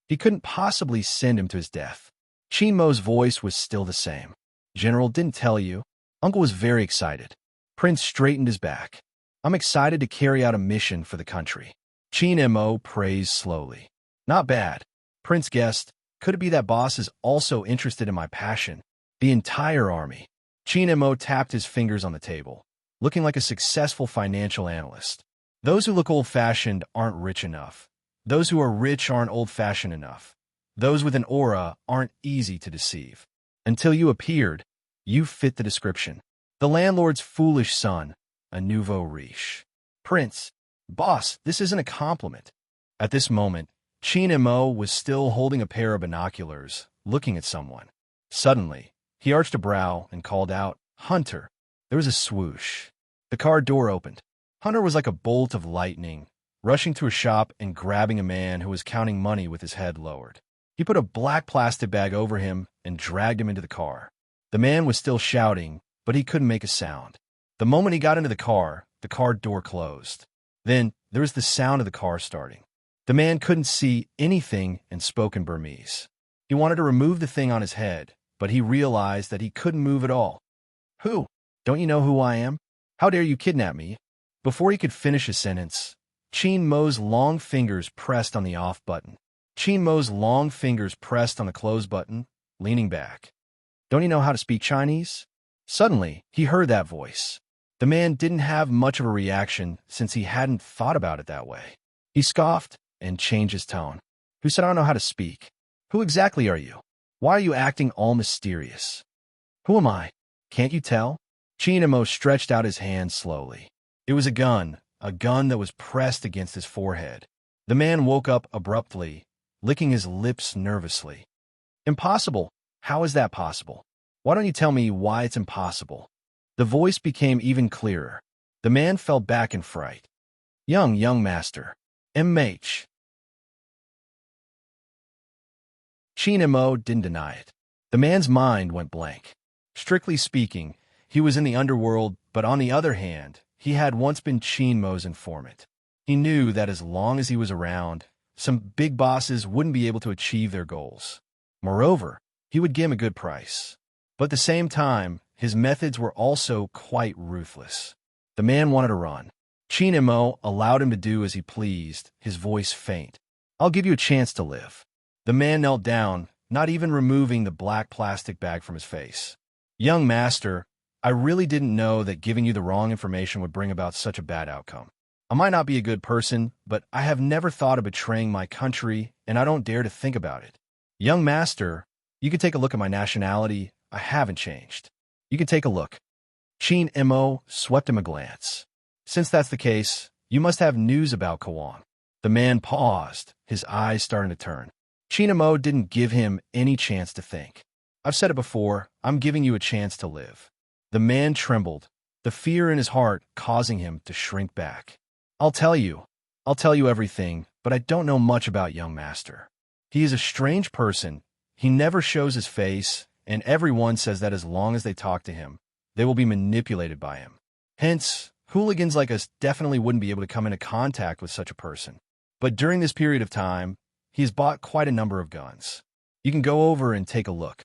He couldn't possibly send him to his death. Chin Mo's voice was still the same. General, didn't tell you. Uncle was very excited. Prince straightened his back. I'm excited to carry out a mission for the country. Chin Mo praised slowly. Not bad. Prince guessed, could it be that boss is also interested in my passion? The entire army. Chin Mo tapped his fingers on the table, looking like a successful financial analyst. Those who look old-fashioned aren't rich enough. Those who are rich aren't old-fashioned enough. Those with an aura aren't easy to deceive. Until you appeared, you fit the description. The landlord's foolish son, a nouveau riche. Prince, boss, this isn't a compliment. At this moment, Chin Mo was still holding a pair of binoculars, looking at someone. Suddenly, he arched a brow and called out, Hunter. There was a swoosh. The car door opened. Hunter was like a bolt of lightning, rushing to a shop and grabbing a man who was counting money with his head lowered. He put a black plastic bag over him and dragged him into the car. The man was still shouting, but he couldn't make a sound. The moment he got into the car door closed. Then there was the sound of the car starting. The man couldn't see anything and spoke in Burmese. He wanted to remove the thing on his head, but he realized that he couldn't move at all. Who? Don't you know who I am? How dare you kidnap me? Before he could finish his sentence, Chin Mo's long fingers pressed on the off button. Chin Mo's long fingers pressed on the close button, leaning back. Don't you know how to speak Chinese? Suddenly, he heard that voice. The man didn't have much of a reaction since he hadn't thought about it that way. He scoffed and changed his tone. Who said I don't know how to speak? Who exactly are you? Why are you acting all mysterious? Who am I? Can't you tell? Chin Mo stretched out his hand slowly. It was a gun that was pressed against his forehead. The man woke up abruptly, licking his lips nervously. Impossible. How is that possible? Why don't you tell me why it's impossible? The voice became even clearer. The man fell back in fright. Young master. MH. Qin Mo didn't deny it. The man's mind went blank. Strictly speaking, he was in the underworld, but on the other hand, he had once been Qin Mo's informant. He knew that as long as he was around, some big bosses wouldn't be able to achieve their goals. Moreover, he would give him a good price. But at the same time, his methods were also quite ruthless. The man wanted to run. Qin Mo allowed him to do as he pleased, his voice faint. "I'll give you a chance to live." The man knelt down, not even removing the black plastic bag from his face. "Young master, I really didn't know that giving you the wrong information would bring about such a bad outcome. I might not be a good person, but I have never thought of betraying my country, and I don't dare to think about it. Young master, you can take a look at my nationality. I haven't changed. You can take a look." Qin Mo swept him a glance. "Since that's the case, you must have news about Kawang." The man paused, his eyes starting to turn. Qin Mo didn't give him any chance to think. "I've said it before, I'm giving you a chance to live." The man trembled, the fear in his heart causing him to shrink back. I'll tell you everything, but I don't know much about young master. He is a strange person. He never shows his face, and everyone says that as long as they talk to him, they will be manipulated by him. Hence, hooligans like us definitely wouldn't be able to come into contact with such a person. But during this period of time, he has bought quite a number of guns. You can go over and take a look."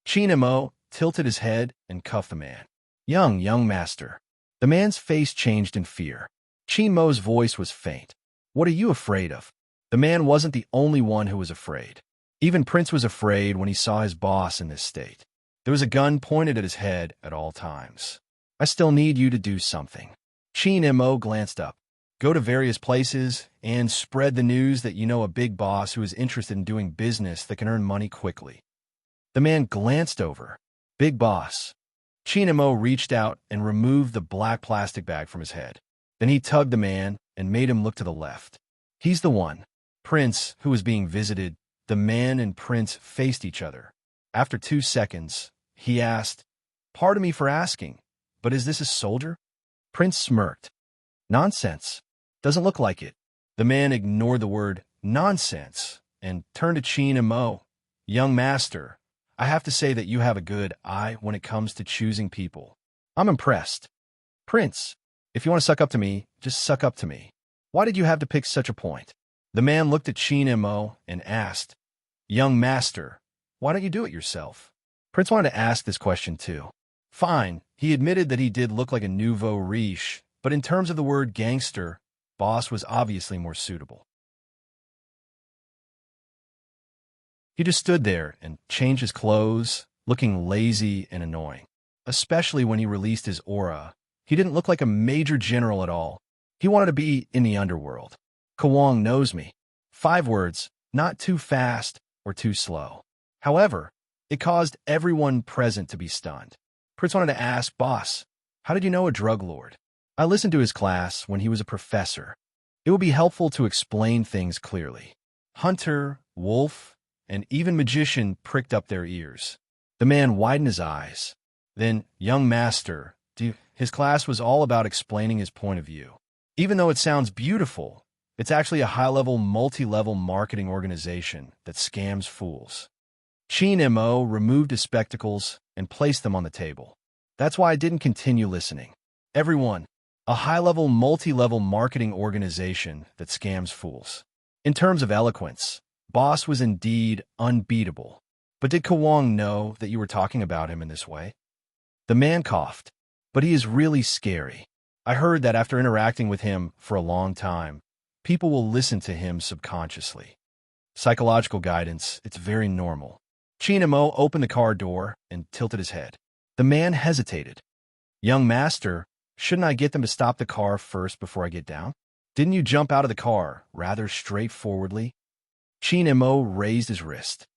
Qin Mo tilted his head and cuffed the man. Young master." The man's face changed in fear. Qin Mo's voice was faint. "What are you afraid of?" The man wasn't the only one who was afraid. Even Prince was afraid when he saw his boss in this state. There was a gun pointed at his head at all times. "I still need you to do something." Qin Mo glanced up. "Go to various places and spread the news that you know a big boss who is interested in doing business that can earn money quickly." The man glanced over. "Big boss." Qin Mo reached out and removed the black plastic bag from his head. Then he tugged the man and made him look to the left. "He's the one." Prince, who was being visited, the man and Prince faced each other. After 2 seconds, he asked, "Pardon me for asking, but is this a soldier?" Prince smirked. "Nonsense. Doesn't look like it." The man ignored the word nonsense and turned to Qin Mo. "Young master, I have to say that you have a good eye when it comes to choosing people. I'm impressed. Prince, if you want to suck up to me, just suck up to me. Why did you have to pick such a point?" The man looked at Qin Mo and asked, "Young master, why don't you do it yourself?" Prince wanted to ask this question too. Fine, he admitted that he did look like a nouveau riche, but in terms of the word gangster, boss was obviously more suitable. He just stood there and changed his clothes, looking lazy and annoying. Especially when he released his aura. He didn't look like a major general at all. He wanted to be in the underworld. "Kawang knows me." 5 words, not too fast or too slow. However, it caused everyone present to be stunned. Prince wanted to ask, "Boss, how did you know a drug lord?" "I listened to his class when he was a professor. It would be helpful to explain things clearly." Hunter, wolf, and even magician pricked up their ears. The man widened his eyes. Then, "Young master, his class was all about explaining his point of view. Even though it sounds beautiful, it's actually a high-level, multi-level marketing organization that scams fools." Qin Mo removed his spectacles and placed them on the table. "That's why I didn't continue listening. Everyone, a high-level, multi-level marketing organization that scams fools." In terms of eloquence, boss was indeed unbeatable. But did Kawang know that you were talking about him in this way? The man coughed. "But he is really scary. I heard that after interacting with him for a long time, people will listen to him subconsciously. Psychological guidance, it's very normal." Qin Mo opened the car door and tilted his head. The man hesitated. "Young master, shouldn't I get them to stop the car first before I get down? Didn't you jump out of the car rather straightforwardly?" Qin Mo raised his wrist.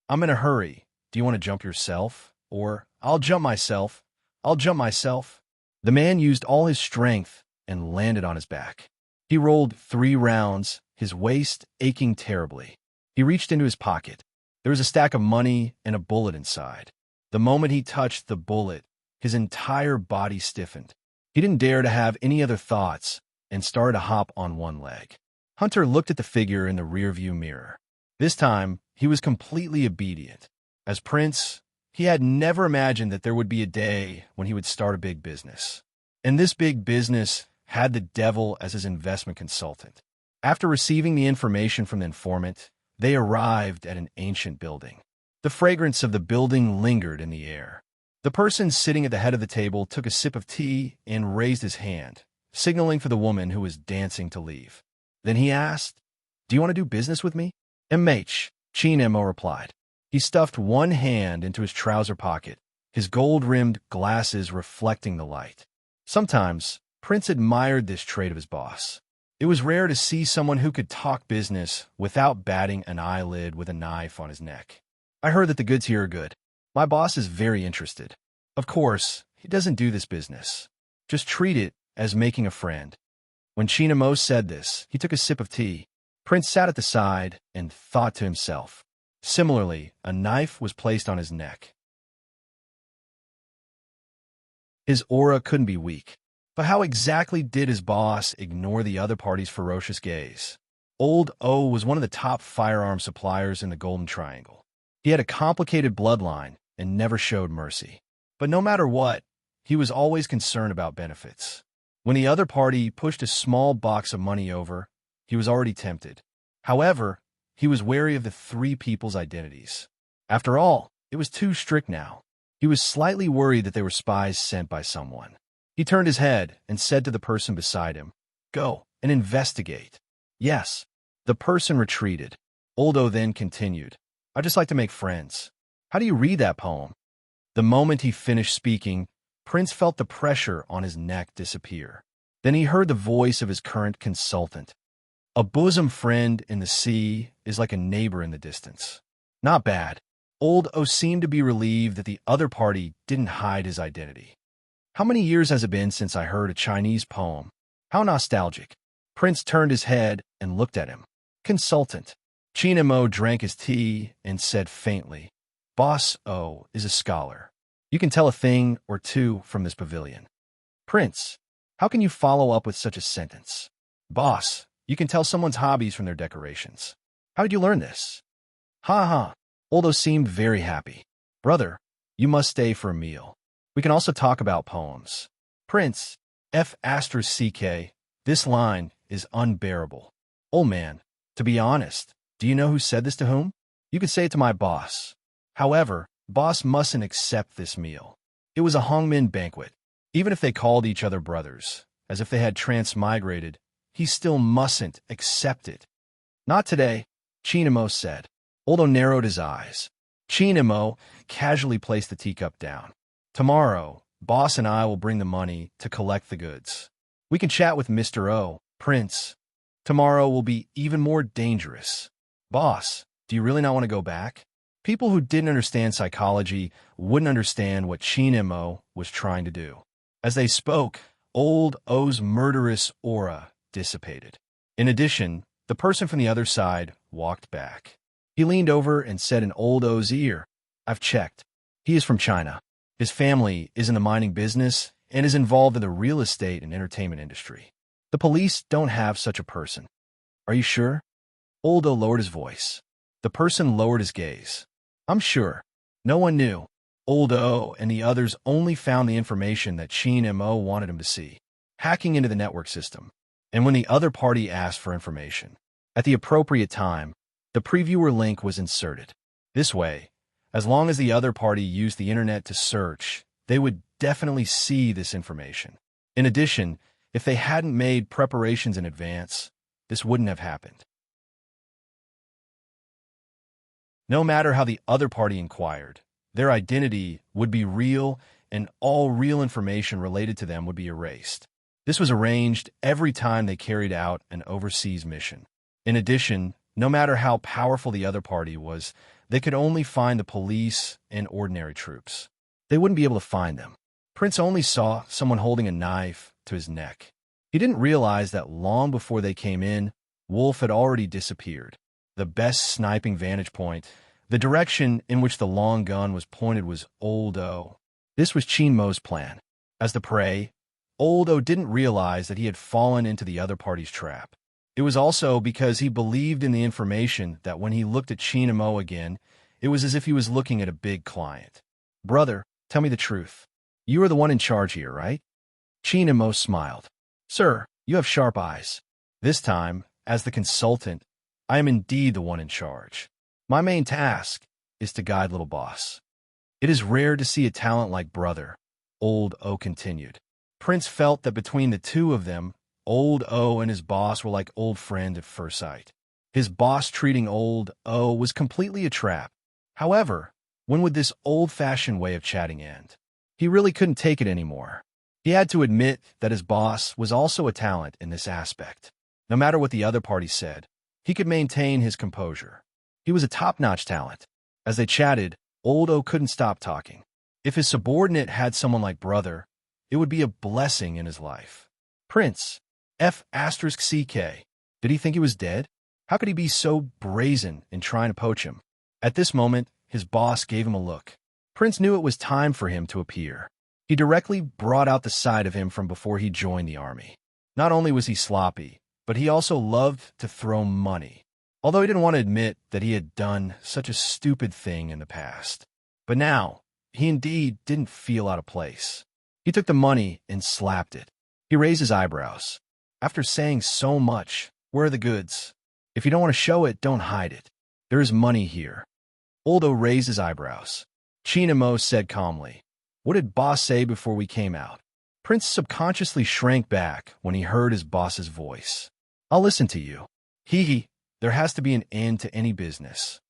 "I'm in a hurry. Do you want to jump yourself? Or, I'll jump myself. I'll jump myself." The man used all his strength and landed on his back. He rolled 3 rounds, his waist aching terribly. He reached into his pocket. There was a stack of money and a bullet inside. The moment he touched the bullet, his entire body stiffened. He didn't dare to have any other thoughts and started to hop on one leg. Hunter looked at the figure in the rearview mirror. This time, he was completely obedient. As prince, he had never imagined that there would be a day when he would start a big business. And this big business had the devil as his investment consultant. After receiving the information from the informant, they arrived at an ancient building. The fragrance of the building lingered in the air. The person sitting at the head of the table took a sip of tea and raised his hand, signaling for the woman who was dancing to leave. Then he asked, "Do you want to do business with me?" "MH," Chinemo replied. He stuffed one hand into his trouser pocket, his gold-rimmed glasses reflecting the light. Sometimes, Prince admired this trait of his boss. It was rare to see someone who could talk business without batting an eyelid with a knife on his neck. "I heard that the goods here are good. My boss is very interested. Of course, he doesn't do this business. Just treat it as making a friend." When Chinemo said this, he took a sip of tea. Prince sat at the side and thought to himself. Similarly, a knife was placed on his neck. His aura couldn't be weak. But how exactly did his boss ignore the other party's ferocious gaze? Old O was one of the top firearm suppliers in the Golden Triangle. He had a complicated bloodline and never showed mercy. But no matter what, he was always concerned about benefits. When the other party pushed a small box of money over, he was already tempted. However, he was wary of the three people's identities. After all, it was too strict now. He was slightly worried that they were spies sent by someone. He turned his head and said to the person beside him, "Go and investigate." "Yes." The person retreated. Oldo then continued, "I'd just like to make friends. How do you read that poem?" The moment he finished speaking, Prince felt the pressure on his neck disappear. Then he heard the voice of his current consultant. "A bosom friend in the sea is like a neighbor in the distance." Not bad. Old O seemed to be relieved that the other party didn't hide his identity. "How many years has it been since I heard a Chinese poem? How nostalgic." Prince turned his head and looked at him. "Consultant." Chinemo drank his tea and said faintly, "Boss O is a scholar. You can tell a thing or two from this pavilion." "Prince, how can you follow up with such a sentence?" "Boss, you can tell someone's hobbies from their decorations. How did you learn this?" "Ha ha." Oldo seemed very happy. "Brother, you must stay for a meal. We can also talk about poems." "Prince, F***, this line is unbearable." "Old man, to be honest, do you know who said this to whom?" "You could say it to my boss. However, boss mustn't accept this meal. It was a Hongmin banquet. Even if they called each other brothers, as if they had transmigrated, he still mustn't accept it." "Not today," Chinemo said. Oldo narrowed his eyes. Chinemo casually placed the teacup down. "Tomorrow, boss and I will bring the money to collect the goods. We can chat with Mr. O, Prince. Tomorrow will be even more dangerous. Boss, do you really not want to go back?" People who didn't understand psychology wouldn't understand what Chinemo was trying to do. As they spoke, Old O's murderous aura dissipated. In addition, the person from the other side walked back. He leaned over and said in Old O's ear, "I've checked. He is from China. His family is in the mining business and is involved in the real estate and entertainment industry. The police don't have such a person." "Are you sure?" Old O lowered his voice. The person lowered his gaze. "I'm sure. No one knew. Old O and the others only found the information that Chinemo wanted him to see, hacking into the network system. And when the other party asked for information, at the appropriate time, the previewer link was inserted. This way, as long as the other party used the internet to search, they would definitely see this information. In addition, if they hadn't made preparations in advance, this wouldn't have happened. No matter how the other party inquired, their identity would be real and all real information related to them would be erased. This was arranged every time they carried out an overseas mission. In addition, no matter how powerful the other party was, they could only find the police and ordinary troops. They wouldn't be able to find them. Prince only saw someone holding a knife to his neck. He didn't realize that long before they came in, Wolf had already disappeared. The best sniping vantage point, the direction in which the long gun was pointed, was Old O. This was Chinmo's plan. As the prey, Old O didn't realize that he had fallen into the other party's trap. It was also because he believed in the information that when he looked at Chinamo again, it was as if he was looking at a big client. Brother, tell me the truth. You are the one in charge here, right? Chinamo smiled. Sir, you have sharp eyes. This time, as the consultant, I am indeed the one in charge. My main task is to guide little boss. It is rare to see a talent like brother, Old O continued. Prince felt that between the two of them, Old O and his boss were like old friend at first sight. His boss treating Old O was completely a trap. However, when would this old-fashioned way of chatting end? He really couldn't take it anymore. He had to admit that his boss was also a talent in this aspect. No matter what the other party said, he could maintain his composure. He was a top-notch talent. As they chatted, Old O couldn't stop talking. If his subordinate had someone like brother, it would be a blessing in his life. Prince, F***CK. Did he think he was dead? How could he be so brazen in trying to poach him? At this moment, his boss gave him a look. Prince knew it was time for him to appear. He directly brought out the side of him from before he joined the army. Not only was he sloppy, but he also loved to throw money, although he didn't want to admit that he had done such a stupid thing in the past. But now, he indeed didn't feel out of place. He took the money and slapped it. He raised his eyebrows. After saying so much, where are the goods? If you don't want to show it, don't hide it. There is money here. Oldo raised his eyebrows. Chinamo said calmly, What did boss say before we came out? Prince subconsciously shrank back when he heard his boss's voice. I'll listen to you. Hee, there has to be an end to any business.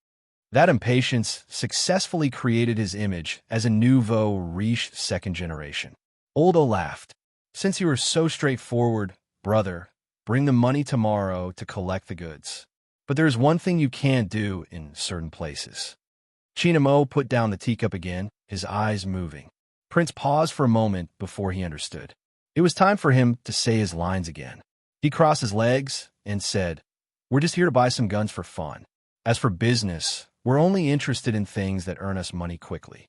That impatience successfully created his image as a nouveau riche second generation. Oldo laughed. Since you were so straightforward, brother, bring the money tomorrow to collect the goods. But there's one thing you can't do in certain places. Chinamo put down the teacup again, his eyes moving. Prince paused for a moment before he understood. It was time for him to say his lines again. He crossed his legs and said, We're just here to buy some guns for fun. As for business, we're only interested in things that earn us money quickly.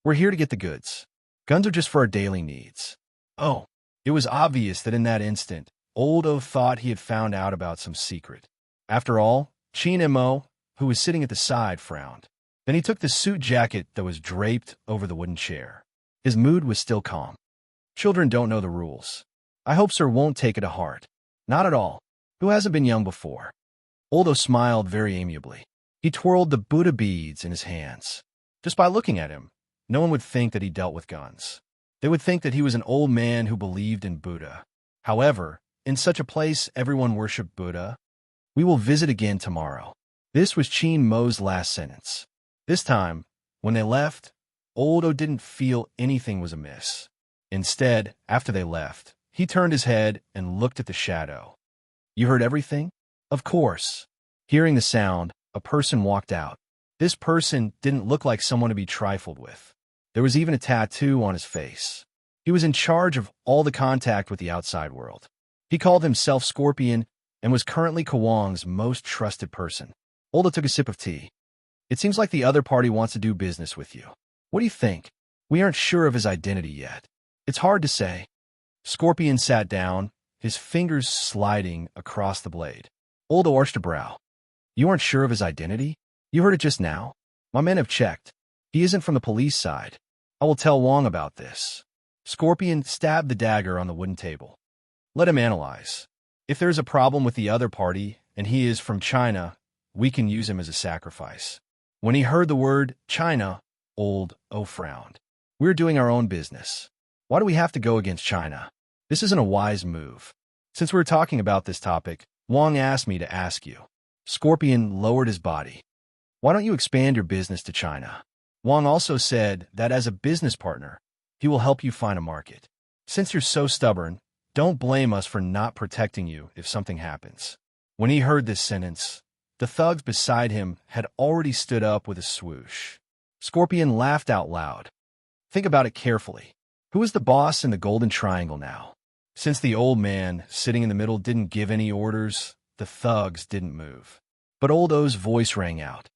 We're here to get the goods. Guns are just for our daily needs. Oh, it was obvious that in that instant, Oldo thought he had found out about some secret. After all, Chinamo, who was sitting at the side, frowned. Then he took the suit jacket that was draped over the wooden chair. His mood was still calm. Children don't know the rules. I hope sir won't take it to heart. Not at all. Who hasn't been young before? Oldo smiled very amiably. He twirled the Buddha beads in his hands. Just by looking at him, no one would think that he dealt with guns. They would think that he was an old man who believed in Buddha. However, in such a place, everyone worshipped Buddha. We will visit again tomorrow. This was Chinmo's last sentence. This time, when they left, Oldo didn't feel anything was amiss. Instead, after they left, he turned his head and looked at the shadow. You heard everything? Of course. Hearing the sound, a person walked out. This person didn't look like someone to be trifled with. There was even a tattoo on his face. He was in charge of all the contact with the outside world. He called himself Scorpion and was currently Kawang's most trusted person. Oldo took a sip of tea. It seems like the other party wants to do business with you. What do you think? We aren't sure of his identity yet. It's hard to say. Scorpion sat down, his fingers sliding across the blade. Oldo arched a brow. You aren't sure of his identity? You heard it just now. My men have checked. He isn't from the police side. I will tell Wong about this. Scorpion stabbed the dagger on the wooden table. Let him analyze. If there's a problem with the other party, and he is from China, we can use him as a sacrifice. When he heard the word China, Old O frowned. We're doing our own business. Why do we have to go against China? This isn't a wise move. Since we're talking about this topic, Wong asked me to ask you. Scorpion lowered his body. Why don't you expand your business to China? Wong also said that as a business partner, he will help you find a market. Since you're so stubborn, don't blame us for not protecting you if something happens. When he heard this sentence, the thugs beside him had already stood up with a swoosh. Scorpion laughed out loud. Think about it carefully. Who is the boss in the Golden Triangle now? Since the old man sitting in the middle didn't give any orders, the thugs didn't move. But Old O's voice rang out.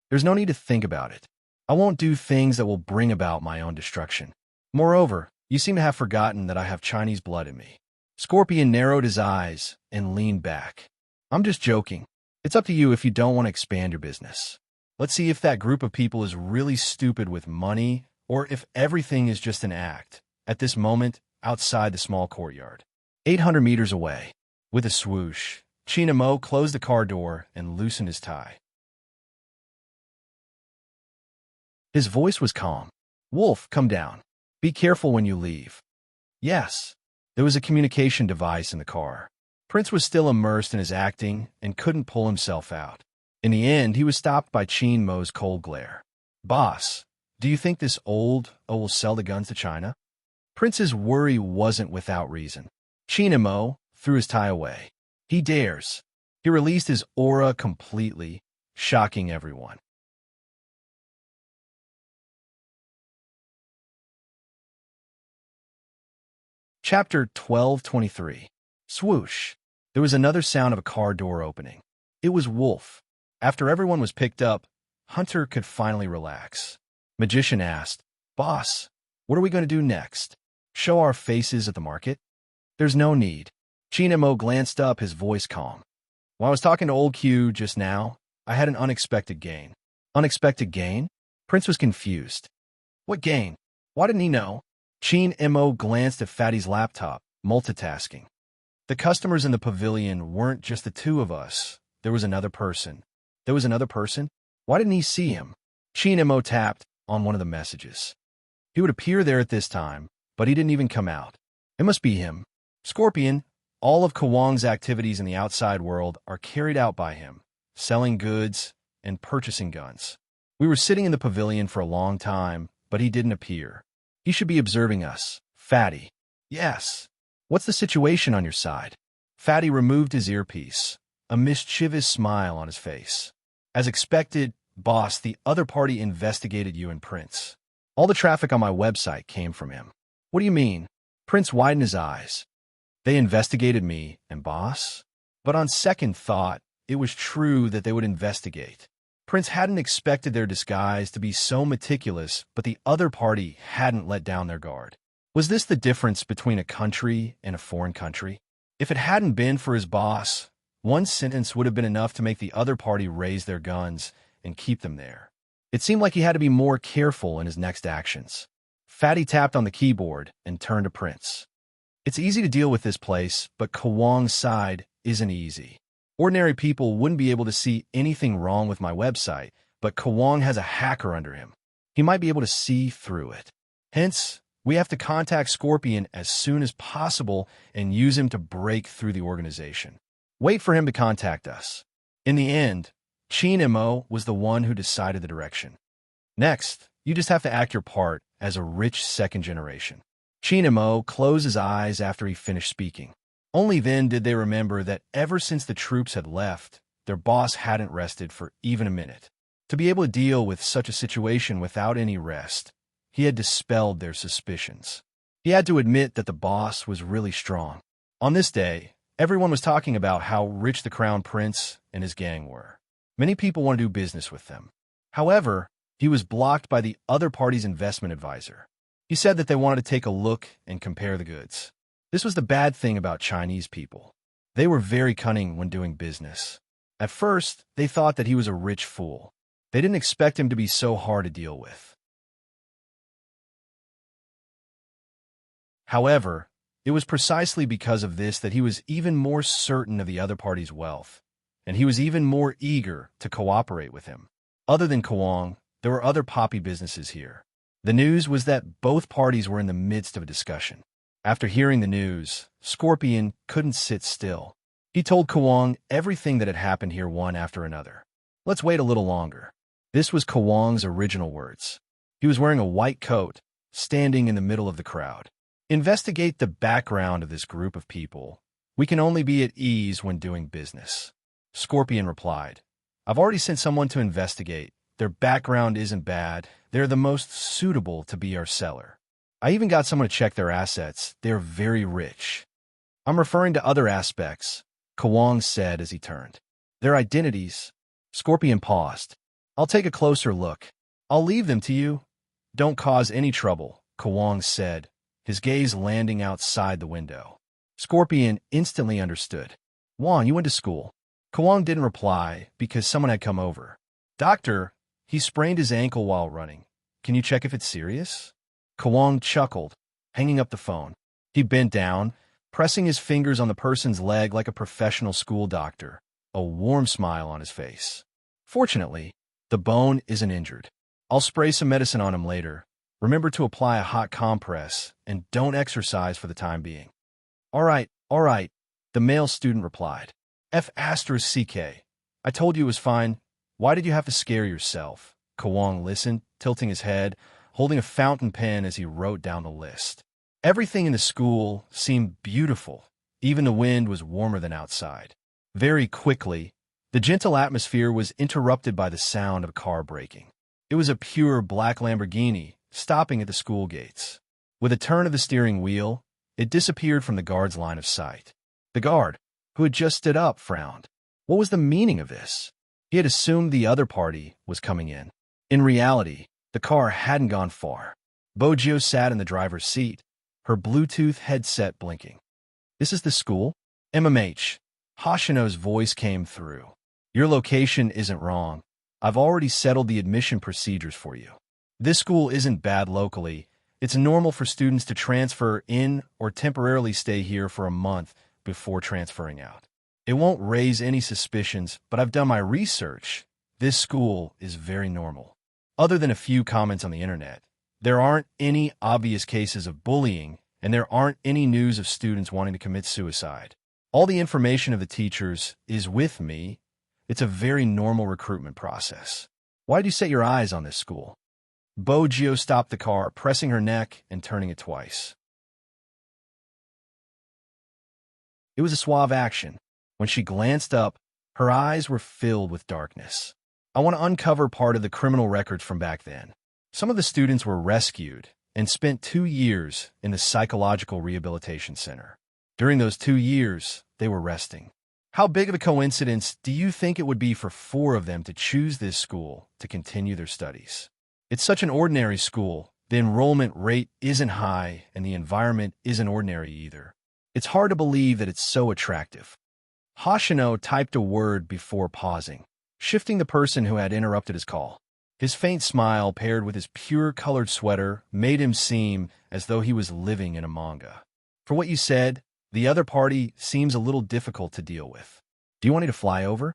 There's no need to think about it. I won't do things that will bring about my own destruction. Moreover, you seem to have forgotten that I have Chinese blood in me. Scorpion narrowed his eyes and leaned back. I'm just joking. It's up to you if you don't want to expand your business. Let's see if that group of people is really stupid with money or if everything is just an act. At this moment, outside the small courtyard, 800 meters away, with a swoosh, China Mo closed the car door and loosened his tie. His voice was calm. Wolf, come down. Be careful when you leave. Yes. There was a communication device in the car. Prince was still immersed in his acting and couldn't pull himself out. In the end, he was stopped by Chien Mo's cold glare. Boss, do you think this old will sell the guns to China? Prince's worry wasn't without reason. Chien Mo threw his tie away. He dares. He released his aura completely, shocking everyone. Chapter 1223. Swoosh. There was another sound of a car door opening. It was Wolf. After everyone was picked up, Hunter could finally relax. Magician asked, Boss, what are we going to do next? Show our faces at the market? There's no need. Chien Mo glanced up, his voice calm. While I was talking to old Q just now, I had an unexpected gain. Unexpected gain? Prince was confused. What gain? Why didn't he know? Chien Mo glanced at Fatty's laptop, multitasking. The customers in the pavilion weren't just the two of us. There was another person. There was another person? Why didn't he see him? Chien Mo tapped on one of the messages. He would appear there at this time, but he didn't even come out. It must be him. Scorpion, all of Kawang's activities in the outside world are carried out by him, selling goods and purchasing guns. We were sitting in the pavilion for a long time, but he didn't appear. He should be observing us. Fatty. Yes. What's the situation on your side? Fatty removed his earpiece, a mischievous smile on his face. As expected, boss, the other party investigated you and Prince. All the traffic on my website came from him. What do you mean? Prince widened his eyes. They investigated me and boss? But on second thought, it was true that they would investigate. Prince hadn't expected their disguise to be so meticulous, but the other party hadn't let down their guard. Was this the difference between a country and a foreign country? If it hadn't been for his boss, one sentence would have been enough to make the other party raise their guns and keep them there. It seemed like he had to be more careful in his next actions. Fatty tapped on the keyboard and turned to Prince. It's easy to deal with this place, but Kawang's side isn't easy. Ordinary people wouldn't be able to see anything wrong with my website, but Kawang has a hacker under him. He might be able to see through it. Hence, we have to contact Scorpion as soon as possible and use him to break through the organization. Wait for him to contact us. In the end, Chien Mo was the one who decided the direction. Next, you just have to act your part as a rich second generation. Chien Mo closed his eyes after he finished speaking. Only then did they remember that ever since the troops had left, their boss hadn't rested for even a minute. To be able to deal with such a situation without any rest, he had dispelled their suspicions. He had to admit that the boss was really strong. On this day, everyone was talking about how rich the Crown Prince and his gang were. Many people wanted to do business with them. However, he was blocked by the other party's investment advisor. He said that they wanted to take a look and compare the goods. This was the bad thing about Chinese people. They were very cunning when doing business. At first, they thought that he was a rich fool. They didn't expect him to be so hard to deal with. However, it was precisely because of this that he was even more certain of the other party's wealth, and he was even more eager to cooperate with him. Other than Kawang, there were other poppy businesses here. The news was that both parties were in the midst of a discussion. After hearing the news, Scorpion couldn't sit still. He told Kawang everything that had happened here one after another. Let's wait a little longer. This was Kawang's original words. He was wearing a white coat, standing in the middle of the crowd. Investigate the background of this group of people. We can only be at ease when doing business. Scorpion replied, I've already sent someone to investigate. Their background isn't bad. They're the most suitable to be our seller. I even got someone to check their assets. They're very rich. I'm referring to other aspects, Kawang said as he turned. Their identities. Scorpion paused. I'll take a closer look. I'll leave them to you. Don't cause any trouble, Kawang said, his gaze landing outside the window. Scorpion instantly understood. Juan, you went to school. Kawang didn't reply because someone had come over. Doctor, he sprained his ankle while running. Can you check if it's serious? Kawang chuckled, hanging up the phone. He bent down, pressing his fingers on the person's leg like a professional school doctor, a warm smile on his face. Fortunately, the bone isn't injured. I'll spray some medicine on him later. Remember to apply a hot compress, and don't exercise for the time being. All right, the male student replied. F***CK. I told you it was fine. Why did you have to scare yourself? Kawang listened, tilting his head, holding a fountain pen as he wrote down the list. Everything in the school seemed beautiful. Even the wind was warmer than outside. Very quickly, the gentle atmosphere was interrupted by the sound of a car braking. It was a pure black Lamborghini, stopping at the school gates. With a turn of the steering wheel, it disappeared from the guard's line of sight. The guard, who had just stood up, frowned. What was the meaning of this? He had assumed the other party was coming in. In reality, the car hadn't gone far. Bojio sat in the driver's seat, her Bluetooth headset blinking. This is the school? MMH. Hoshino's voice came through. Your location isn't wrong. I've already settled the admission procedures for you. This school isn't bad locally. It's normal for students to transfer in or temporarily stay here for a month before transferring out. It won't raise any suspicions, but I've done my research. This school is very normal. Other than a few comments on the internet, there aren't any obvious cases of bullying, and there aren't any news of students wanting to commit suicide. All the information of the teachers is with me. It's a very normal recruitment process. Why did you set your eyes on this school? Bojio stopped the car, pressing her neck and turning it twice. It was a suave action. When she glanced up, her eyes were filled with darkness. I want to uncover part of the criminal records from back then. Some of the students were rescued and spent 2 years in the Psychological Rehabilitation Center. During those 2 years, they were resting. How big of a coincidence do you think it would be for 4 of them to choose this school to continue their studies? It's such an ordinary school. The enrollment rate isn't high, and the environment isn't ordinary either. It's hard to believe that it's so attractive. Hoshino typed a word before pausing, shifting the person who had interrupted his call. His faint smile paired with his pure-colored sweater made him seem as though he was living in a manga. For what you said, the other party seems a little difficult to deal with. Do you want me to fly over?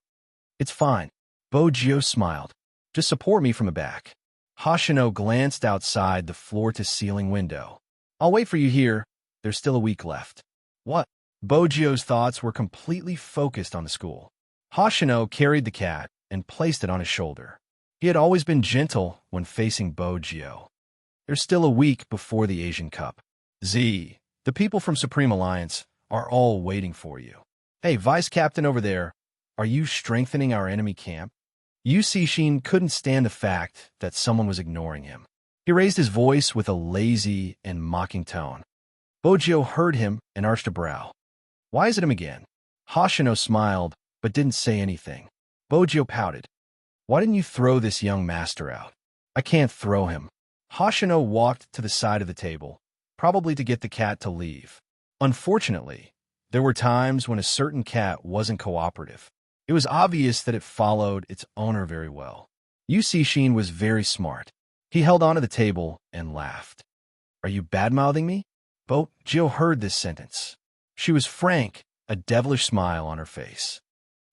It's fine. Bojio smiled. Just support me from the back. Hoshino glanced outside the floor-to-ceiling window. I'll wait for you here. There's still a week left. What? Bojio's thoughts were completely focused on the school. Hoshino carried the cat and placed it on his shoulder. He had always been gentle when facing Bojio. There's still a week before the Asian Cup. Z, the people from Supreme Alliance are all waiting for you. Hey, Vice Captain over there, are you strengthening our enemy camp? Yu Cixin couldn't stand the fact that someone was ignoring him. He raised his voice with a lazy and mocking tone. Bojio heard him and arched a brow. Why is it him again? Hoshino smiled, but didn't say anything. Bojio pouted. Why didn't you throw this young master out? I can't throw him. Hoshino walked to the side of the table, probably to get the cat to leave. Unfortunately, there were times when a certain cat wasn't cooperative. It was obvious that it followed its owner very well. Yu Cixin was very smart. He held onto the table and laughed. Are you bad-mouthing me? Bojio heard this sentence. She was frank, a devilish smile on her face.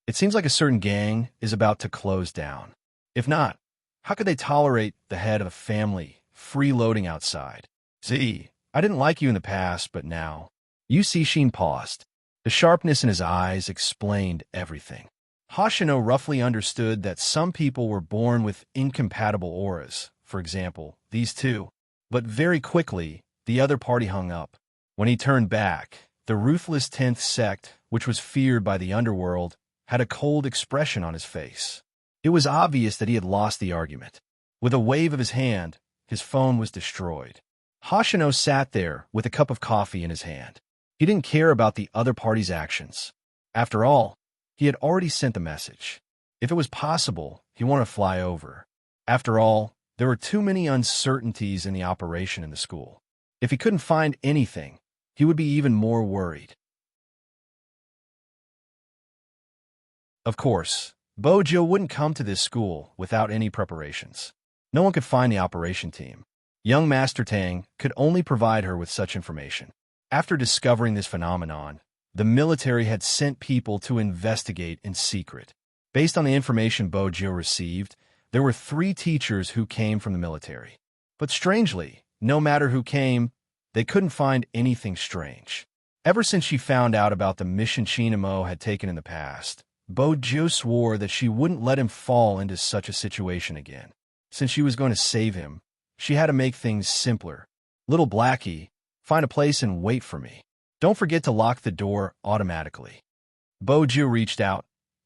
It seems like a certain gang is about to close down. If not, how could they tolerate the head of a family freeloading outside? Z, I didn't like you in the past, but now. Yu Cixin paused. The sharpness in his eyes explained everything. Hoshino roughly understood that some people were born with incompatible auras, for example, these two. But very quickly, the other party hung up. When he turned back, the ruthless 10th sect, which was feared by the underworld, had a cold expression on his face. It was obvious that he had lost the argument. With a wave of his hand, his phone was destroyed. Hoshino sat there with a cup of coffee in his hand. He didn't care about the other party's actions. After all, he had already sent the message. If it was possible, he wanted to fly over. After all, there were too many uncertainties in the operation in the school. If he couldn't find anything, he would be even more worried. Of course, Bojo wouldn't come to this school without any preparations. No one could find the operation team. Young Master Tang could only provide her with such information. After discovering this phenomenon, the military had sent people to investigate in secret. Based on the information Bojo received, there were 3 teachers who came from the military. But strangely, no matter who came, they couldn't find anything strange. Ever since she found out about the mission Chinamo had taken in the past, Bojo swore that she wouldn't let him fall into such a situation again. Since she was going to save him, she had to make things simpler. Little Blackie, find a place and wait for me. Don't forget to lock the door automatically. Bojo reached out,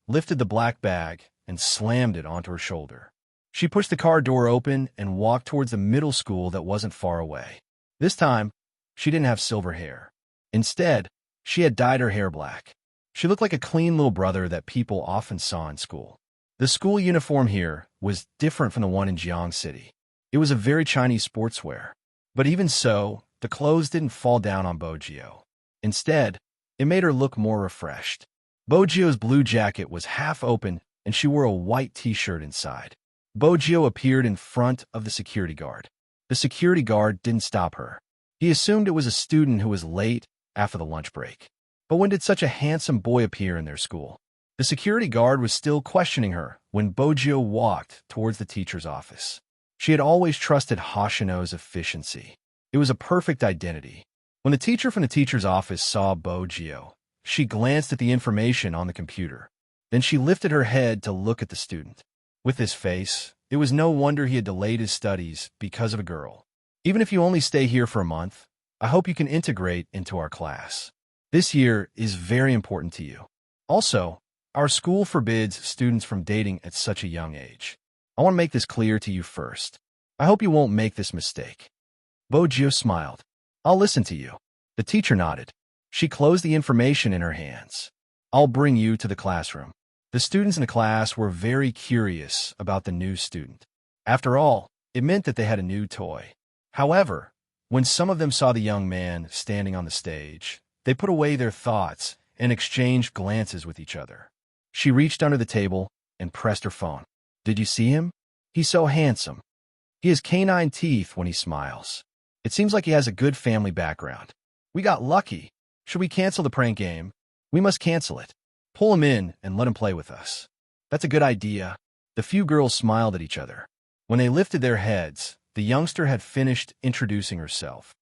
lifted the black bag, and slammed it onto her shoulder. She pushed the car door open and walked towards the middle school that wasn't far away. This time, she didn't have silver hair. Instead, she had dyed her hair black. She looked like a clean little brother that people often saw in school. The school uniform here was different from the one in Jiang City. It was a very Chinese sportswear. But even so, the clothes didn't fall down on Bojo. Instead, it made her look more refreshed. Bojo's blue jacket was half open and she wore a white t-shirt inside. Bojo appeared in front of the security guard. The security guard didn't stop her. He assumed it was a student who was late after the lunch break. But when did such a handsome boy appear in their school? The security guard was still questioning her when Bojo walked towards the teacher's office. She had always trusted Hoshino's efficiency. It was a perfect identity. When the teacher from the teacher's office saw Bojo, she glanced at the information on the computer. Then she lifted her head to look at the student. With his face, it was no wonder he had delayed his studies because of a girl. Even if you only stay here for a month, I hope you can integrate into our class. This year is very important to you. Also, our school forbids students from dating at such a young age. I want to make this clear to you first. I hope you won't make this mistake. Bojo smiled. I'll listen to you. The teacher nodded. She closed the information in her hands. I'll bring you to the classroom. The students in the class were very curious about the new student. After all, it meant that they had a new toy. However, when some of them saw the young man standing on the stage, they put away their thoughts and exchanged glances with each other. She reached under the table and pressed her phone. Did you see him? He's so handsome. He has canine teeth when he smiles. It seems like he has a good family background. We got lucky. Should we cancel the prank game? We must cancel it. Pull him in and let him play with us. That's a good idea. The few girls smiled at each other. When they lifted their heads, the youngster had finished introducing herself.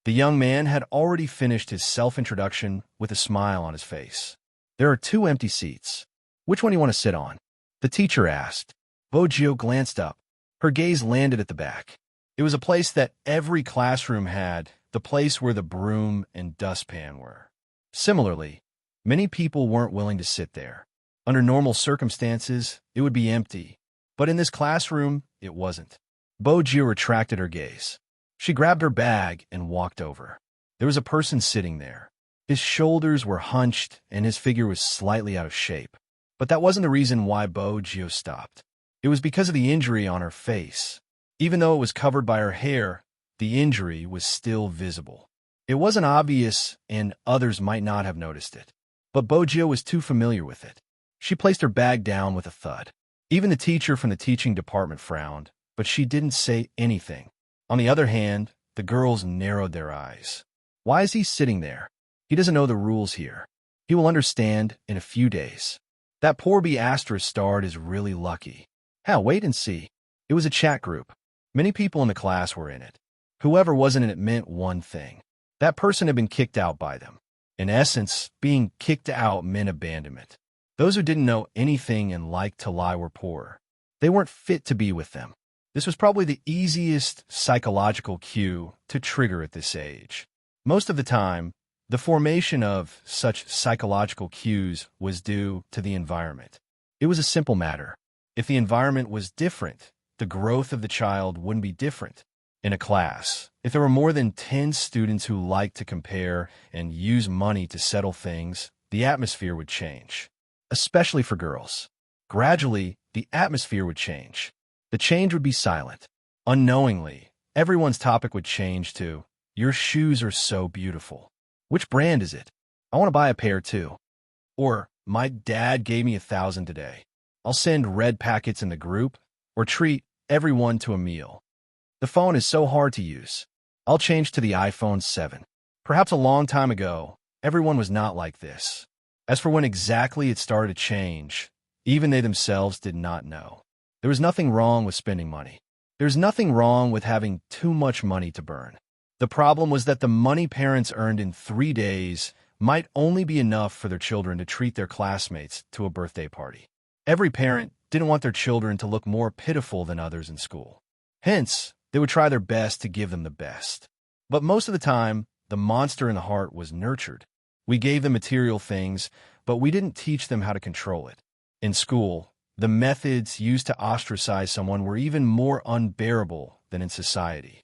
The young man had already finished his self-introduction with a smile on his face. There are 2 empty seats. Which one do you want to sit on? The teacher asked. Bojo glanced up. Her gaze landed at the back. It was a place that every classroom had, the place where the broom and dustpan were. Similarly, many people weren't willing to sit there. Under normal circumstances, it would be empty. But in this classroom, it wasn't. Bojo retracted her gaze. She grabbed her bag and walked over. There was a person sitting there. His shoulders were hunched and his figure was slightly out of shape. But that wasn't the reason why Bojo stopped. It was because of the injury on her face. Even though it was covered by her hair, the injury was still visible. It wasn't obvious and others might not have noticed it. But Bojo was too familiar with it. She placed her bag down with a thud. Even the teacher from the teaching department frowned, but she didn't say anything. On the other hand, the girls narrowed their eyes. Why is he sitting there? He doesn't know the rules here. He will understand in a few days. That poor B** starred is really lucky. Hell, wait and see. It was a chat group. Many people in the class were in it. Whoever wasn't in it meant one thing. That person had been kicked out by them. In essence, being kicked out meant abandonment. Those who didn't know anything and liked to lie were poor. They weren't fit to be with them. This was probably the easiest psychological cue to trigger at this age. Most of the time, the formation of such psychological cues was due to the environment. It was a simple matter. If the environment was different, the growth of the child wouldn't be different. In a class, if there were more than 10 students who liked to compare and use money to settle things, the atmosphere would change. Especially for girls. Gradually, the atmosphere would change. The change would be silent. Unknowingly, everyone's topic would change to, "Your shoes are so beautiful. Which brand is it? I want to buy a pair too. Or, my dad gave me 1,000 today. I'll send red packets in the group, or treat everyone to a meal. The phone is so hard to use. I'll change to the iPhone 7. Perhaps a long time ago, everyone was not like this. As for when exactly it started to change, even they themselves did not know. There was nothing wrong with spending money. There's nothing wrong with having too much money to burn. The problem was that the money parents earned in 3 days might only be enough for their children to treat their classmates to a birthday party. Every parent didn't want their children to look more pitiful than others in school. Hence, they would try their best to give them the best. But most of the time, the monster in the heart was nurtured. We gave them material things, but we didn't teach them how to control it. In school, the methods used to ostracize someone were even more unbearable than in society.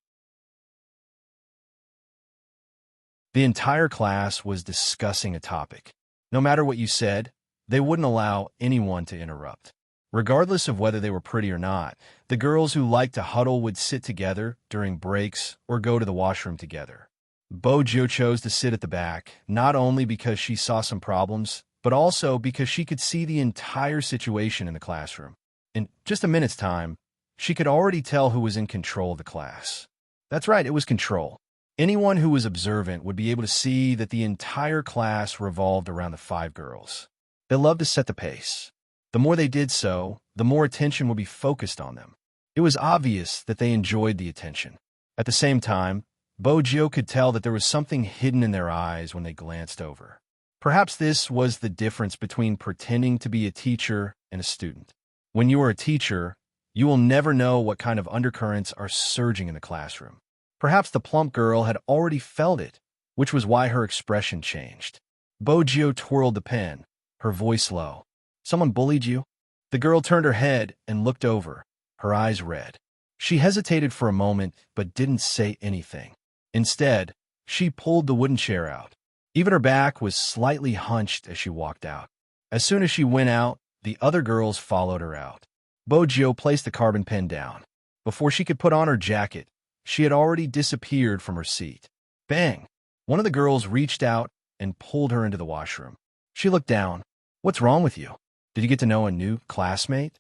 The entire class was discussing a topic. No matter what you said, they wouldn't allow anyone to interrupt. Regardless of whether they were pretty or not, the girls who liked to huddle would sit together during breaks or go to the washroom together. Bojo chose to sit at the back, not only because she saw some problems, but also because she could see the entire situation in the classroom. In just a minute's time, she could already tell who was in control of the class. That's right, it was control. Anyone who was observant would be able to see that the entire class revolved around the 5 girls. They loved to set the pace. The more they did so, the more attention would be focused on them. It was obvious that they enjoyed the attention. At the same time, Bojo could tell that there was something hidden in their eyes when they glanced over. Perhaps this was the difference between pretending to be a teacher and a student. When you are a teacher, you will never know what kind of undercurrents are surging in the classroom. Perhaps the plump girl had already felt it, which was why her expression changed. Bojo twirled the pen, her voice low. "Someone bullied you?" The girl turned her head and looked over, her eyes red. She hesitated for a moment but didn't say anything. Instead, she pulled the wooden chair out. Even her back was slightly hunched as she walked out. As soon as she went out, the other girls followed her out. Bojo placed the carbon pen down. Before she could put on her jacket, she had already disappeared from her seat. Bang! One of the girls reached out and pulled her into the washroom. She looked down. "What's wrong with you? Did you get to know a new classmate?"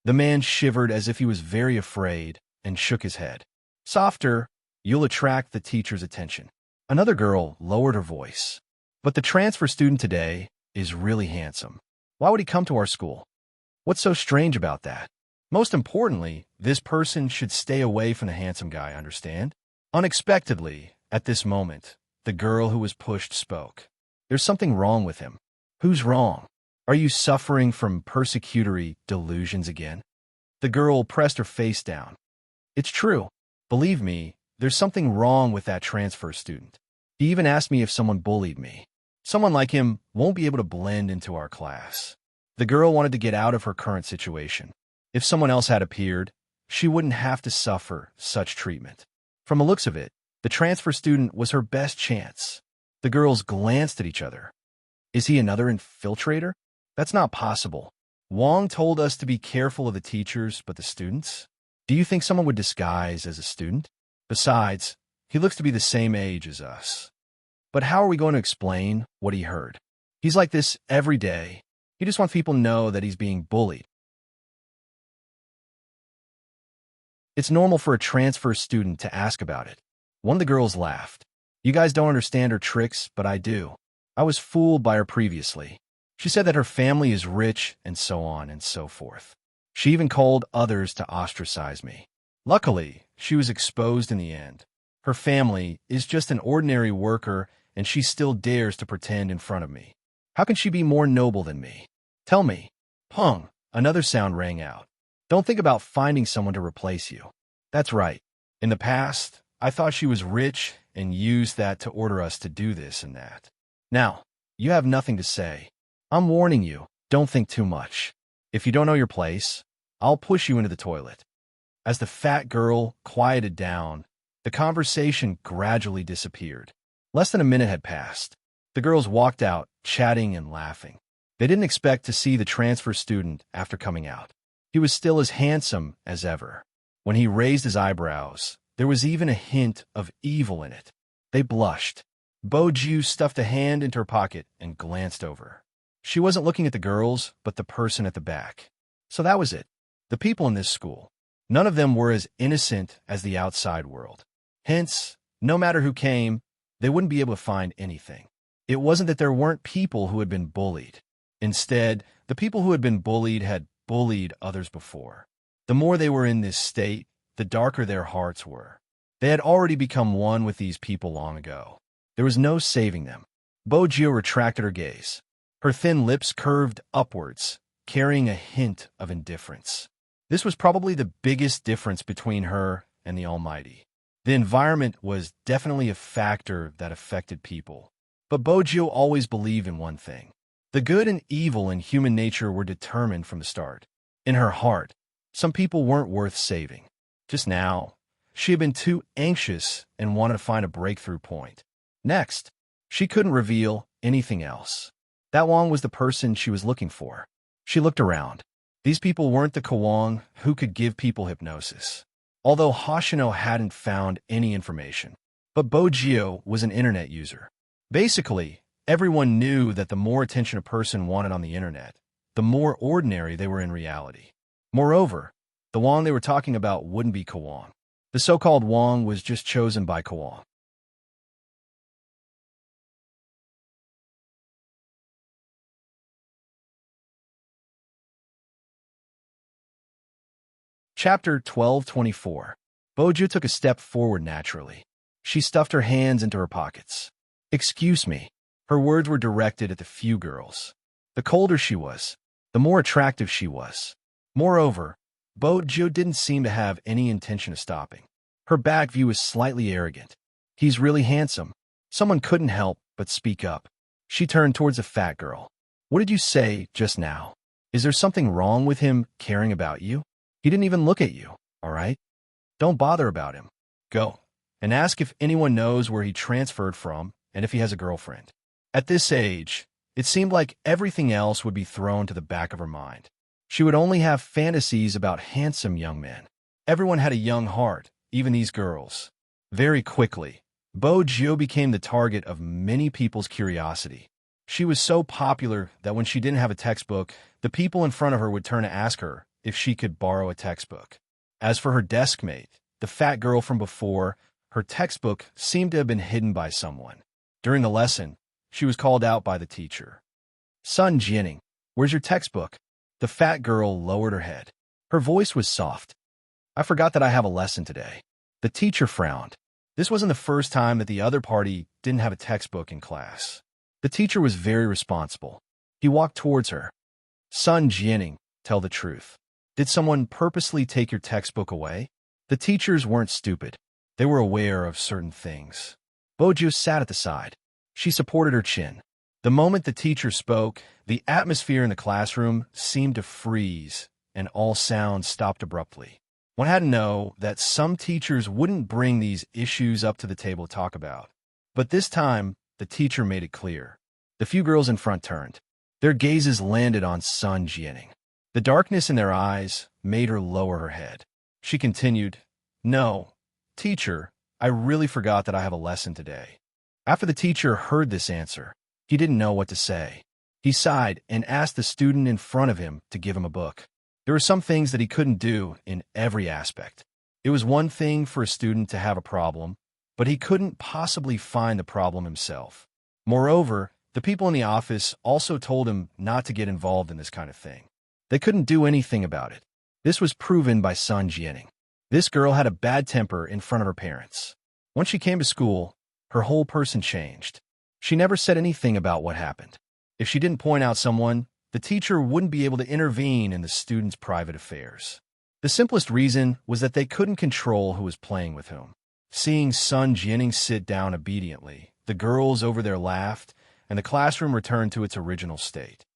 The man shivered as if he was very afraid and shook his head. "Softer, you'll attract the teacher's attention." Another girl lowered her voice. "But the transfer student today is really handsome. Why would he come to our school? What's so strange about that? Most importantly, this person should stay away from the handsome guy, understand?" Unexpectedly, at this moment, the girl who was pushed spoke. "There's something wrong with him." "Who's wrong? Are you suffering from persecutory delusions again?" The girl pressed her face down. "It's true. Believe me, there's something wrong with that transfer student. He even asked me if someone bullied me. Someone like him won't be able to blend into our class." The girl wanted to get out of her current situation. If someone else had appeared, she wouldn't have to suffer such treatment. From the looks of it, the transfer student was her best chance. The girls glanced at each other. "Is he another infiltrator? That's not possible. Wong told us to be careful of the teachers, but the students? Do you think someone would disguise as a student? Besides, he looks to be the same age as us." "But how are we going to explain what he heard? He's like this every day. He just wants people to know that he's being bullied." "It's normal for a transfer student to ask about it." One of the girls laughed. "You guys don't understand her tricks, but I do. I was fooled by her previously. She said that her family is rich and so on and so forth. She even called others to ostracize me. Luckily, she was exposed in the end. Her family is just an ordinary worker and she still dares to pretend in front of me. How can she be more noble than me? Tell me." Pung! Another sound rang out. "Don't think about finding someone to replace you." "That's right. In the past, I thought she was rich and used that to order us to do this and that. Now, you have nothing to say. I'm warning you, don't think too much. If you don't know your place, I'll push you into the toilet." As the fat girl quieted down, the conversation gradually disappeared. Less than a minute had passed. The girls walked out, chatting and laughing. They didn't expect to see the transfer student after coming out. He was still as handsome as ever. When he raised his eyebrows, there was even a hint of evil in it. They blushed. Bo Ju stuffed a hand into her pocket and glanced over. She wasn't looking at the girls, but the person at the back. So that was it. The people in this school. None of them were as innocent as the outside world. Hence, no matter who came, they wouldn't be able to find anything. It wasn't that there weren't people who had been bullied. Instead, the people who had been bullied had bullied others before. The more they were in this state, the darker their hearts were. They had already become one with these people long ago. There was no saving them. Bo Ju retracted her gaze. Her thin lips curved upwards, carrying a hint of indifference. This was probably the biggest difference between her and the Almighty. The environment was definitely a factor that affected people. But Bo Ju always believed in one thing. The good and evil in human nature were determined from the start. In her heart, some people weren't worth saving. Just now, she had been too anxious and wanted to find a breakthrough point. Next, she couldn't reveal anything else. That Wong was the person she was looking for. She looked around. These people weren't the Kwong who could give people hypnosis. Although Hoshino hadn't found any information. But Bo Ju was an internet user. Basically, everyone knew that the more attention a person wanted on the internet, the more ordinary they were in reality. Moreover, the Wong they were talking about wouldn't be Kwong. The so-called Wong was just chosen by Kwong. Chapter 1224. Bo Ju took a step forward naturally. She stuffed her hands into her pockets. Excuse me. Her words were directed at the few girls. The colder she was, the more attractive she was. Moreover, Bo Ju didn't seem to have any intention of stopping. Her back view was slightly arrogant. He's really handsome. Someone couldn't help but speak up. She turned towards the fat girl. What did you say just now? Is there something wrong with him caring about you? He didn't even look at you, all right? Don't bother about him. Go and ask if anyone knows where he transferred from and if he has a girlfriend. At this age, it seemed like everything else would be thrown to the back of her mind. She would only have fantasies about handsome young men. Everyone had a young heart, even these girls. Very quickly, Bo Ju became the target of many people's curiosity. She was so popular that when she didn't have a textbook, the people in front of her would turn to ask her if she could borrow a textbook. As for her desk mate, the fat girl from before, her textbook seemed to have been hidden by someone. During the lesson, she was called out by the teacher. Sun Jianing, where's your textbook? The fat girl lowered her head. Her voice was soft. I forgot that I have a lesson today. The teacher frowned. This wasn't the first time that the other party didn't have a textbook in class. The teacher was very responsible. He walked towards her. Sun Jianing, tell the truth. Did someone purposely take your textbook away? The teachers weren't stupid. They were aware of certain things. Bo Ju sat at the side. She supported her chin. The moment the teacher spoke, the atmosphere in the classroom seemed to freeze, and all sounds stopped abruptly. One had to know that some teachers wouldn't bring these issues up to the table to talk about. But this time, the teacher made it clear. The few girls in front turned. Their gazes landed on Sun Jianing. The darkness in their eyes made her lower her head. She continued, No, teacher, I really forgot that I have a lesson today. After the teacher heard this answer, he didn't know what to say. He sighed and asked the student in front of him to give him a book. There were some things that he couldn't do in every aspect. It was one thing for a student to have a problem, but he couldn't possibly find the problem himself. Moreover, the people in the office also told him not to get involved in this kind of thing. They couldn't do anything about it. This was proven by Sun Jianing. This girl had a bad temper in front of her parents. Once she came to school, her whole person changed. She never said anything about what happened. If she didn't point out someone, the teacher wouldn't be able to intervene in the student's private affairs. The simplest reason was that they couldn't control who was playing with whom. Seeing Sun Jianing sit down obediently, the girls over there laughed, and the classroom returned to its original state.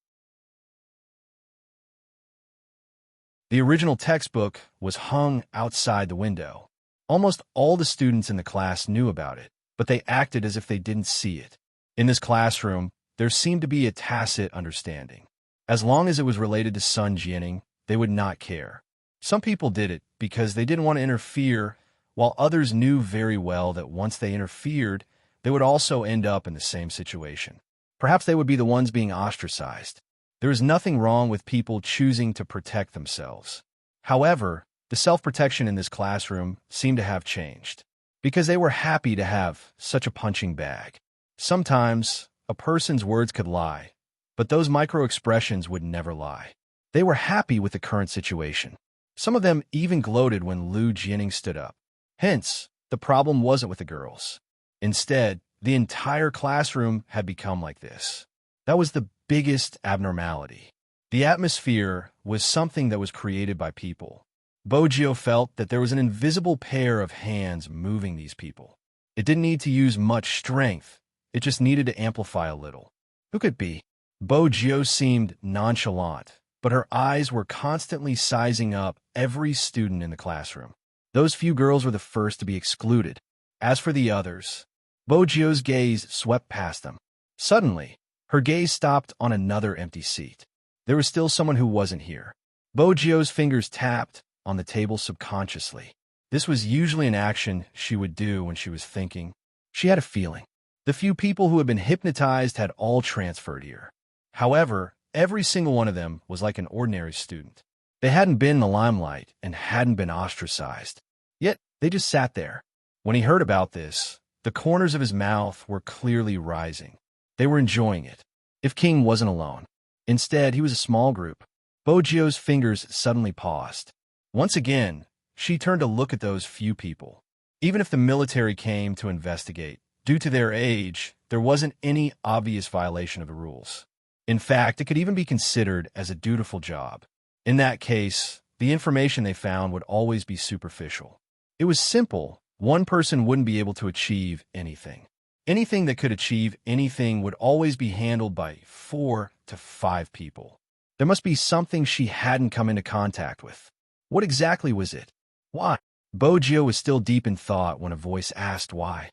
The original textbook was hung outside the window. Almost all the students in the class knew about it, but they acted as if they didn't see it. In this classroom, there seemed to be a tacit understanding. As long as it was related to Sun Jianing, they would not care. Some people did it because they didn't want to interfere, while others knew very well that once they interfered, they would also end up in the same situation. Perhaps they would be the ones being ostracized. There is nothing wrong with people choosing to protect themselves. However, the self-protection in this classroom seemed to have changed, because they were happy to have such a punching bag. Sometimes, a person's words could lie, but those micro-expressions would never lie. They were happy with the current situation. Some of them even gloated when Liu Jianing stood up. Hence, the problem wasn't with the girls. Instead, the entire classroom had become like this. That was the biggest abnormality. The atmosphere was something that was created by people. Bojio felt that there was an invisible pair of hands moving these people. It didn't need to use much strength. It just needed to amplify a little. Who could it be? Bojio seemed nonchalant, but her eyes were constantly sizing up every student in the classroom. Those few girls were the first to be excluded. As for the others, Bojio's gaze swept past them. Suddenly, her gaze stopped on another empty seat. There was still someone who wasn't here. Bojio's fingers tapped on the table subconsciously. This was usually an action she would do when she was thinking. She had a feeling. The few people who had been hypnotized had all transferred here. However, every single one of them was like an ordinary student. They hadn't been in the limelight and hadn't been ostracized. Yet, they just sat there. When he heard about this, the corners of his mouth were clearly rising. They were enjoying it. If King wasn't alone. Instead, he was a small group. Bojio's fingers suddenly paused. Once again, she turned to look at those few people. Even if the military came to investigate, due to their age, there wasn't any obvious violation of the rules. In fact, it could even be considered as a dutiful job. In that case, the information they found would always be superficial. It was simple. One person wouldn't be able to achieve anything. Anything that could achieve anything would always be handled by 4 to 5 people. There must be something she hadn't come into contact with. What exactly was it? Why? Bojio was still deep in thought when a voice asked why.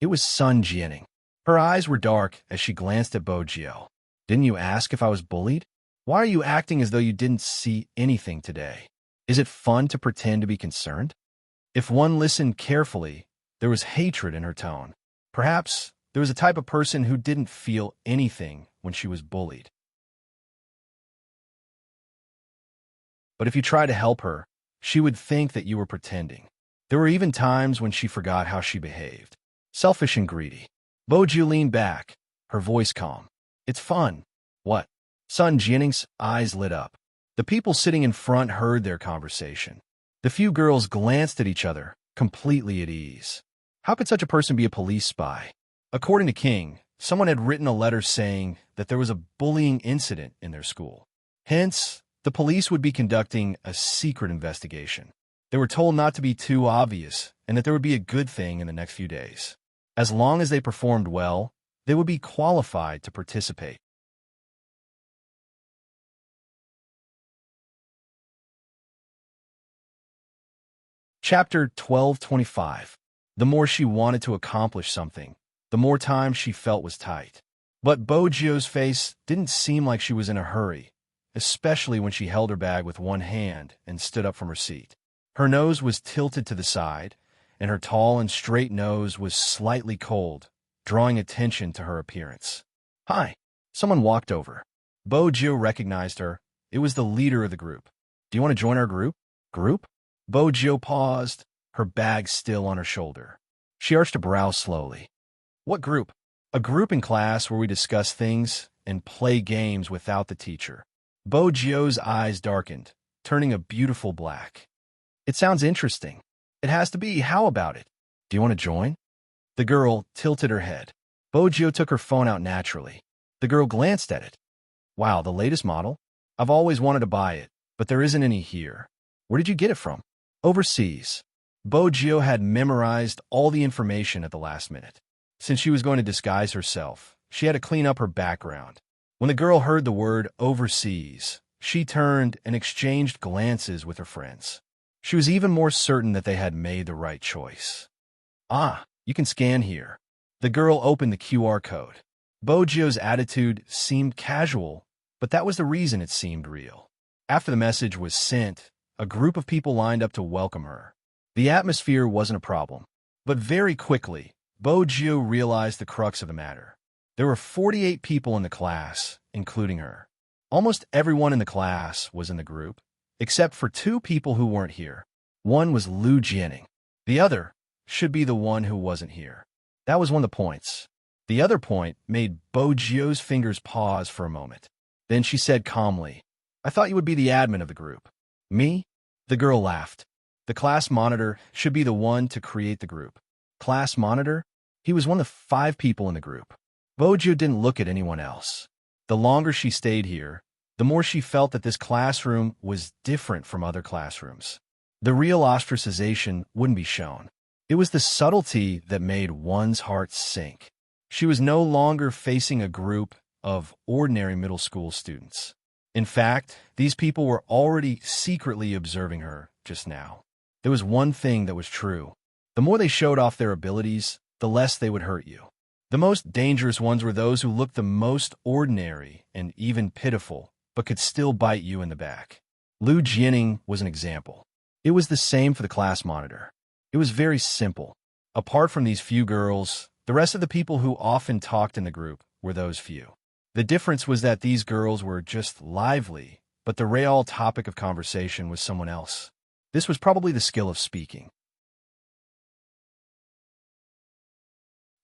It was Sun Jianing. Her eyes were dark as she glanced at Bojio. Didn't you ask if I was bullied? Why are you acting as though you didn't see anything today? Is it fun to pretend to be concerned? If one listened carefully, there was hatred in her tone. Perhaps there was a type of person who didn't feel anything when she was bullied. But if you tried to help her, she would think that you were pretending. There were even times when she forgot how she behaved. Selfish and greedy. Bojio leaned back, her voice calm. It's fun. What? Sun Jianing's eyes lit up. The people sitting in front heard their conversation. The few girls glanced at each other, completely at ease. How could such a person be a police spy? According to King, someone had written a letter saying that there was a bullying incident in their school. Hence, the police would be conducting a secret investigation. They were told not to be too obvious and that there would be a good thing in the next few days. As long as they performed well, they would be qualified to participate. Chapter 1225. The more she wanted to accomplish something, the more time she felt was tight. But Bojio's face didn't seem like she was in a hurry, especially when she held her bag with one hand and stood up from her seat. Her nose was tilted to the side, and her tall and straight nose was slightly cold, drawing attention to her appearance. Hi. Someone walked over. Bojio recognized her. It was the leader of the group. Do you want to join our group? Group? Bojio paused, her bag still on her shoulder. She arched a brow slowly. What group? A group in class where we discuss things and play games without the teacher. Bojio's eyes darkened, turning a beautiful black. It sounds interesting. It has to be. How about it? Do you want to join? The girl tilted her head. Bojio took her phone out naturally. The girl glanced at it. Wow, the latest model? I've always wanted to buy it, but there isn't any here. Where did you get it from? Overseas. Bojio had memorized all the information at the last minute. Since she was going to disguise herself, she had to clean up her background. When the girl heard the word overseas, she turned and exchanged glances with her friends. She was even more certain that they had made the right choice. Ah, you can scan here. The girl opened the QR code. Bojio's attitude seemed casual, but that was the reason it seemed real. After the message was sent, a group of people lined up to welcome her. The atmosphere wasn't a problem, but very quickly, Bojo realized the crux of the matter. There were 48 people in the class, including her. Almost everyone in the class was in the group, except for two people who weren't here. One was Lu Jianing. The other should be the one who wasn't here. That was one of the points. The other point made Bojo's fingers pause for a moment. Then she said calmly, "I thought you would be the admin of the group." "Me?" The girl laughed. "The class monitor should be the one to create the group." Class monitor? He was one of the 5 people in the group. Bojo didn't look at anyone else. The longer she stayed here, the more she felt that this classroom was different from other classrooms. The real ostracization wouldn't be shown. It was the subtlety that made one's heart sink. She was no longer facing a group of ordinary middle school students. In fact, these people were already secretly observing her just now. There was one thing that was true. The more they showed off their abilities, the less they would hurt you. The most dangerous ones were those who looked the most ordinary and even pitiful, but could still bite you in the back. Lu Jianing was an example. It was the same for the class monitor. It was very simple. Apart from these few girls, the rest of the people who often talked in the group were those few. The difference was that these girls were just lively, but the real topic of conversation was someone else. This was probably the skill of speaking.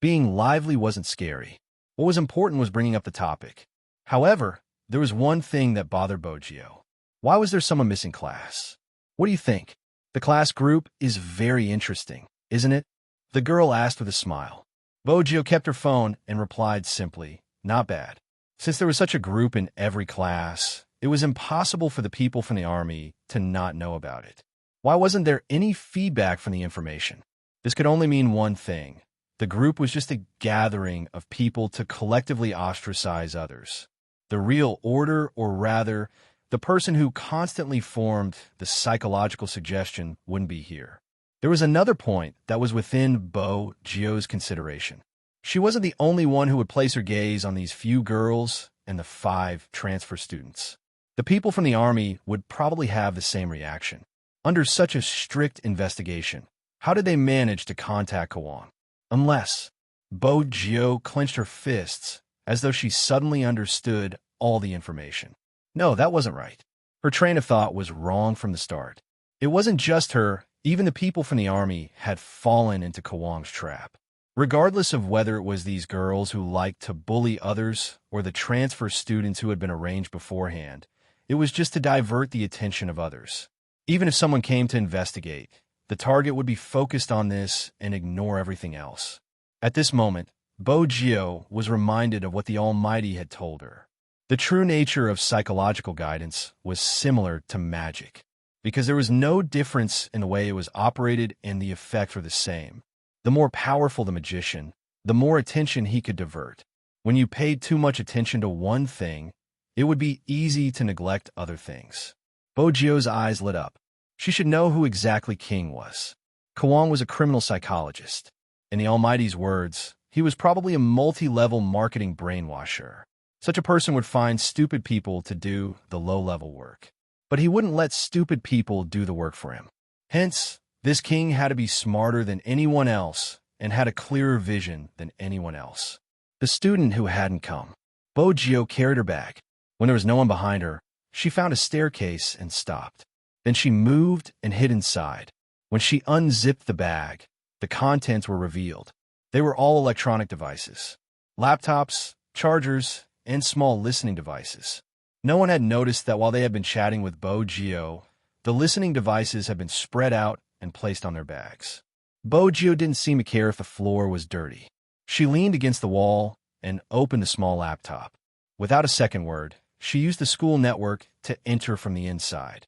Being lively wasn't scary. What was important was bringing up the topic. However, there was one thing that bothered Bojo. Why was there someone missing class? What do you think? The class group is very interesting, isn't it? The girl asked with a smile. Bojo kept her phone and replied simply, "Not bad." Since there was such a group in every class, it was impossible for the people from the army to not know about it. Why wasn't there any feedback from the information? This could only mean one thing. The group was just a gathering of people to collectively ostracize others. The real order, or rather, the person who constantly formed the psychological suggestion, wouldn't be here. There was another point that was within Bojo's consideration. She wasn't the only one who would place her gaze on these few girls and the 5 transfer students. The people from the army would probably have the same reaction. Under such a strict investigation, how did they manage to contact Kwon? Unless Bojo clenched her fists as though she suddenly understood all the information. No, that wasn't right. Her train of thought was wrong from the start. It wasn't just her, even the people from the army had fallen into Kwon's trap. Regardless of whether it was these girls who liked to bully others or the transfer students who had been arranged beforehand, it was just to divert the attention of others. Even if someone came to investigate, the target would be focused on this and ignore everything else. At this moment, Bojo was reminded of what the Almighty had told her. The true nature of psychological guidance was similar to magic, because there was no difference in the way it was operated and the effects were the same. The more powerful the magician, the more attention he could divert. When you paid too much attention to one thing, it would be easy to neglect other things. Bojo's eyes lit up. She should know who exactly King was. Kwon was a criminal psychologist. In the Almighty's words, he was probably a multi-level marketing brainwasher. Such a person would find stupid people to do the low-level work. But he wouldn't let stupid people do the work for him. Hence, this king had to be smarter than anyone else and had a clearer vision than anyone else. The student who hadn't come. Bojo carried her bag. When there was no one behind her, she found a staircase and stopped. Then she moved and hid inside. When she unzipped the bag, the contents were revealed. They were all electronic devices. Laptops, chargers, and small listening devices. No one had noticed that while they had been chatting with Bojo, the listening devices had been spread out and placed on their bags. Bojo didn't seem to care if the floor was dirty. She leaned against the wall and opened the small laptop. Without a second word, she used the school network to enter from the inside.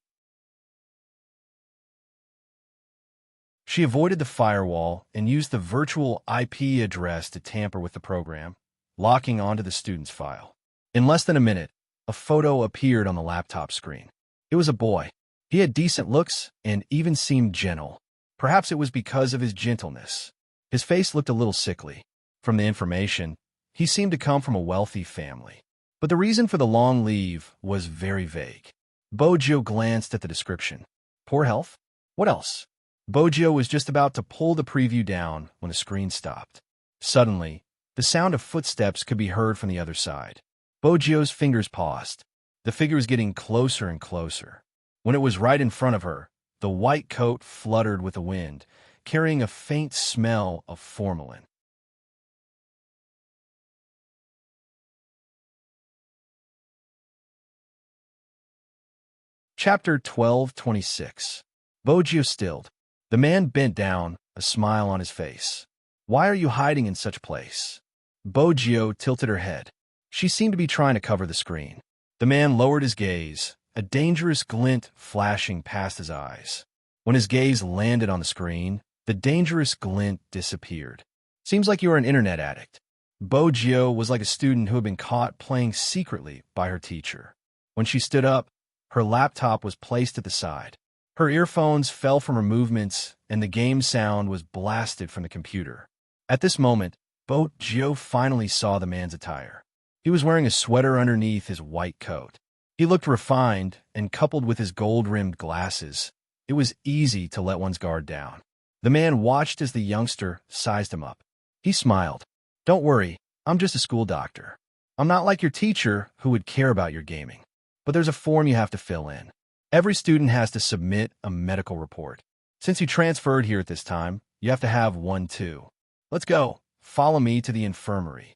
She avoided the firewall and used the virtual IP address to tamper with the program, locking onto the student's file. In less than a minute, a photo appeared on the laptop screen. It was a boy. He had decent looks and even seemed gentle. Perhaps it was because of his gentleness. His face looked a little sickly. From the information, he seemed to come from a wealthy family. But the reason for the long leave was very vague. Bojo glanced at the description. Poor health? What else? Bojo was just about to pull the preview down when the screen stopped. Suddenly, the sound of footsteps could be heard from the other side. Bojio's fingers paused. The figure was getting closer and closer. When it was right in front of her, the white coat fluttered with the wind, carrying a faint smell of formalin. Chapter 12:26. Bojio stilled. The man bent down, a smile on his face. "Why are you hiding in such a place?" Bojio tilted her head. She seemed to be trying to cover the screen. The man lowered his gaze, a dangerous glint flashing past his eyes. When his gaze landed on the screen, the dangerous glint disappeared. "Seems like you are an internet addict." Bojio was like a student who had been caught playing secretly by her teacher. When she stood up, her laptop was placed at the side. Her earphones fell from her movements, and the game sound was blasted from the computer. At this moment, Bojio finally saw the man's attire. He was wearing a sweater underneath his white coat. He looked refined, and coupled with his gold-rimmed glasses, it was easy to let one's guard down. The man watched as the youngster sized him up. He smiled. "Don't worry, I'm just a school doctor. I'm not like your teacher who would care about your gaming. But there's a form you have to fill in. Every student has to submit a medical report. Since you transferred here at this time, you have to have one too. Let's go. Follow me to the infirmary."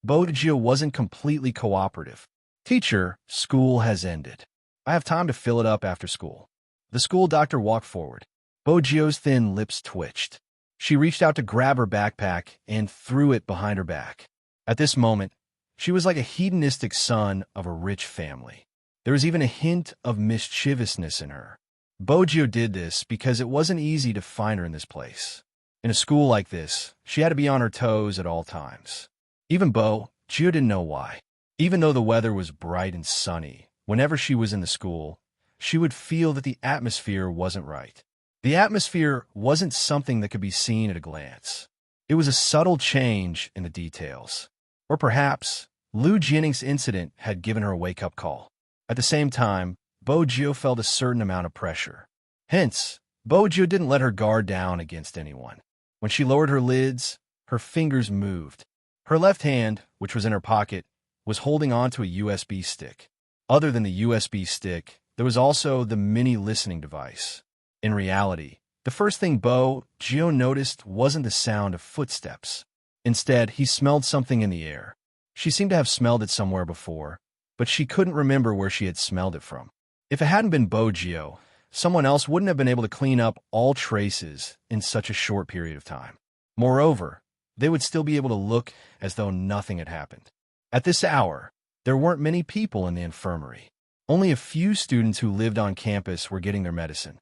Bojio wasn't completely cooperative. "Teacher, school has ended. I have time to fill it up after school." The school doctor walked forward. Bojio's thin lips twitched. She reached out to grab her backpack and threw it behind her back. At this moment, she was like a hedonistic son of a rich family. There was even a hint of mischievousness in her. Bojio did this because it wasn't easy to find her in this place. In a school like this, she had to be on her toes at all times. Even Bojio didn't know why. Even though the weather was bright and sunny, whenever she was in the school, she would feel that the atmosphere wasn't right. The atmosphere wasn't something that could be seen at a glance. It was a subtle change in the details. Or perhaps, Lou Jennings' incident had given her a wake-up call. At the same time, Bojio felt a certain amount of pressure. Hence, Bojio didn't let her guard down against anyone. When she lowered her lids, her fingers moved. Her left hand, which was in her pocket, was holding onto a USB stick. Other than the USB stick, there was also the mini listening device. In reality, the first thing Bojio noticed wasn't the sound of footsteps. Instead, he smelled something in the air. She seemed to have smelled it somewhere before, but she couldn't remember where she had smelled it from. If it hadn't been Bojio, someone else wouldn't have been able to clean up all traces in such a short period of time. Moreover, they would still be able to look as though nothing had happened. At this hour, there weren't many people in the infirmary. Only a few students who lived on campus were getting their medicine.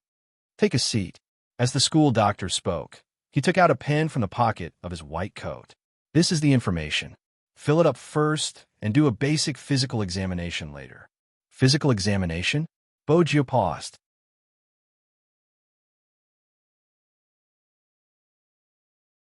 "Take a seat." As the school doctor spoke, he took out a pen from the pocket of his white coat. "This is the information. Fill it up first and do a basic physical examination later." "Physical examination?" Bojio paused.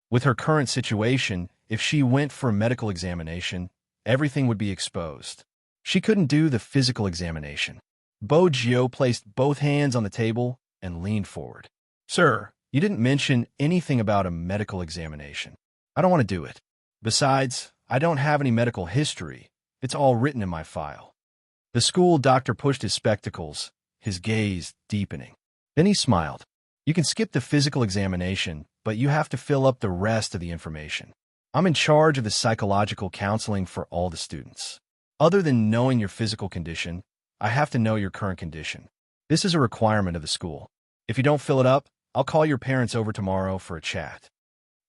With her current situation, if she went for a medical examination, everything would be exposed. She couldn't do the physical examination. Bojio placed both hands on the table and leaned forward. "Sir, you didn't mention anything about a medical examination. I don't want to do it. Besides, I don't have any medical history. It's all written in my file." The school doctor pushed his spectacles, his gaze deepening. Then he smiled. "You can skip the physical examination, but you have to fill up the rest of the information. I'm in charge of the psychological counseling for all the students. Other than knowing your physical condition, I have to know your current condition. This is a requirement of the school. If you don't fill it up, I'll call your parents over tomorrow for a chat."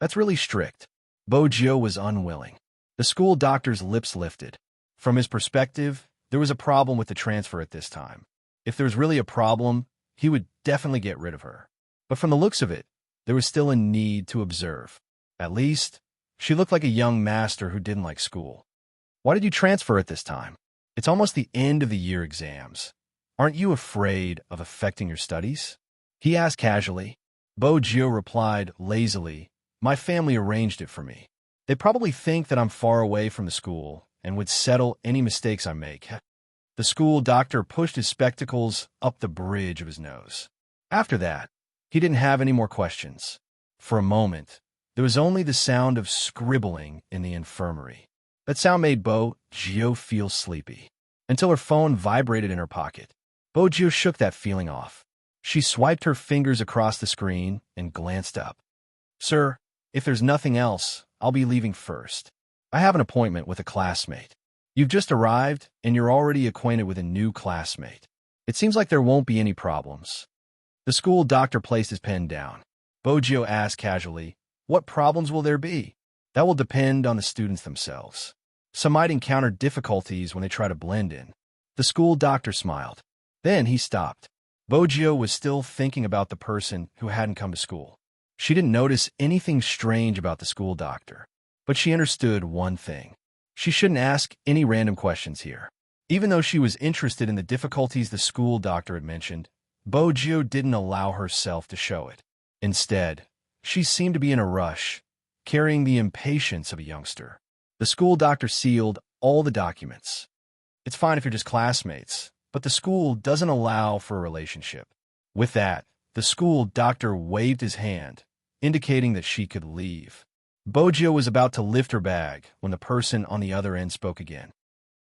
"That's really strict." Bojio was unwilling. The school doctor's lips lifted. From his perspective, there was a problem with the transfer at this time. If there was really a problem, he would definitely get rid of her. But from the looks of it, there was still a need to observe. At least, she looked like a young master who didn't like school. "Why did you transfer at this time? It's almost the end of the year exams. Aren't you afraid of affecting your studies?" He asked casually. Bojio replied lazily, "My family arranged it for me. They probably think that I'm far away from the school and would settle any mistakes I make." The school doctor pushed his spectacles up the bridge of his nose. After that, he didn't have any more questions. For a moment, There was only the sound of scribbling in the infirmary. That sound made Bo-Gio feel sleepy, until her phone vibrated in her pocket. Bo-Gio shook that feeling off. She swiped her fingers across the screen and glanced up. "Sir, if there's nothing else, I'll be leaving first. I have an appointment with a classmate. You've just arrived, and you're already acquainted with a new classmate. It seems like there won't be any problems." The school doctor placed his pen down. Bo-Gio asked casually, "What problems will there be?" "That will depend on the students themselves. Some might encounter difficulties when they try to blend in." The school doctor smiled. Then he stopped. Bo-Gio was still thinking about the person who hadn't come to school. She didn't notice anything strange about the school doctor, but she understood one thing. She shouldn't ask any random questions here. Even though she was interested in the difficulties the school doctor had mentioned, Bo-Gio didn't allow herself to show it. Instead, she seemed to be in a rush, carrying the impatience of a youngster. The school doctor sealed all the documents. "It's fine if you're just classmates, but the school doesn't allow for a relationship." With that, the school doctor waved his hand, indicating that she could leave. Bo-Gio was about to lift her bag when the person on the other end spoke again.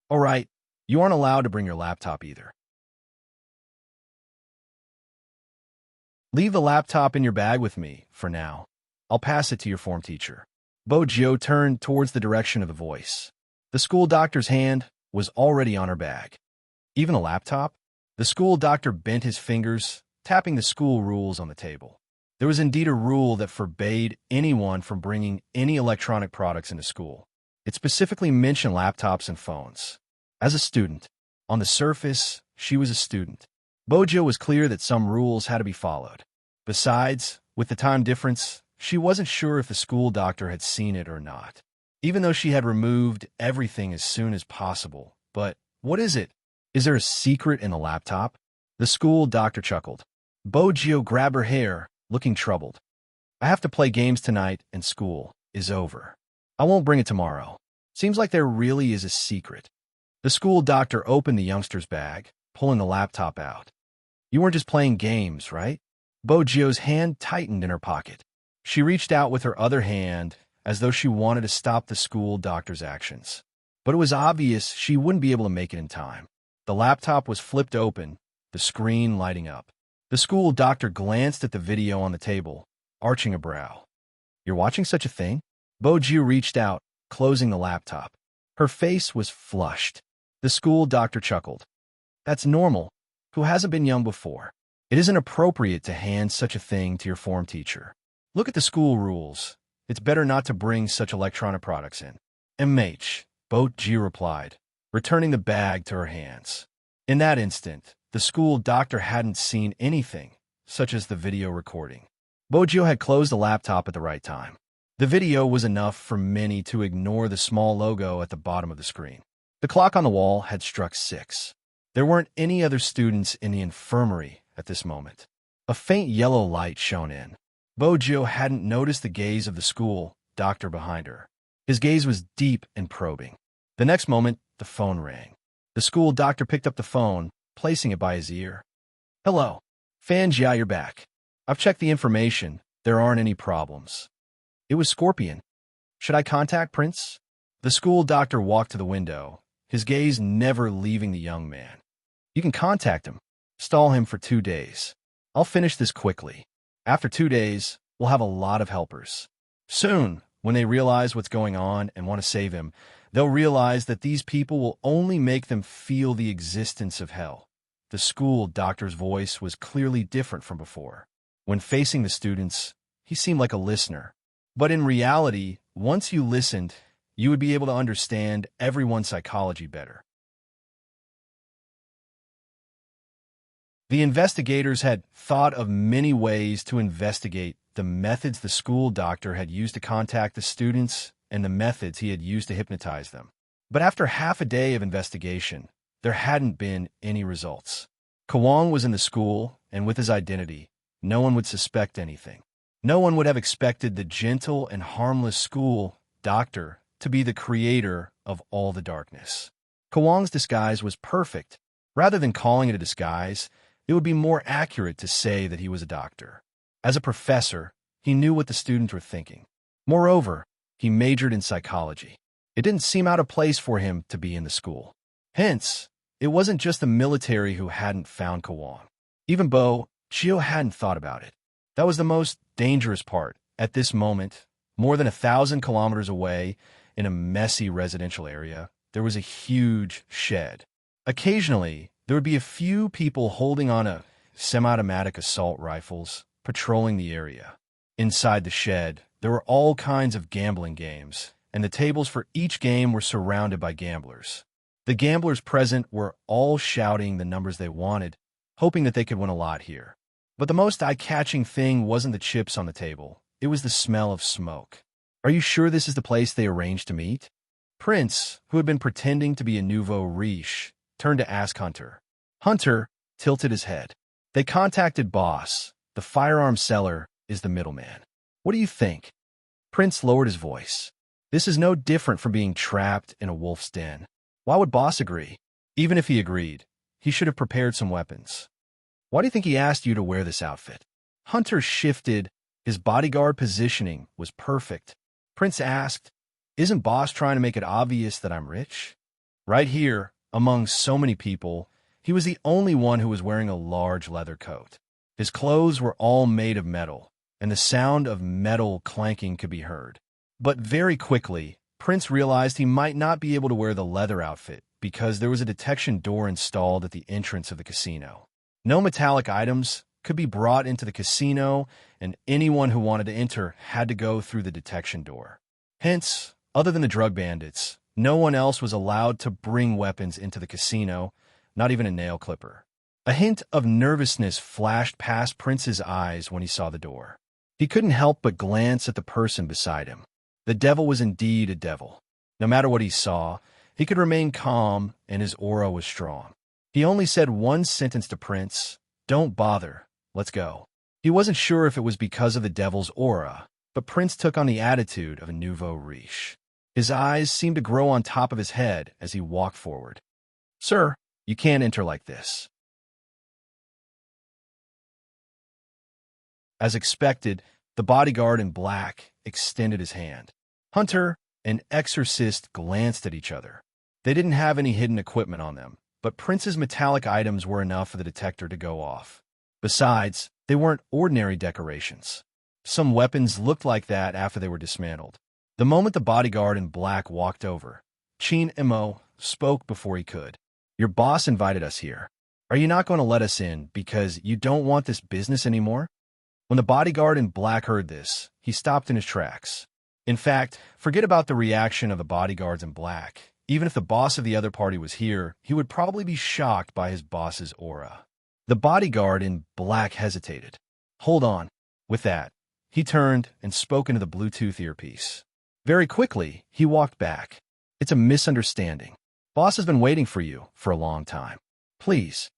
"All right, you aren't allowed to bring your laptop either. Leave the laptop in your bag with me, for now. I'll pass it to your form teacher." Bo-Gio turned towards the direction of the voice. The school doctor's hand was already on her bag. "Even a laptop?" The school doctor bent his fingers, tapping the school rules on the table. There was indeed a rule that forbade anyone from bringing any electronic products into school. It specifically mentioned laptops and phones. As a student, on the surface, she was a student. Bo-Gio was clear that some rules had to be followed. Besides, with the time difference, she wasn't sure if the school doctor had seen it or not, even though she had removed everything as soon as possible. But what is it? Is there a secret in the laptop? The school doctor chuckled. Bo-Gio grabbed her hair, looking troubled. "I have to play games tonight, and school is over. I won't bring it tomorrow. Seems like there really is a secret." The school doctor opened the youngster's bag, pulling the laptop out. "You weren't just playing games, right?" Bo-Gio's hand tightened in her pocket. She reached out with her other hand, as though she wanted to stop the school doctor's actions. But it was obvious she wouldn't be able to make it in time. The laptop was flipped open, the screen lighting up. The school doctor glanced at the video on the table, arching a brow. "You're watching such a thing?" Bo-Gio reached out, closing the laptop. Her face was flushed. The school doctor chuckled. "That's normal. Who hasn't been young before? It isn't appropriate to hand such a thing to your form teacher. Look at the school rules. It's better not to bring such electronic products in." "MH," Bo-Gio replied, returning the bag to her hands. In that instant, the school doctor hadn't seen anything, such as the video recording. Bo-Gio had closed the laptop at the right time. The video was enough for many to ignore the small logo at the bottom of the screen. The clock on the wall had struck 6. There weren't any other students in the infirmary at this moment. A faint yellow light shone in. Bo-Gio hadn't noticed the gaze of the school doctor behind her. His gaze was deep and probing. The next moment, the phone rang. The school doctor picked up the phone, placing it by his ear. "Hello. Fanjia, you're back. I've checked the information. There aren't any problems." It was Scorpion. "Should I contact Prince?" The school doctor walked to the window, his gaze never leaving the young man. "You can contact him. Stall him for 2 days. I'll finish this quickly. After 2 days, we'll have a lot of helpers. Soon, when they realize what's going on and want to save him, they'll realize that these people will only make them feel the existence of hell." The school doctor's voice was clearly different from before. When facing the students, he seemed like a listener. But in reality, once you listened, you would be able to understand everyone's psychology better. The investigators had thought of many ways to investigate the methods the school doctor had used to contact the students and the methods he had used to hypnotize them. But after half a day of investigation, there hadn't been any results. Kawang was in the school, and with his identity, no one would suspect anything. No one would have expected the gentle and harmless school doctor to be the creator of all the darkness. Kawang's disguise was perfect. Rather than calling it a disguise, it would be more accurate to say that he was a doctor. As a professor, he knew what the students were thinking. Moreover, he majored in psychology. It didn't seem out of place for him to be in the school. Hence, it wasn't just the military who hadn't found Kawang. Even Bo, Chio hadn't thought about it. That was the most dangerous part. At this moment, more than 1,000 kilometers away, in a messy residential area, there was a huge shed. Occasionally, there would be a few people holding on a semi-automatic assault rifles, patrolling the area. Inside the shed, there were all kinds of gambling games, and the tables for each game were surrounded by gamblers. The gamblers present were all shouting the numbers they wanted, hoping that they could win a lot here. But the most eye-catching thing wasn't the chips on the table. It was the smell of smoke. Are you sure this is the place they arranged to meet? Prince, who had been pretending to be a nouveau riche, turned to ask Hunter. Hunter tilted his head. They contacted Boss. The firearm seller is the middleman. What do you think? Prince lowered his voice. This is no different from being trapped in a wolf's den. Why would Boss agree? Even if he agreed, he should have prepared some weapons. Why do you think he asked you to wear this outfit? Hunter shifted. His bodyguard positioning was perfect. Prince asked, Isn't Boss trying to make it obvious that I'm rich? Right here, among so many people, he was the only one who was wearing a large leather coat. His clothes were all made of metal, and the sound of metal clanking could be heard. But very quickly, Prince realized he might not be able to wear the leather outfit because there was a detection door installed at the entrance of the casino. No metallic items could be brought into the casino, and anyone who wanted to enter had to go through the detection door. Hence, other than the drug bandits, no one else was allowed to bring weapons into the casino, not even a nail clipper. A hint of nervousness flashed past Prince's eyes when he saw the door. He couldn't help but glance at the person beside him. The devil was indeed a devil. No matter what he saw, he could remain calm, and his aura was strong. He only said one sentence to Prince, Don't bother, let's go. He wasn't sure if it was because of the devil's aura, but Prince took on the attitude of a nouveau riche. His eyes seemed to grow on top of his head as he walked forward. Sir, you can't enter like this. As expected, the bodyguard in black extended his hand. Hunter and Exorcist glanced at each other. They didn't have any hidden equipment on them, but Prince's metallic items were enough for the detector to go off. Besides, they weren't ordinary decorations. Some weapons looked like that after they were dismantled. The moment the bodyguard in black walked over, Chin Mo spoke before he could. Your boss invited us here. Are you not going to let us in because you don't want this business anymore? When the bodyguard in black heard this, he stopped in his tracks. In fact, forget about the reaction of the bodyguards in black. Even if the boss of the other party was here, he would probably be shocked by his boss's aura. The bodyguard in black hesitated. Hold on. With that, he turned and spoke into the Bluetooth earpiece. Very quickly, he walked back. It's a misunderstanding. Boss has been waiting for you for a long time. Please.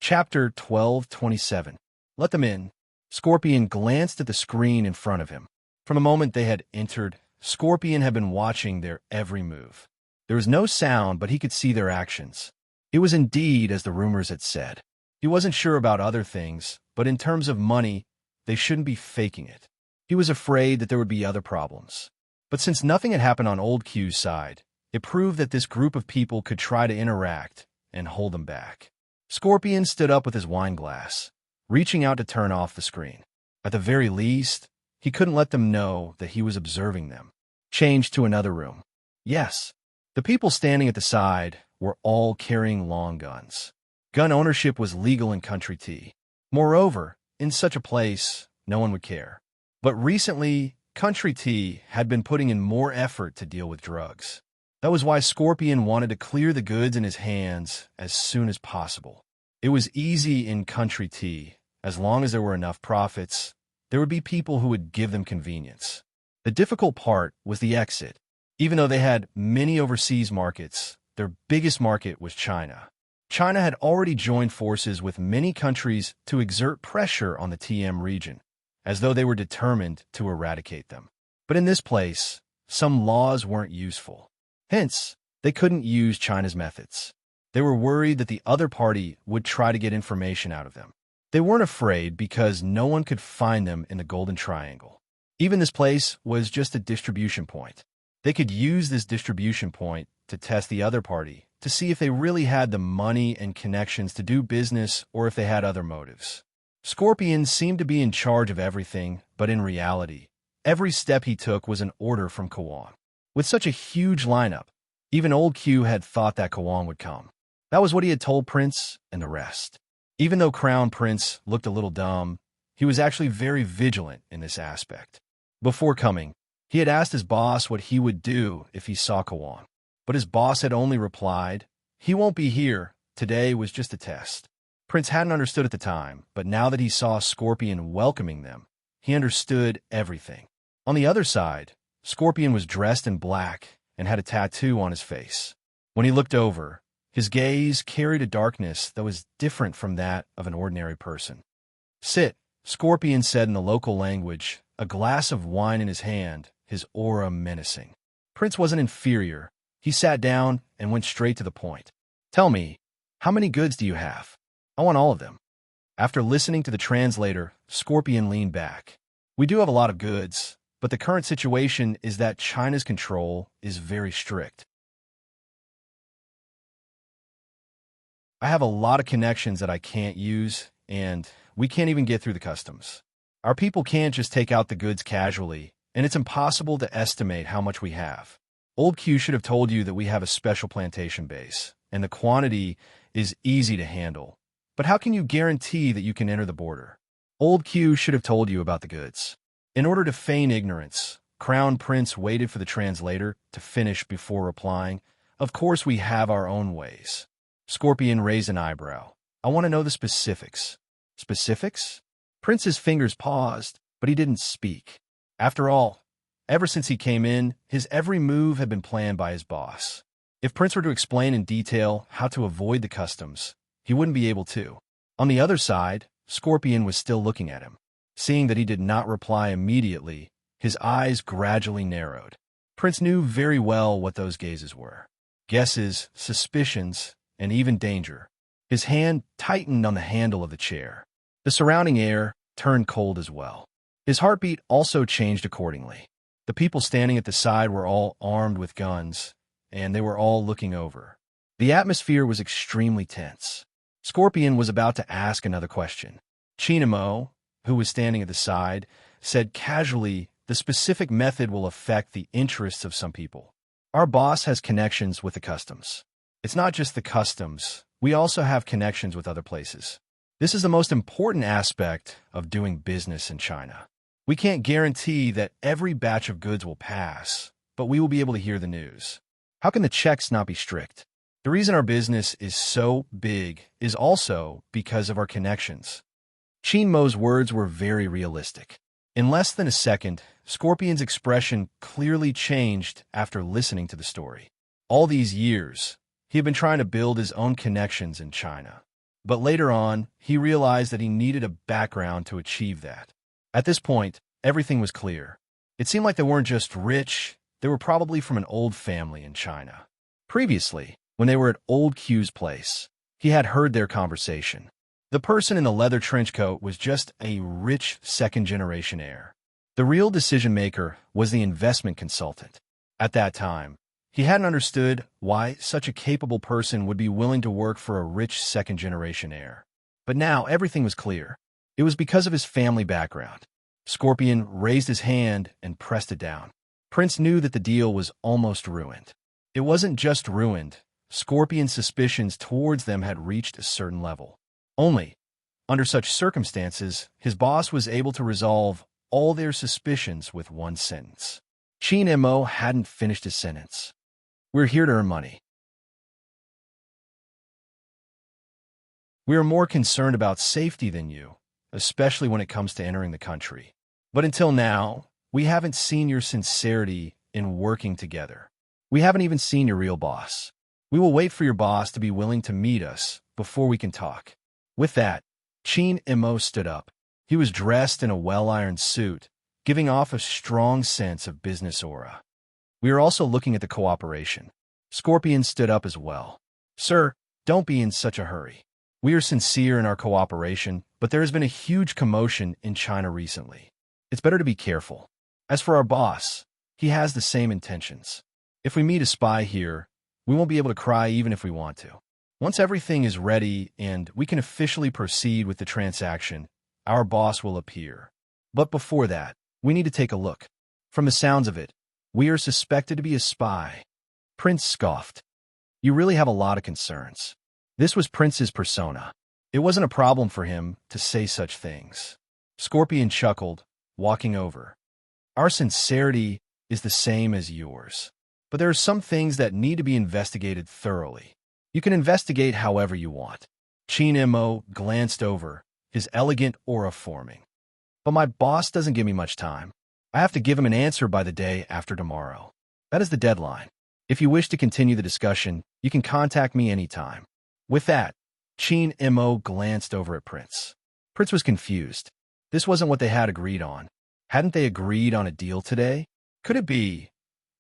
Chapter 12:27. Let them in. Scorpion glanced at the screen in front of him. From the moment they had entered, Scorpion had been watching their every move. There was no sound, but he could see their actions. It was indeed as the rumors had said. He wasn't sure about other things, but in terms of money, they shouldn't be faking it. He was afraid that there would be other problems. But since nothing had happened on Old Q's side, it proved that this group of people could try to interact and hold them back. Scorpion stood up with his wine glass, reaching out to turn off the screen. At the very least, he couldn't let them know that he was observing them. Changed to another room. Yes, the people standing at the side were all carrying long guns. Gun ownership was legal in Country T. Moreover, in such a place, no one would care. But recently, Country T had been putting in more effort to deal with drugs. That was why Scorpion wanted to clear the goods in his hands as soon as possible. It was easy in Country T. As long as there were enough profits, there would be people who would give them convenience. The difficult part was the exit. Even though they had many overseas markets, their biggest market was China. China had already joined forces with many countries to exert pressure on the TM region, as though they were determined to eradicate them. But in this place, some laws weren't useful. Hence, they couldn't use China's methods. They were worried that the other party would try to get information out of them. They weren't afraid because no one could find them in the Golden Triangle. Even this place was just a distribution point. They could use this distribution point to test the other party, to see if they really had the money and connections to do business or if they had other motives. Scorpion seemed to be in charge of everything, but in reality, every step he took was an order from Kawon. With such a huge lineup, even old Q had thought that Kawon would come. That was what he had told Prince and the rest. Even though Crown Prince looked a little dumb, he was actually very vigilant in this aspect. Before coming, he had asked his boss what he would do if he saw Kawon. But his boss had only replied, "He won't be here. Today was just a test." Prince hadn't understood at the time, but now that he saw Scorpion welcoming them, he understood everything. On the other side, Scorpion was dressed in black and had a tattoo on his face. When he looked over, his gaze carried a darkness that was different from that of an ordinary person. "Sit," Scorpion said in the local language, a glass of wine in his hand, his aura menacing. Prince wasn't inferior. He sat down and went straight to the point. "Tell me, how many goods do you have? I want all of them." After listening to the translator, Scorpion leaned back. "We do have a lot of goods, but the current situation is that China's control is very strict. I have a lot of connections that I can't use, and we can't even get through the customs. Our people can't just take out the goods casually, and it's impossible to estimate how much we have. Old Q should have told you that we have a special plantation base, and the quantity is easy to handle. But how can you guarantee that you can enter the border? Old Q should have told you about the goods." In order to feign ignorance, Crown Prince waited for the translator to finish before replying, "Of course we have our own ways." Scorpion raised an eyebrow. "I want to know the specifics." "Specifics?" Prince's fingers paused, but he didn't speak. After all, ever since he came in, his every move had been planned by his boss. If Prince were to explain in detail how to avoid the customs, he wouldn't be able to. On the other side, Scorpion was still looking at him. Seeing that he did not reply immediately, his eyes gradually narrowed. Prince knew very well what those gazes were. Guesses, suspicions, and even danger. His hand tightened on the handle of the chair. The surrounding air turned cold as well. His heartbeat also changed accordingly. The people standing at the side were all armed with guns, and they were all looking over. The atmosphere was extremely tense. Scorpion was about to ask another question. Chinamo, who was standing at the side, said casually, "The specific method will affect the interests of some people. Our boss has connections with the customs. It's not just the customs. We also have connections with other places. This is the most important aspect of doing business in China. We can't guarantee that every batch of goods will pass, but we will be able to hear the news. How can the checks not be strict? The reason our business is so big is also because of our connections." Qin Mo's words were very realistic. In less than a second, Scorpion's expression clearly changed after listening to the story. All these years, he had been trying to build his own connections in China. But later on, he realized that he needed a background to achieve that. At this point, everything was clear. It seemed like they weren't just rich, they were probably from an old family in China. Previously, when they were at Old Q's place, he had heard their conversation. The person in the leather trench coat was just a rich second-generation heir. The real decision-maker was the investment consultant. At that time, he hadn't understood why such a capable person would be willing to work for a rich second-generation heir. But now everything was clear. It was because of his family background. Scorpion raised his hand and pressed it down. Prince knew that the deal was almost ruined. It wasn't just ruined. Scorpion's suspicions towards them had reached a certain level. Only, under such circumstances, his boss was able to resolve all their suspicions with one sentence. Qin Mo hadn't finished his sentence. "We're here to earn money. We are more concerned about safety than you, especially when it comes to entering the country. But until now, we haven't seen your sincerity in working together. We haven't even seen your real boss. We will wait for your boss to be willing to meet us before we can talk." With that, Qin Mo stood up. He was dressed in a well-ironed suit, giving off a strong sense of business aura. "We are also looking at the cooperation." Scorpion stood up as well. "Sir, don't be in such a hurry. We are sincere in our cooperation, but there has been a huge commotion in China recently. It's better to be careful. As for our boss, he has the same intentions. If we meet a spy here, we won't be able to cry even if we want to. Once everything is ready and we can officially proceed with the transaction, our boss will appear. But before that, we need to take a look. From the sounds of it, we are suspected to be a spy. Prince scoffed. You really have a lot of concerns. This was Prince's persona. It wasn't a problem for him to say such things. Scorpion chuckled, walking over. Our sincerity is the same as yours. But there are some things that need to be investigated thoroughly. You can investigate however you want. Qin Mo glanced over, his elegant aura forming. But my boss doesn't give me much time. I have to give him an answer by the day after tomorrow. That is the deadline. If you wish to continue the discussion, you can contact me anytime. With that, Qin Mo glanced over at Prince. Prince was confused. This wasn't what they had agreed on. Hadn't they agreed on a deal today? Could it be?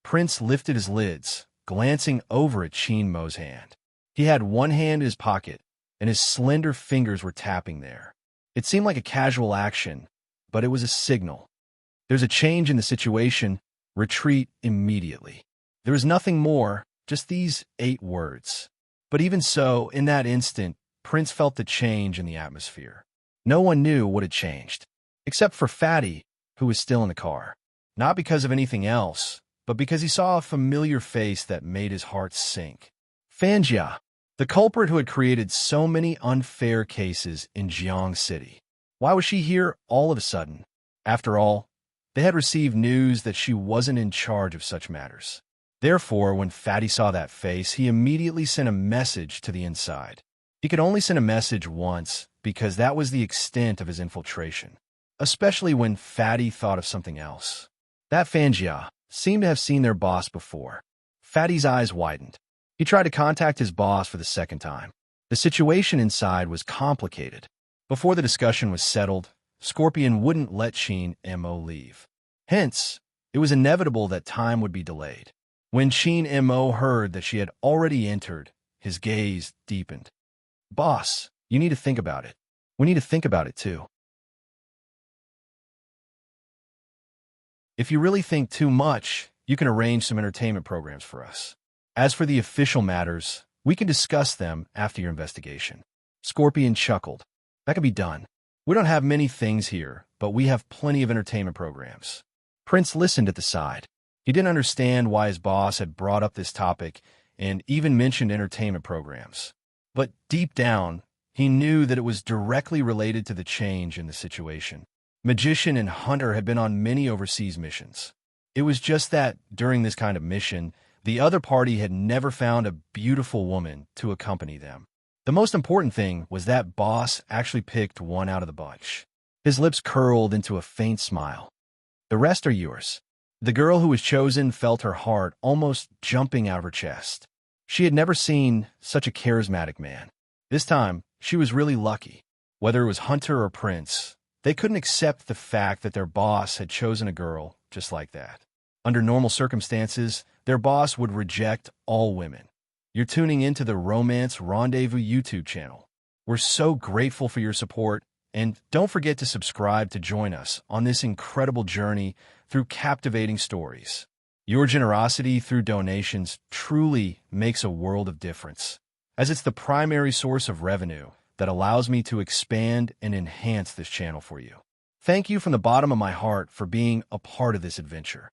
Prince lifted his lids, glancing over at Qin Mo's hand. He had one hand in his pocket, and his slender fingers were tapping there. It seemed like a casual action, but it was a signal. There's a change in the situation. Retreat immediately. There was nothing more, just these 8 words. But even so, in that instant, Prince felt the change in the atmosphere. No one knew what had changed, except for Fatty, who was still in the car. Not because of anything else, but because he saw a familiar face that made his heart sink. Fanjia, the culprit who had created so many unfair cases in Jiang City. Why was she here all of a sudden? After all, they had received news that she wasn't in charge of such matters. Therefore, when Fatty saw that face, he immediately sent a message to the inside. He could only send a message once because that was the extent of his infiltration, especially when Fatty thought of something else. That Fanjia seemed to have seen their boss before. Fatty's eyes widened. He tried to contact his boss for the second time. The situation inside was complicated. Before the discussion was settled, Scorpion wouldn't let Qin Mo leave. Hence, it was inevitable that time would be delayed. When Qin Mo heard that she had already entered, his gaze deepened. Boss, you need to think about it. We need to think about it too. If you really think too much, you can arrange some entertainment programs for us. As for the official matters, we can discuss them after your investigation. Scorpion chuckled. That can be done. We don't have many things here, but we have plenty of entertainment programs. Prince listened at the side. He didn't understand why his boss had brought up this topic and even mentioned entertainment programs. But deep down, he knew that it was directly related to the change in the situation. Magician and Hunter had been on many overseas missions. It was just that, during this kind of mission, the other party had never found a beautiful woman to accompany them. The most important thing was that boss actually picked one out of the bunch. His lips curled into a faint smile. The rest are yours. The girl who was chosen felt her heart almost jumping out of her chest. She had never seen such a charismatic man. This time, she was really lucky. Whether it was Hunter or Prince, they couldn't accept the fact that their boss had chosen a girl just like that. Under normal circumstances, their boss would reject all women. You're tuning into the Romance Rendezvous YouTube channel. We're so grateful for your support, and don't forget to subscribe to join us on this incredible journey through captivating stories. Your generosity through donations truly makes a world of difference, as it's the primary source of revenue that allows me to expand and enhance this channel for you. Thank you from the bottom of my heart for being a part of this adventure.